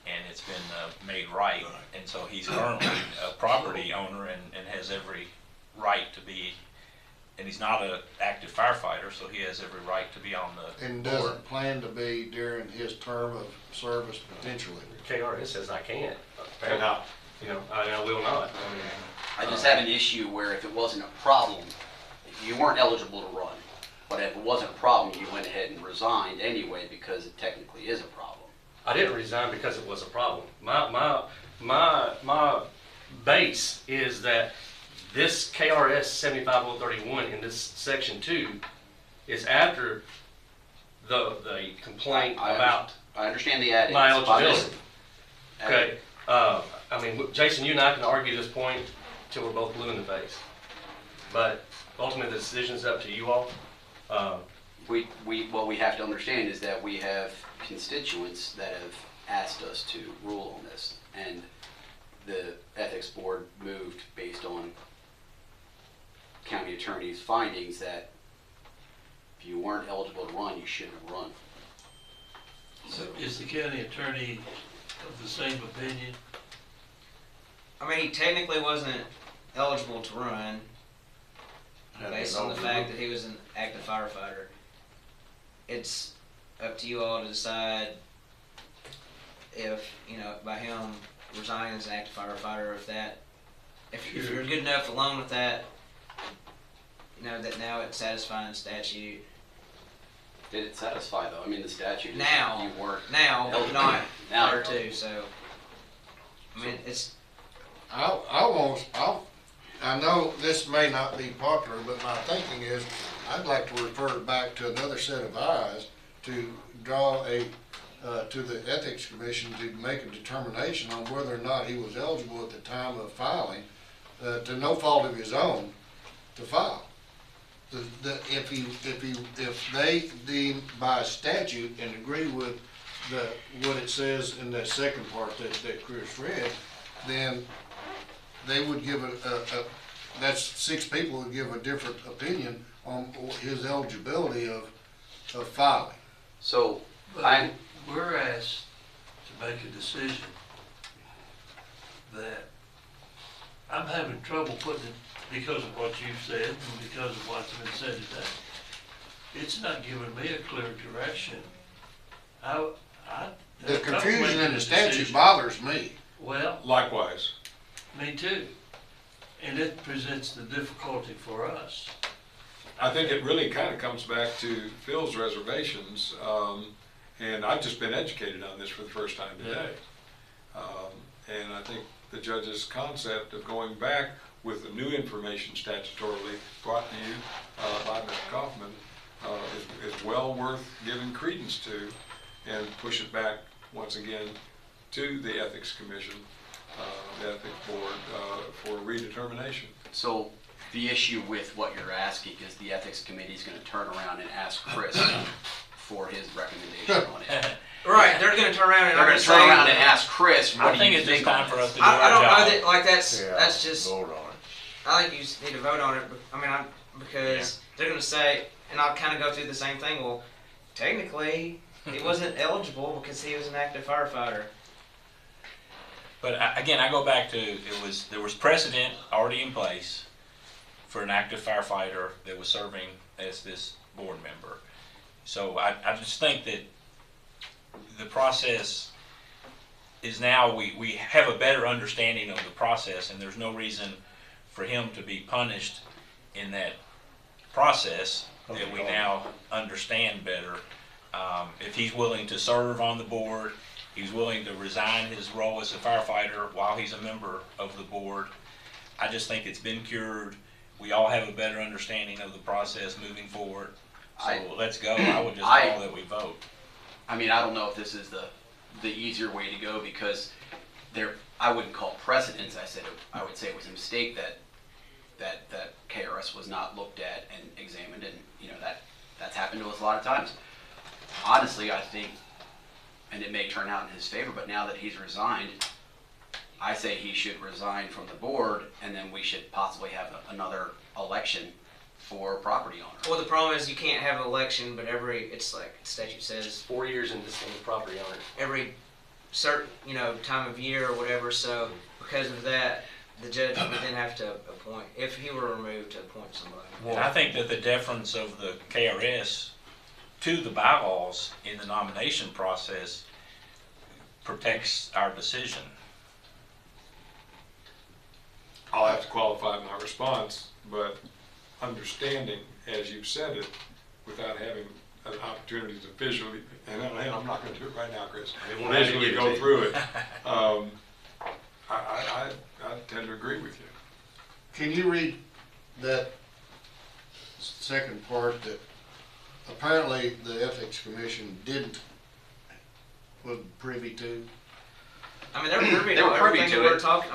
and it's been made right, and so he's currently a property owner and has every right to be, and he's not an active firefighter, so he has every right to be on the and board. doesn't plan to be during his term of service potentially. KRS says I can't. Apparently, you know, I will not. I just have an issue where if it wasn't a problem, you weren't eligible to run. But if it wasn't a problem, you went ahead and resigned anyway because it technically is a problem. I didn't resign because it was a problem. My base is that this KRS 75131 in this section 2 is after the complaint about I understand the adding. my eligibility. Okay. I mean, Jason, you and I can argue this point till we're both blue in the face, but ultimately the decision's up to you all. What we have to understand is that we have constituents that have asked us to rule on this, and the ethics board moved based on county attorney's findings that if you weren't eligible to run, you shouldn't have run. So is the county attorney of the same opinion? I mean, he technically wasn't eligible to run based on the fact that he was an active firefighter. It's up to you all to decide if, you know, by him resigning as an active firefighter, if you're good enough alone with that, you know, that now it's satisfying statute. Did it satisfy though? I mean, the statute. Now, you weren't but not now prior to. So, I mean, it's. I I know this may not be popular, but my thinking is, I'd like to refer it back to another set of eyes to draw to the Ethics Commission to make a determination on whether or not he was eligible at the time of filing, to no fault of his own, to file. If they deem by statute and agree with what it says in that second part that Chris read, then they would give that's 6 people would give a different opinion on his eligibility of filing. So, we're asked to make a decision that I'm having trouble putting it because of what you've said and because of what's been said today. It's not giving me a clear direction. The confusion in the statute bothers me. Well, Likewise. me too. And it presents the difficulty for us. I think it really kind of comes back to Phil's reservations, and I've just been educated on this for the first time today. And I think the judge's concept of going back with the new information statutorily brought to you by Mr. Kaufman is well worth giving credence to, and push it back once again to the Ethics Commission, the Ethics Board, for redetermination. So the issue with what you're asking is the Ethics Committee is going to turn around and ask Chris for his recommendation on it. Right, they're gonna turn around and They're going to turn around and ask Chris, what I do think you it's just think on time for this? us to do our I don't job. know that, like, that's just, Vote on it. I think you just need to vote on it, because they're gonna say, and I'll kinda go through the same thing, well, technically, he wasn't eligible because he was an active firefighter. But again, I go back to, there was precedent already in place for an active firefighter that was serving as this board member. So I just think that the process is now, we have a better understanding of the process, and there's no reason for him to be punished in that process that we now understand better. If he's willing to serve on the board, he's willing to resign his role as a firefighter while he's a member of the board. I just think it's been cured. We all have a better understanding of the process moving forward. So let's go. I would just call that we vote. I mean, I don't know if this is the easier way to go, because I wouldn't call precedence. I would say it was a mistake that KRS was not looked at and examined, and that's happened to us a lot of times. Honestly, I think, and it may turn out in his favor, but now that he's resigned, I say he should resign from the board, and then we should possibly have another election for property owner. Well, the problem is you can't have an election, but it's like the statute says, 4 years in this thing with property owner. every certain, time of year or whatever, so because of that, the judge would then have to appoint, if he were removed, to appoint somebody. And I think that the deference of the KRS to the bylaws in the nomination process protects our decision. I'll have to qualify my response, but understanding, as you've said it, without having an opportunity to visually, and I'm not gonna do it right now, Chris, visually go through it, I tend to agree with you. Can you read that second part that apparently the Ethics Commission was privy to? I mean, they're privy to everything that we're talking,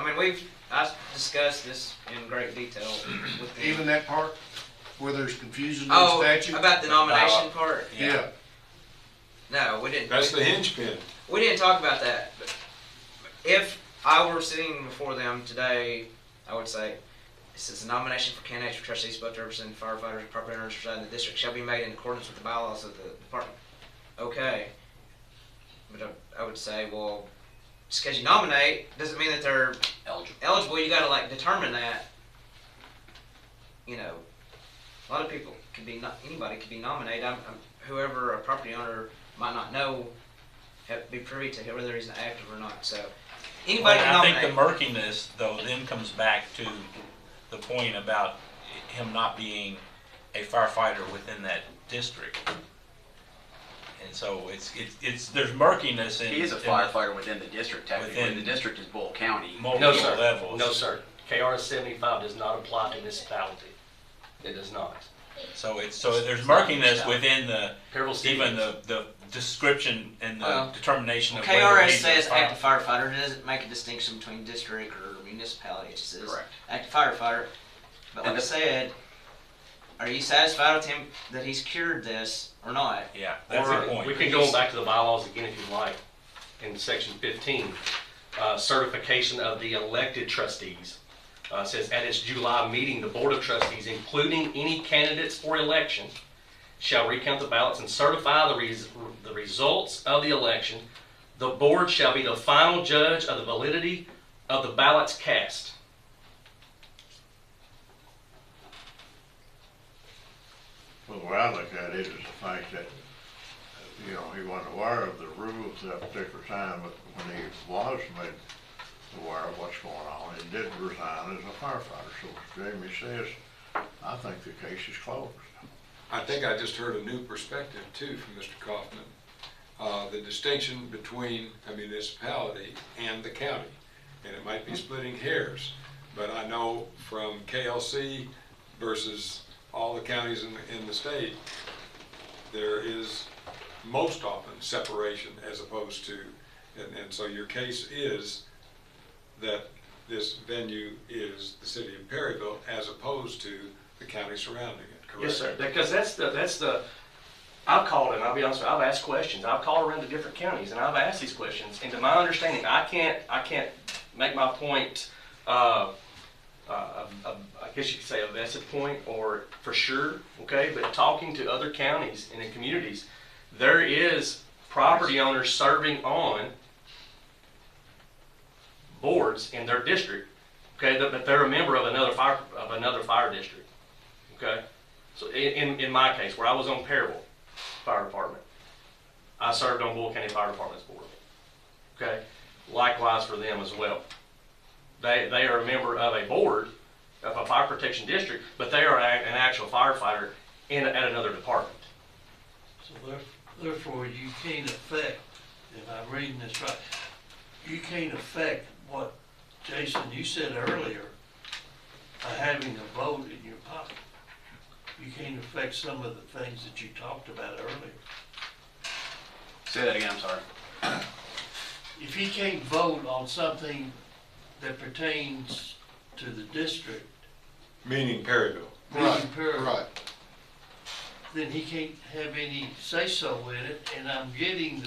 I've discussed this in great detail with them. Even that part where there's confusion in the statute? About the nomination part? Yeah. No, we didn't. That's the hinge pin. We didn't talk about that, but if I were sitting before them today, I would say, this is a nomination for candidates for trustees, both representing firefighters and property owners residing in the district shall be made in accordance with the bylaws of the department. Okay. But I would say, well, just because you nominate doesn't mean that they're eligible. You got to determine that. A lot of people could be anybody could be nominated. Whoever a property owner might not know, be privy to whether he's active or not. So anybody can nominate. I think the murkiness though then comes back to the point about him not being a firefighter within that district. And so there's murkiness in. He is a firefighter within the district, technically. The district is Boyle County. No, sir. Levels. No, sir. KRS 75 does not apply to municipality. It does not. So there's murkiness within the, even Stevens. the description and the Well, determination of whether KRS he's a says fire- active firefighter. It doesn't make a distinction between district or municipality. It just says Correct. active firefighter. But like I said, are you satisfied with him that he's cured this or not? Yeah, that's the point. We can go back to the bylaws again if you'd like. In section 15, certification of the elected trustees. Says at its July meeting, the Board of Trustees, including any candidates for election, shall recount the ballots and certify the results of the election. The board shall be the final judge of the validity of the ballots cast. Well, the way I look at it is the fact that, you know, he wasn't aware of the rules at that particular time, but when he was made aware of what's going on, he did resign as a firefighter. So as Jamie says, I think the case is closed. I think I just heard a new perspective too from Mr. Kaufman. The distinction between a municipality and the county. And it might be splitting hairs, but I know from KLC versus all the counties in the state, there is most often separation as opposed to, and so your case is that this venue is the city of Perryville as opposed to the county surrounding it, correct? Yes, sir. Because that's the. I've called and I'll be honest with you, I've asked questions. I've called around to different counties and I've asked these questions. And to my understanding, I can't make my point. I guess you could say a vested point or for sure. Okay, but talking to other counties and in communities, there is property owners serving on boards in their district. Okay, but they're a member of another fire district. Okay, so in my case, where I was on Perryville Fire Department, I served on Boyle County Fire Department's board. Okay, likewise for them as well. They are a member of a board of a fire protection district, but they are an actual firefighter at another department. So therefore, you can't affect, if I'm reading this right, you can't affect what, Jason, you said earlier, having a vote in your pocket. You can't affect some of the things that you talked about earlier. Say that again, I'm sorry. If he can't vote on something that pertains to the district, Meaning Perryville. meaning Perryville, Right. then he can't have any say-so in it, and I'm getting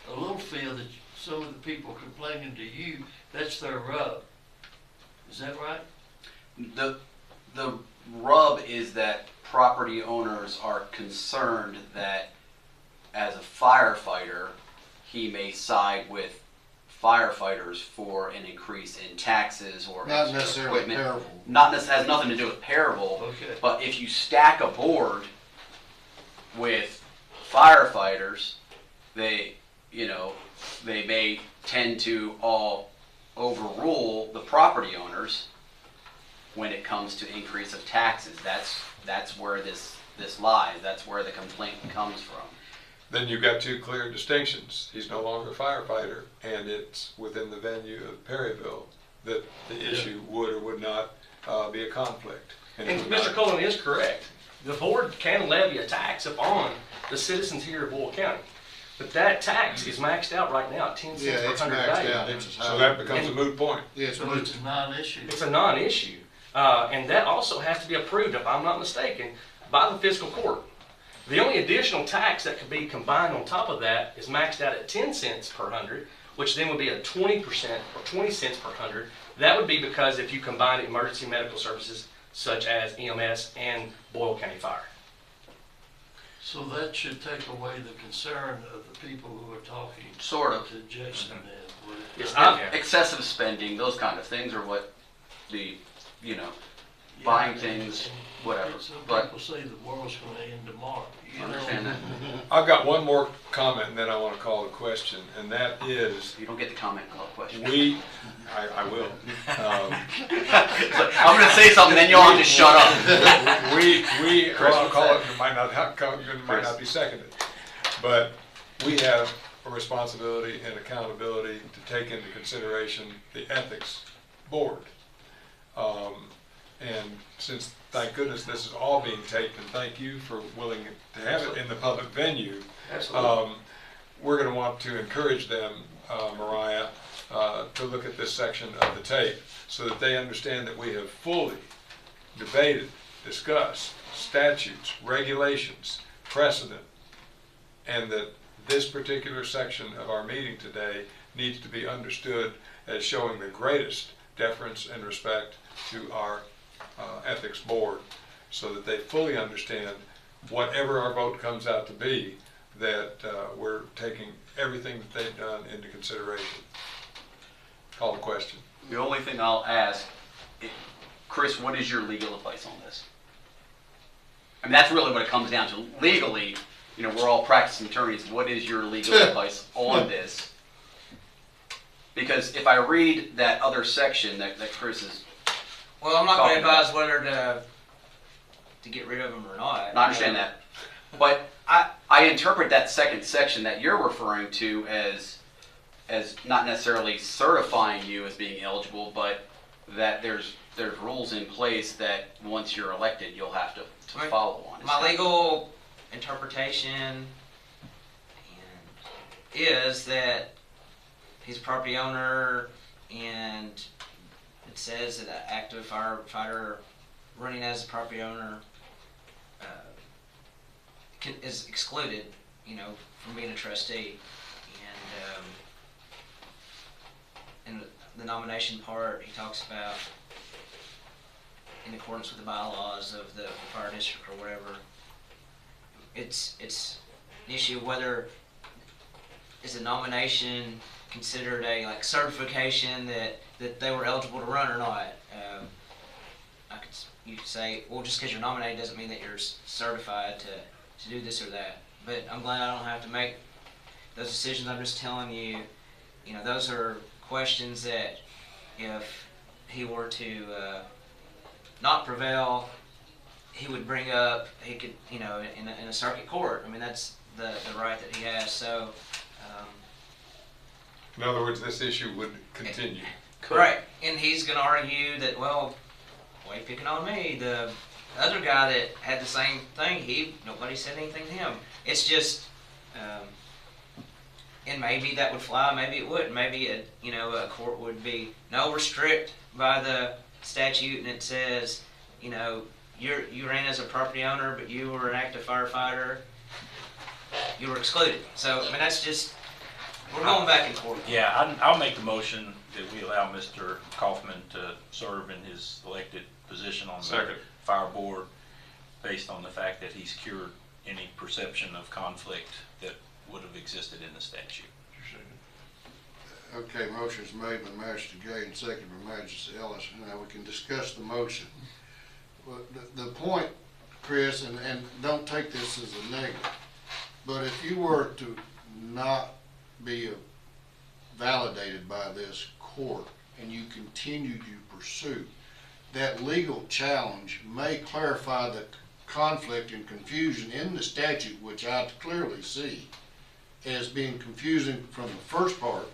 a little feel that some of the people complaining to you, that's their rub. Is that right? The rub is that property owners are concerned that as a firefighter, he may side with firefighters for an increase in taxes or Not extra necessarily equipment. Perryville. Not necessarily, has nothing to do with Perryville. Okay. But if you stack a board with firefighters, they may tend to all overrule the property owners when it comes to increase of taxes. That's where this lies. That's where the complaint comes from. Then you've got two clear distinctions. He's no longer a firefighter, and it's within the venue of Perryville that the issue would or would not be a conflict. And it would Mr. not- Cullen is correct. The board can levy a tax upon the citizens here of Boyle County. But that tax is maxed out right now at 10 cents Yeah, per it's 100 maxed days. out. It's as high. So that becomes a moot point. Yeah, it's So moot. it's a non-issue. It's a non-issue. And that also has to be approved, if I'm not mistaken, by the fiscal court. The only additional tax that could be combined on top of that is maxed out at 10 cents per 100, which then would be a 20% or 20 cents per 100. That would be because if you combine emergency medical services such as EMS and Boyle County Fire. So that should take away the concern of the people who are talking Sort of. to Jason then. Yes, Excessive spending, those kind of things are what the, buying things, whatever. Some But people say the world's gonna end tomorrow. I understand that. I've got one more comment, and then I want to call the question, and that is, You don't get the comment, call it question. I will. I'm going to say something, then you'll have to shut up. Well, I'll call it, it might not be seconded, but we have a responsibility and accountability to take into consideration the ethics board. And since, thank goodness, this is all being taped, and thank you for willing to have it in the public venue. Absolutely. We're going to want to encourage them, Mariah, to look at this section of the tape so that they understand that we have fully debated, discussed statutes, regulations, precedent, and that this particular section of our meeting today needs to be understood as showing the greatest deference and respect to our ethics board, so that they fully understand whatever our vote comes out to be, that we're taking everything that they've done into consideration. Call the question. The only thing I'll ask, Chris, what is your legal advice on this? I mean, that's really what it comes down to. Legally, you know, we're all practicing attorneys. What is your legal advice on this? Because if I read that other section that Chris is Well, I'm not going to talking about- advise whether to get rid of them or not. I understand that. But I interpret that second section that you're referring to as not necessarily certifying you as being eligible, but that there's rules in place that once you're elected, you'll have to follow on. My legal interpretation is that he's a property owner, and it says that an active firefighter running as a property owner is excluded, you know, from being a trustee. And in the nomination part, he talks about in accordance with the bylaws of the fire district or whatever. It's the issue of whether is a nomination considered a certification that they were eligible to run or not. You could say, well, just because you're nominated doesn't mean that you're certified to do this or that. But I'm glad I don't have to make those decisions. I'm just telling you, you know, those are questions that if he were to not prevail, he would bring up. He could, you know, in a circuit court. I mean, that's the right that he has. So. In other words, this issue would continue. Right, and he's going to argue that, well, why are you picking on me? The other guy that had the same thing, nobody said anything to him. It's just, and maybe that would fly, maybe it wouldn't. Maybe a court would be restrict by the statute, and it says, you know, you ran as a property owner, but you were an active firefighter, you were excluded. So, I mean, that's just. We're going back and forth. Yeah, I'll make the motion that we allow Mr. Kaufman to serve in his elected position on the fire board based on the fact that he's cured any perception of conflict that would have existed in the statute. Okay, motion's made by Magistrate Gay and seconded by Magistrate Ellis. Now we can discuss the motion. Well, the point, Chris, and don't take this as a negative, but if you were to not be validated by this court and you continue to pursue, that legal challenge may clarify the conflict and confusion in the statute, which I clearly see as being confusing from the first part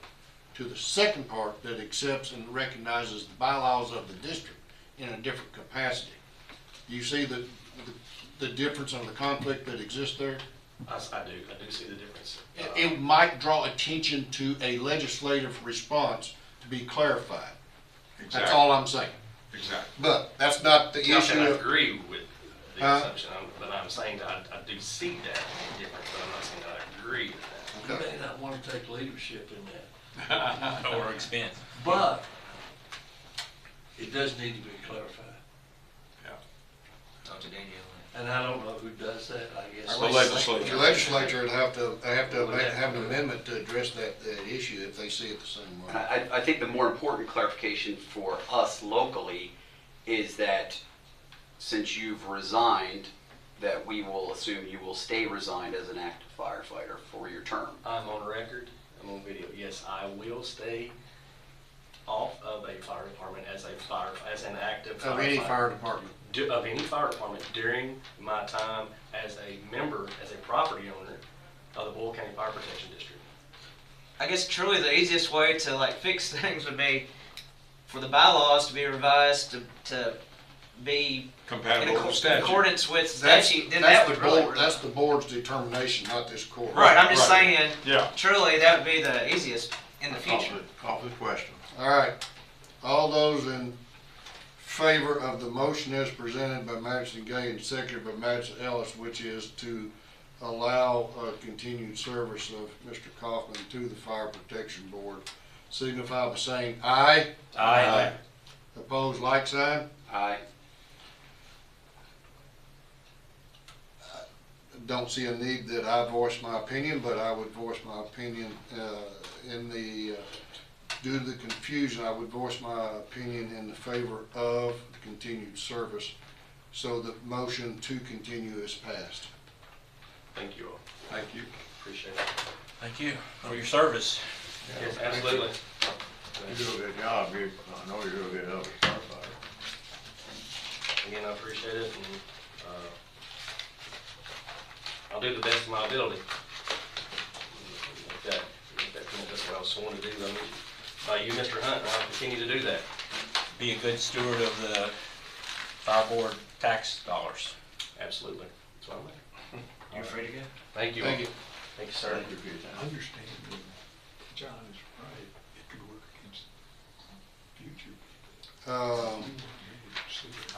to the second part that accepts and recognizes the bylaws of the district in a different capacity. Do you see the difference on the conflict that exists there? I do see the difference. It might draw attention to a legislative response to be clarified. Exactly. That's all I'm saying. Exactly. But that's not the Not issue. that I of- agree with the assumption, but I'm saying that I do see that difference, but I'm not saying that I agree with that. You may not want to take leadership in that. Or expense. But it does need to be clarified. Talk to Danielle. And I don't know who does that, I guess. The legislature. The legislature would have to have an amendment to address that issue if they see it the same way. I think the more important clarification for us locally is that since you've resigned, that we will assume you will stay resigned as an active firefighter for your term. I'm on record, I'm on video. Yes, I will stay off of a fire department as an active firefighter. Of any fire department. Of any fire department during my time as a member, as a property owner of the Boyle County Fire Protection District. I guess truly the easiest way to fix things would be for the bylaws to be revised to be Compatible with in statute. accordance with That's, statute, then that's that the would really. board, that's the board's determination, not this court. Right, I'm just Right. saying, Yeah. truly, that would be the easiest in the future. Call the question. All right, all those in favor of the motion as presented by Magistrate Gay and seconded by Magistrate Ellis, which is to allow continued service of Mr. Kaufman to the Fire Protection Board, signify by saying aye. Aye. Opposed, like sign. Aye. Don't see a need that I voice my opinion, but I would voice my opinion due to the confusion, I would voice my opinion in the favor of the continued service. So the motion to continue is passed. Thank you all. Thank you. Appreciate it. Thank you for your service. Yes, absolutely. You do a good job. I know you do a good job as firefighter. Again, I appreciate it, and I'll do the best of my ability. That's what I was sworn to do. I mean, by you, Mr. Hunt, and I'll continue to do that. Be a good steward of the fire board tax dollars. Absolutely. That's what I'm at. You free to go? Thank you. Thank you. Thank you, sir. Thank you for your time. Understand that John is right. It could work against future.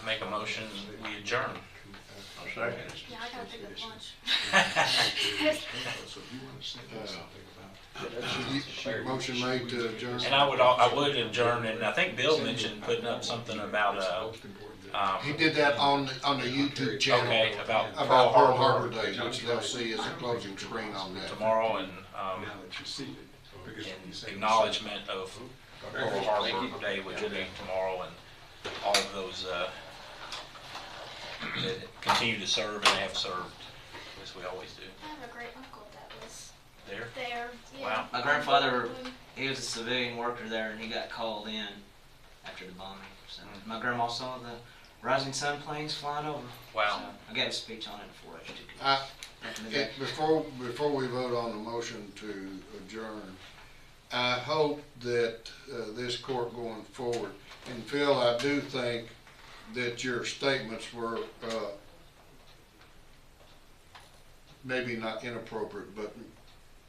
I make a motion, we adjourn. I'll second. Yeah, I gotta pick up lunch. So you want to say something Motion made to adjourn. And I would adjourn, and I think Bill mentioned putting up something about, He did that on the YouTube channel. okay, about About Pearl Harbor Day, which they'll see as a closing screen on that. tomorrow, and, now that you see it. Because you in say acknowledgement of Pearl Harbor Day, which will be tomorrow, and all of those, that continue to serve and have served, as we always do. I have a great uncle that was There? there. Yeah. Wow. My grandfather, he was a civilian worker there, and he got called in after the bombing. So my grandma saw the Rising Sun planes flying over. Wow. So I gave a speech on it before I took I- back in the day. Before we vote on the motion to adjourn, I hope that this court going forward, and Phil, I do think that your statements were maybe not inappropriate, but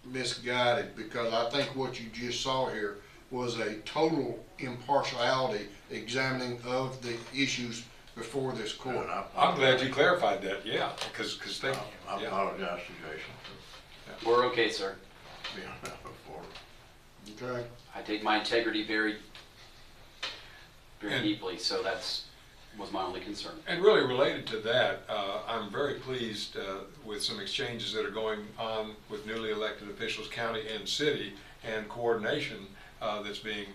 misguided, because I think what you just saw here was a total impartiality examining of the issues before this court. I'm glad you clarified that, yeah, because they, I yeah. apologize to Jason We're okay, sir. for being that before. Okay. I take my integrity very And- deeply, so was my only concern. And really related to that, I'm very pleased with some exchanges that are going on with newly elected officials, county and city, and coordination that's being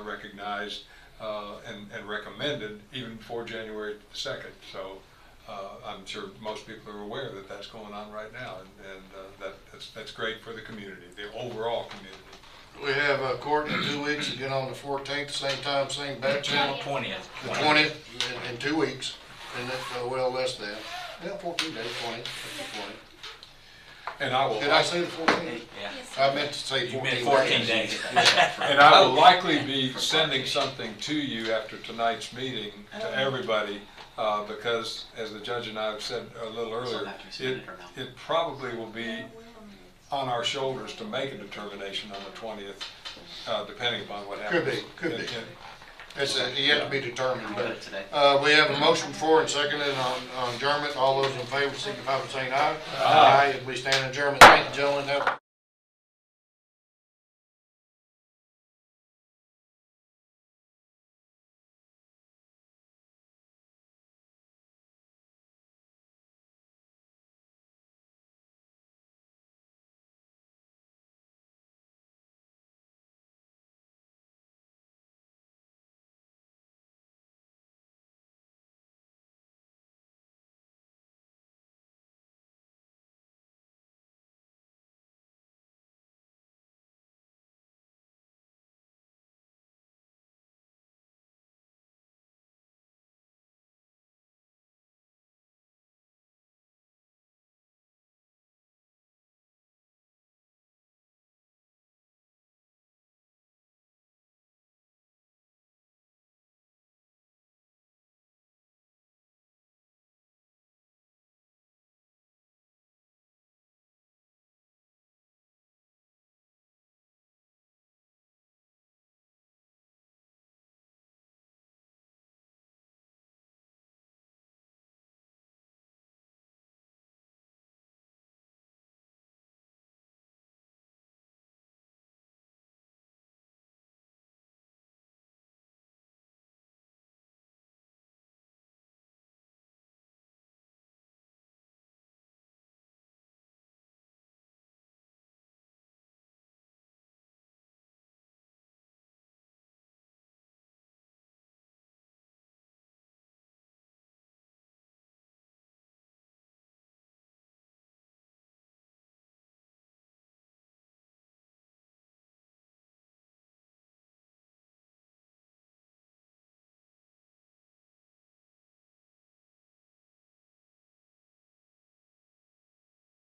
recognized and recommended even before January 2nd. So I'm sure most people are aware that that's going on right now, and that's great for the community, the overall community. We have a court in 2 weeks, again on the 14th, same time, same bat channel. 20th. The 20th, in 2 weeks, and well, less than, 14 days, 20, that's the 20. And I will. Did I say the 14th? Yeah. I meant to say You 14 days. meant 14 days. And I will likely be sending something to you after tonight's meeting to everybody, because as the judge and I have said a little earlier, it probably will be on our shoulders to make a determination on the 20th, depending upon what happens. Could be. It's yet to be determined, Got but, it today. we have a motion for and seconded on adjournment. All those in favor, signify by saying aye. Aye. We stand adjournment. Thank you, gentlemen. Have a